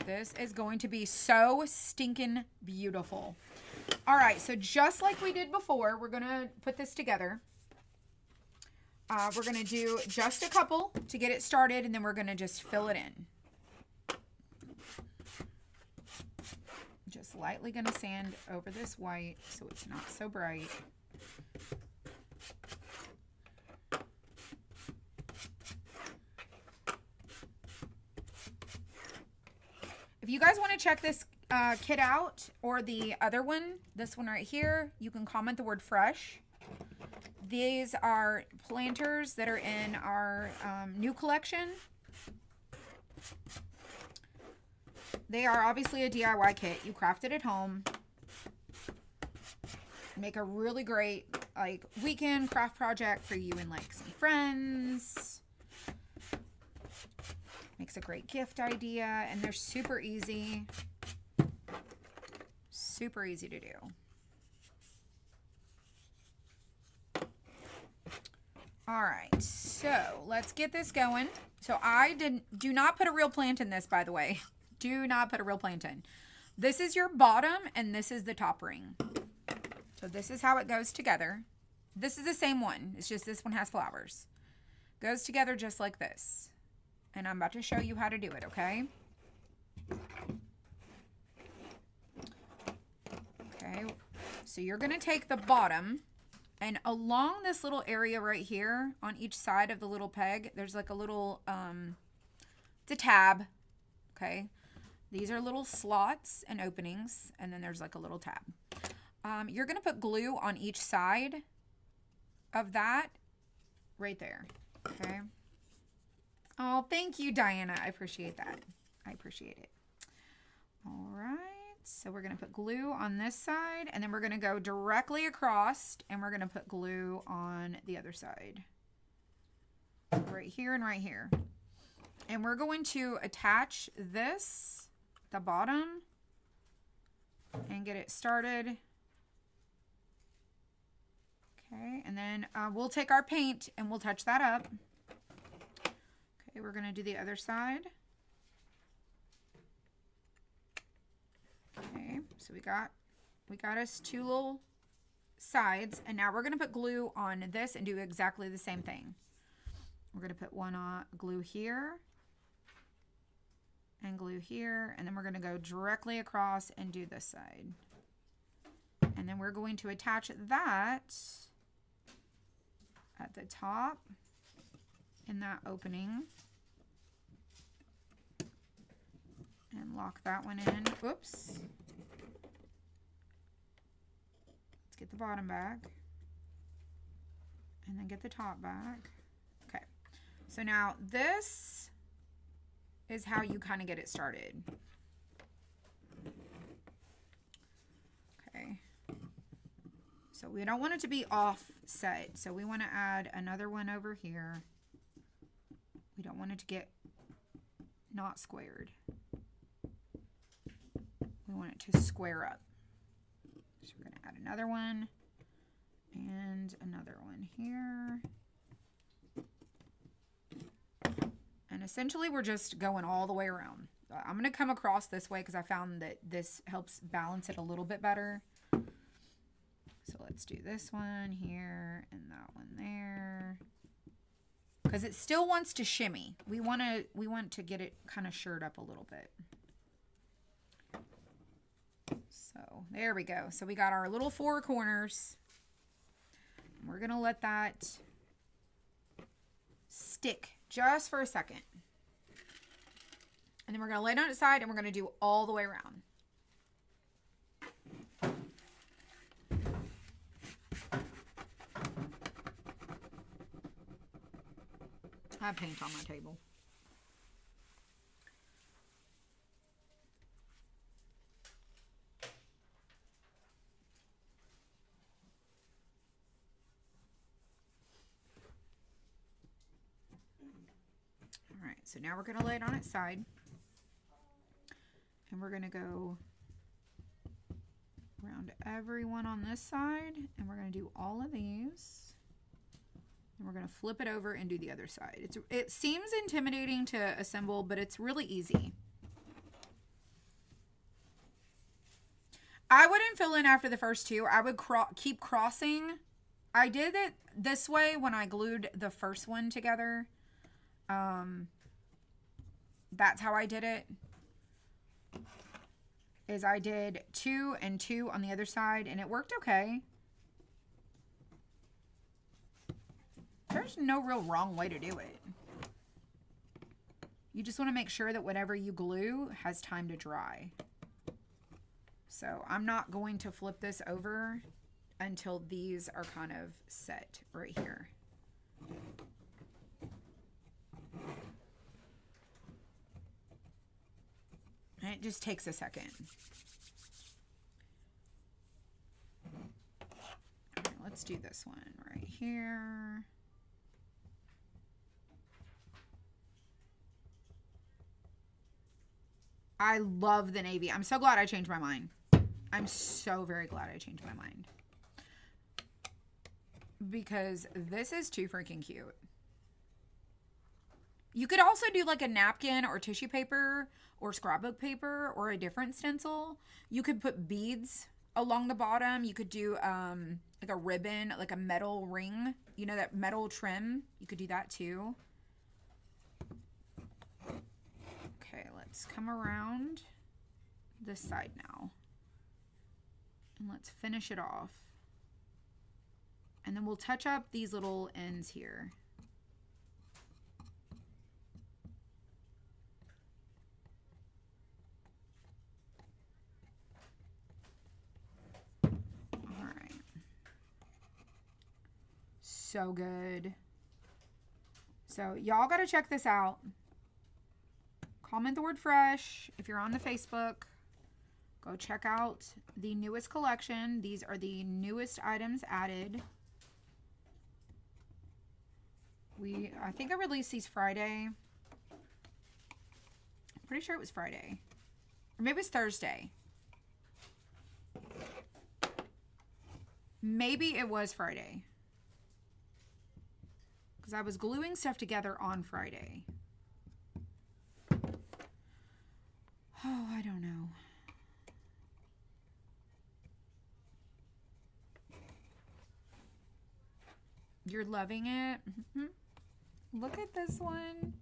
Speaker 1: This is going to be so stinking beautiful. All right, so just like we did before, we're going to put this together. We're going to do just a couple to get it started, and then we're going to just fill it in. Just lightly going to sand over this white so it's not so bright. If you guys want to check this kit out, or the other one, this one right here, you can comment the word fresh. These are planters that are in our new collection. They are obviously a DIY kit. You craft it at home. Make a really great, like, weekend craft project for you and, like, some friends. Makes a great gift idea, and they're super easy. Super easy to do. All right, so let's get this going. So do not put a real plant in this, by the way. Do not put a real plant in. This is your bottom, and this is the top ring. So this is how it goes together. This is the same one. It's just this one has flowers. Goes together just like this. And I'm about to show you how to do it, okay? Okay, so you're going to take the bottom, and along this little area right here on each side of the little peg, there's like a little, it's a tab, okay? These are little slots and openings, and then there's like a little tab. You're going to put glue on each side of that right there, okay? Oh, thank you, Diana. I appreciate that. I appreciate it. All right. So we're going to put glue on this side, and then we're going to go directly across, and we're going to put glue on the other side. Right here and right here. And we're going to attach this, the bottom, and get it started. Okay. And then we'll take our paint and we'll touch that up. Okay, we're going to do the other side. Okay, so we got us two little sides, and now we're going to put glue on this and do exactly the same thing. We're going to put one on glue here and glue here, and then we're going to go directly across and do this side. And then we're going to attach that at the top in that opening. And lock that one in. Oops. Let's get the bottom back. And then get the top back. Okay. So now this is how you kind of get it started. Okay. So we don't want it to be offset. So we want to add another one over here. We don't want it to get not squared. We want it to square up. So we're going to add another one and another one here. And essentially we're just going all the way around. I'm going to come across this way because I found that this helps balance it a little bit better. So let's do this one here and that one there. Because it still wants to shimmy. We want to get it kind of shirred up a little bit. So there we go. So we got our little 4 corners. We're going to let that stick just for a second. And then we're going to lay it on its side and we're going to do all the way around. I have paint on my table. All right, so now we're going to lay it on its side. And we're going to go around everyone on this side. And we're going to do all of these. And we're going to flip it over and do the other side. It seems intimidating to assemble, but it's really easy. I wouldn't fill in after the first 2. I would keep crossing. I did it this way when I glued the first one together. That's how I did it. Is I did 2 and 2 on the other side, and it worked okay. There's no real wrong way to do it. You just want to make sure that whatever you glue has time to dry. So I'm not going to flip this over until these are kind of set right here. And it just takes a second. All right, let's do this one right here. I love the navy. I'm so glad I changed my mind. I'm so very glad I changed my mind. Because this is too freaking cute. You could also do like a napkin or tissue paper or scrapbook paper or a different stencil. You could put beads along the bottom. You could do like a ribbon, like a metal ring. You know, that metal trim. You could do that too. Okay, let's come around this side now. And let's finish it off. And then we'll touch up these little ends here. All right. So good. So y'all got to check this out. Comment the word fresh if you're on the Facebook. Go check out the newest collection. These are the newest items added. I think I released these Friday. I'm pretty sure it was Friday. Or maybe it was Thursday. Maybe it was Friday. Because I was gluing stuff together on Friday. Oh, I don't know. You're loving it? Mm-hmm. Look at this one.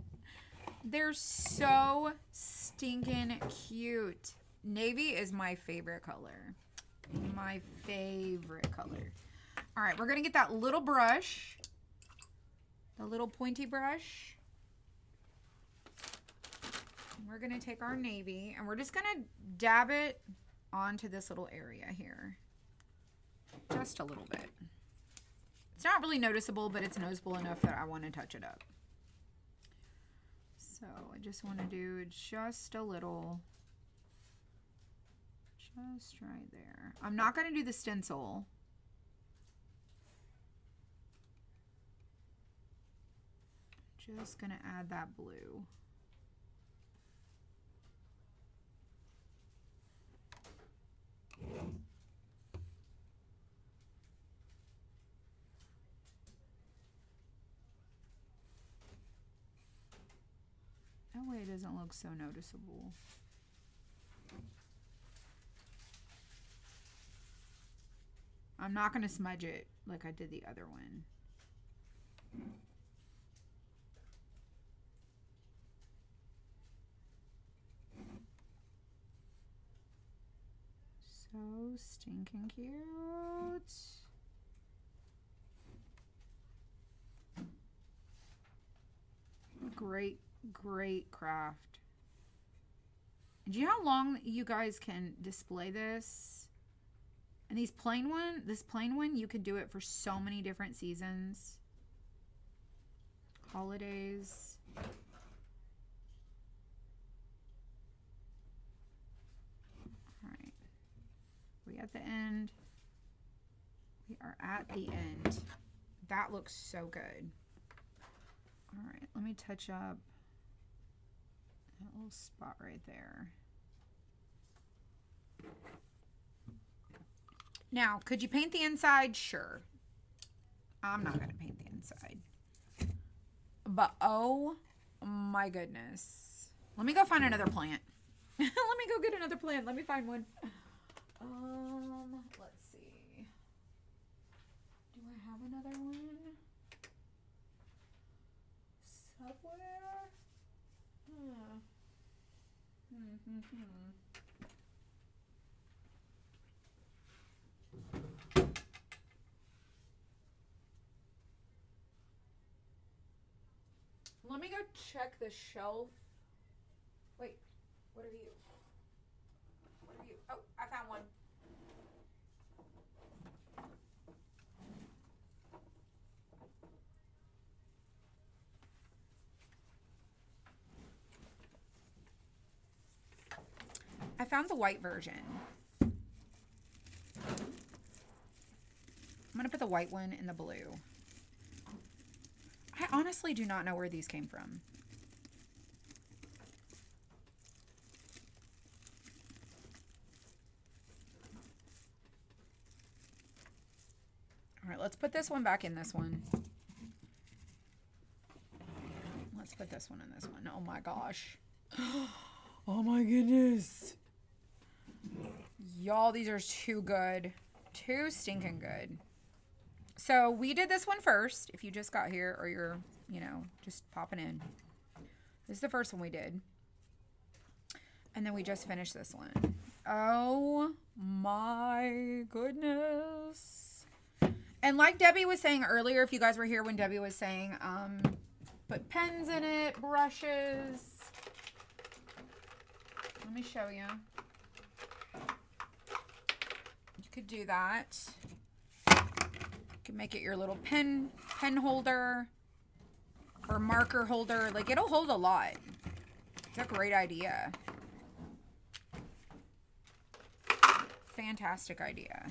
Speaker 1: They're so stinking cute. Navy is my favorite color. My favorite color. All right, we're going to get that little brush. The little pointy brush. We're going to take our navy and we're just going to dab it onto this little area here. Just a little bit. It's not really noticeable, but it's noticeable enough that I want to touch it up. So I just want to do just a little. Just right there. I'm not going to do the stencil Just gonna add that blue. That way it doesn't look so noticeable. I'm not going to smudge it like I did the other one. So stinking cute. Great, great craft. Do you know how long you guys can display this? And this plain one, you could do it for so many different seasons. Holidays. All right. We at the end. We are at the end. That looks so good. All right, let me touch up that little spot right there. Now, could you paint the inside? Sure. I'm not going to paint the inside. But oh my goodness. Let me go find another plant. Let me go get another plant. Let me find one. Let's see. Do I have another one? Somewhere? Let me go check the shelf. Wait, what are you? What are you? Oh, I found one. I found the white version. I'm going to put the white one in the blue. I honestly do not know where these came from. All right, let's put this one back in this one. Let's put this one in this one. Oh my gosh. Oh my goodness. Y'all, these are too good. Too stinking good. So we did this one first, if you just got here or you're, just popping in. This is the first one we did. And then we just finished this one. Oh my goodness. And like Debbie was saying earlier, if you guys were here when Debbie was saying, put pens in it, brushes. Let me show you. You could do that. You can make it your little pen holder or marker holder. Like, it'll hold a lot. It's a great idea. Fantastic idea.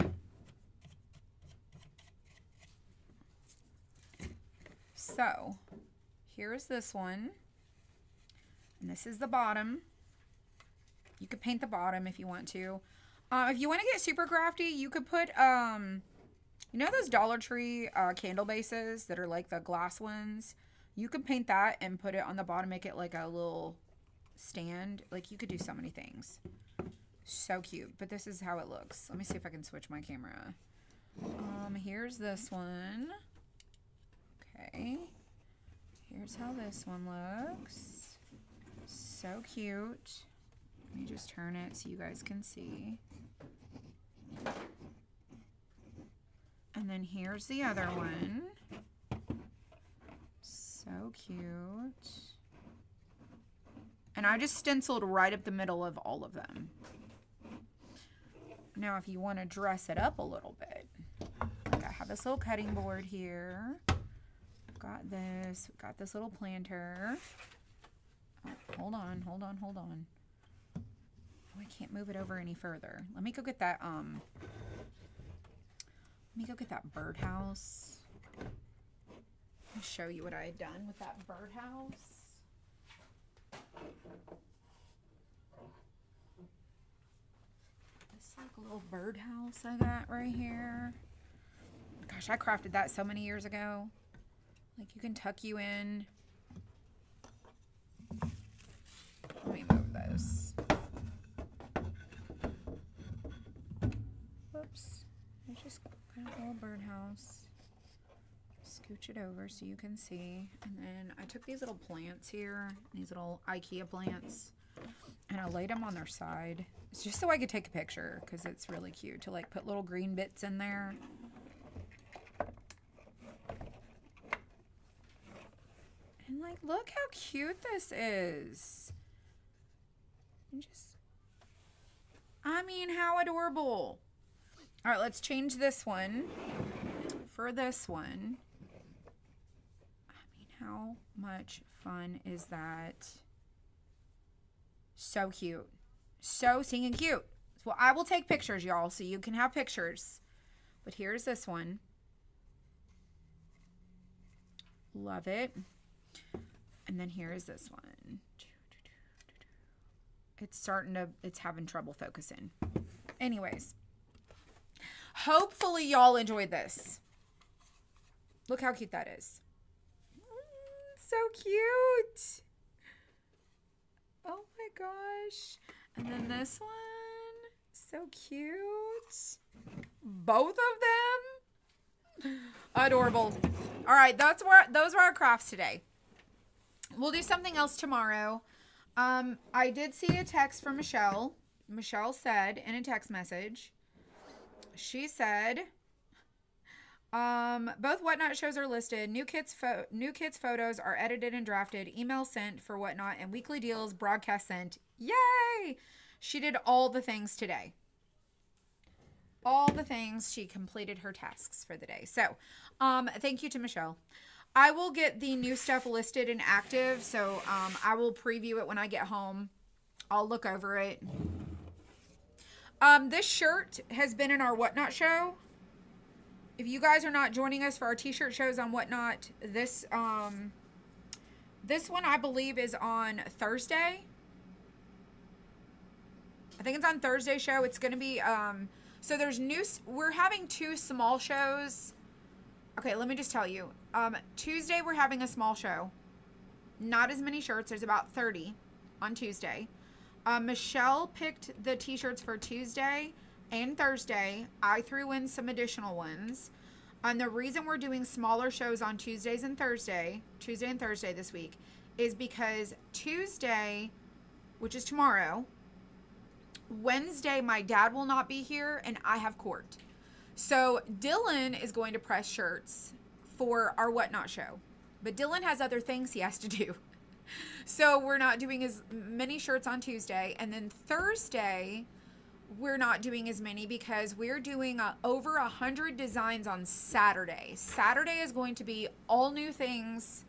Speaker 1: So, here's this one. And this is the bottom. You could paint the bottom if you want to. If you want to get super crafty, you could put, you know those Dollar Tree candle bases that are like the glass ones? You could paint that and put it on the bottom, make it like a little stand. Like, you could do so many things. So cute. But this is how it looks. Let me see if I can switch my camera. Here's this one. Okay. Here's how this one looks. So cute. Let me just turn it so you guys can see. And then here's the other one. So cute. And I just stenciled right up the middle of all of them. Now, if you want to dress it up a little bit, like I have this little cutting board here. Got this. We've got this little planter. Oh, hold on. Oh, I can't move it over any further. Let me go get that, birdhouse. I'll show you what I had done with that birdhouse. This like little birdhouse I got right here. Gosh, I crafted that so many years ago. Like you can tuck you in. Let me move this. Whoops. There's just kind of a little birdhouse. Scooch it over so you can see. And then I took these little plants here, these little IKEA plants, and I laid them on their side. It's just so I could take a picture because it's really cute to like put little green bits in there. And like, look how cute this is. And just, I mean, how adorable. All right, let's change this one for this one. I mean, how much fun is that? So cute. So stinking cute. Well, I will take pictures, y'all, so you can have pictures. But here's this one. Love it. And then here is this one. It's having trouble focusing. Anyways. Hopefully y'all enjoyed this. Look how cute that is. So cute. Oh my gosh. And then this one. So cute. Both of them. Adorable. All right, those were our crafts today. We'll do something else tomorrow. I did see a text from Michelle. Michelle said in a text message, she said, both Whatnot shows are listed. New kids photos are edited and drafted. Email sent for Whatnot and weekly deals broadcast sent. Yay! She did all the things today. All the things. She completed her tasks for the day. So, thank you to Michelle. I will get the new stuff listed and active. So, I will preview it when I get home. I'll look over it. This shirt has been in our Whatnot show. If you guys are not joining us for our t-shirt shows on Whatnot, this one I believe is on Thursday. I think it's on Thursday show. It's going to be, so we're having 2 small shows. Okay, let me just tell you. Tuesday we're having a small show. Not as many shirts. There's about 30 on Tuesday. Michelle picked the t-shirts for Tuesday and Thursday. I threw in some additional ones. And the reason we're doing smaller shows on Tuesday and Thursday this week, is because Tuesday, which is tomorrow, Wednesday, my dad will not be here and I have court. So Dylan is going to press shirts for our Whatnot show. But Dylan has other things he has to do. So we're not doing as many shirts on Tuesday. And then Thursday, we're not doing as many because we're doing over 100 designs on Saturday. Saturday is going to be all new things.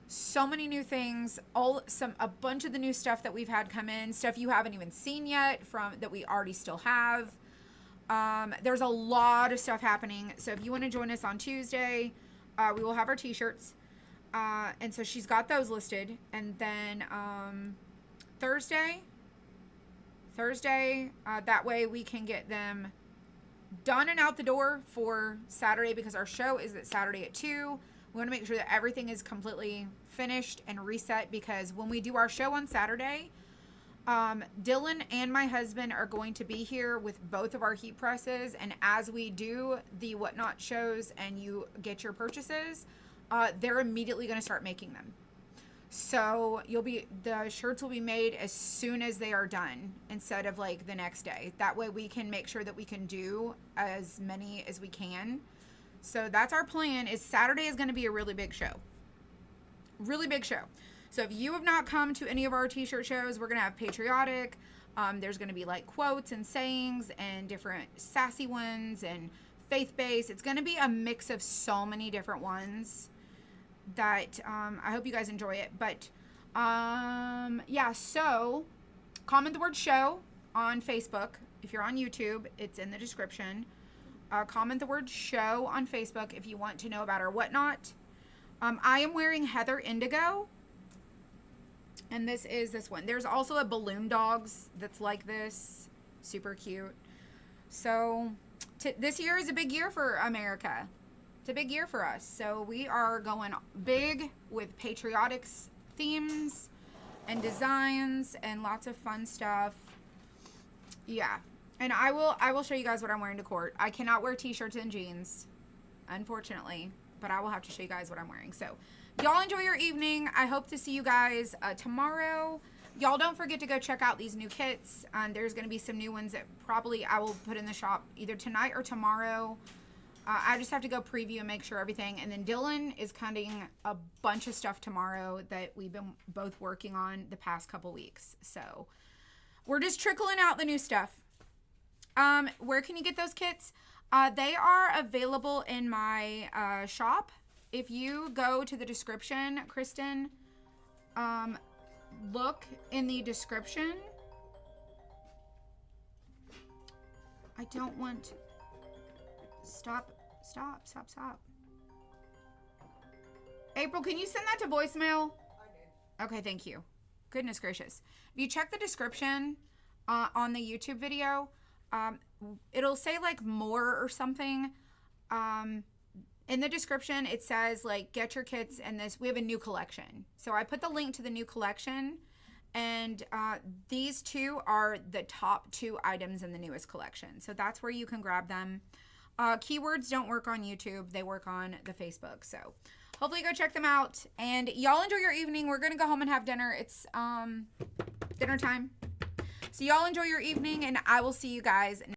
Speaker 1: So many new things. A bunch of the new stuff that we've had come in. Stuff you haven't even seen yet that we already still have. There's a lot of stuff happening. So if you want to join us on Tuesday, we will have our t-shirts. And so she's got those listed. And then Thursday, that way we can get them done and out the door for Saturday, because our show is at Saturday at 2. We want to make sure that everything is completely finished and reset, because when we do our show on Saturday, Dylan and my husband are going to be here with both of our heat presses. And as we do the Whatnot shows and you get your purchases, they're immediately going to start making them. So the shirts will be made as soon as they are done, instead of like the next day. That way we can make sure that we can do as many as we can. So that's our plan. Is Saturday is going to be a really big show. Really big show. So if you have not come to any of our t-shirt shows, we're going to have patriotic. There's going to be like quotes and sayings and different sassy ones and faith-based. It's going to be a mix of so many different ones that I hope you guys enjoy it. But yeah, so comment the word show on Facebook. If you're on YouTube, it's in the description. Comment the word show on Facebook if you want to know about our Whatnot. I am wearing Heather Indigo. And this is this one. There's also a Balloon Dogs that's like this. Super cute. So this year is a big year for America. It's a big year for us. So we are going big with patriotic themes and designs and lots of fun stuff. Yeah. And I will show you guys what I'm wearing to court. I cannot wear t-shirts and jeans, unfortunately, but I will have to show you guys what I'm wearing. So y'all enjoy your evening. I hope to see you guys tomorrow. Y'all don't forget to go check out these new kits. There's going to be some new ones that probably I will put in the shop either tonight or tomorrow. I just have to go preview and make sure everything. And then Dylan is cutting a bunch of stuff tomorrow that we've been both working on the past couple weeks. So we're just trickling out the new stuff. Where can you get those kits? They are available in my shop. If you go to the description, Kristen, look in the description. I don't want... Stop. April, can you send that to voicemail? I did. Okay, thank you. Goodness gracious. If you check the description on the YouTube video, it'll say like more or something. In the description, it says like, get your kits and this, we have a new collection. So I put the link to the new collection, and these two are the top 2 items in the newest collection. So that's where you can grab them. Keywords don't work on YouTube. They work on the Facebook. So hopefully go check them out, and y'all enjoy your evening. We're going to go home and have dinner. It's dinner time. So y'all enjoy your evening, and I will see you guys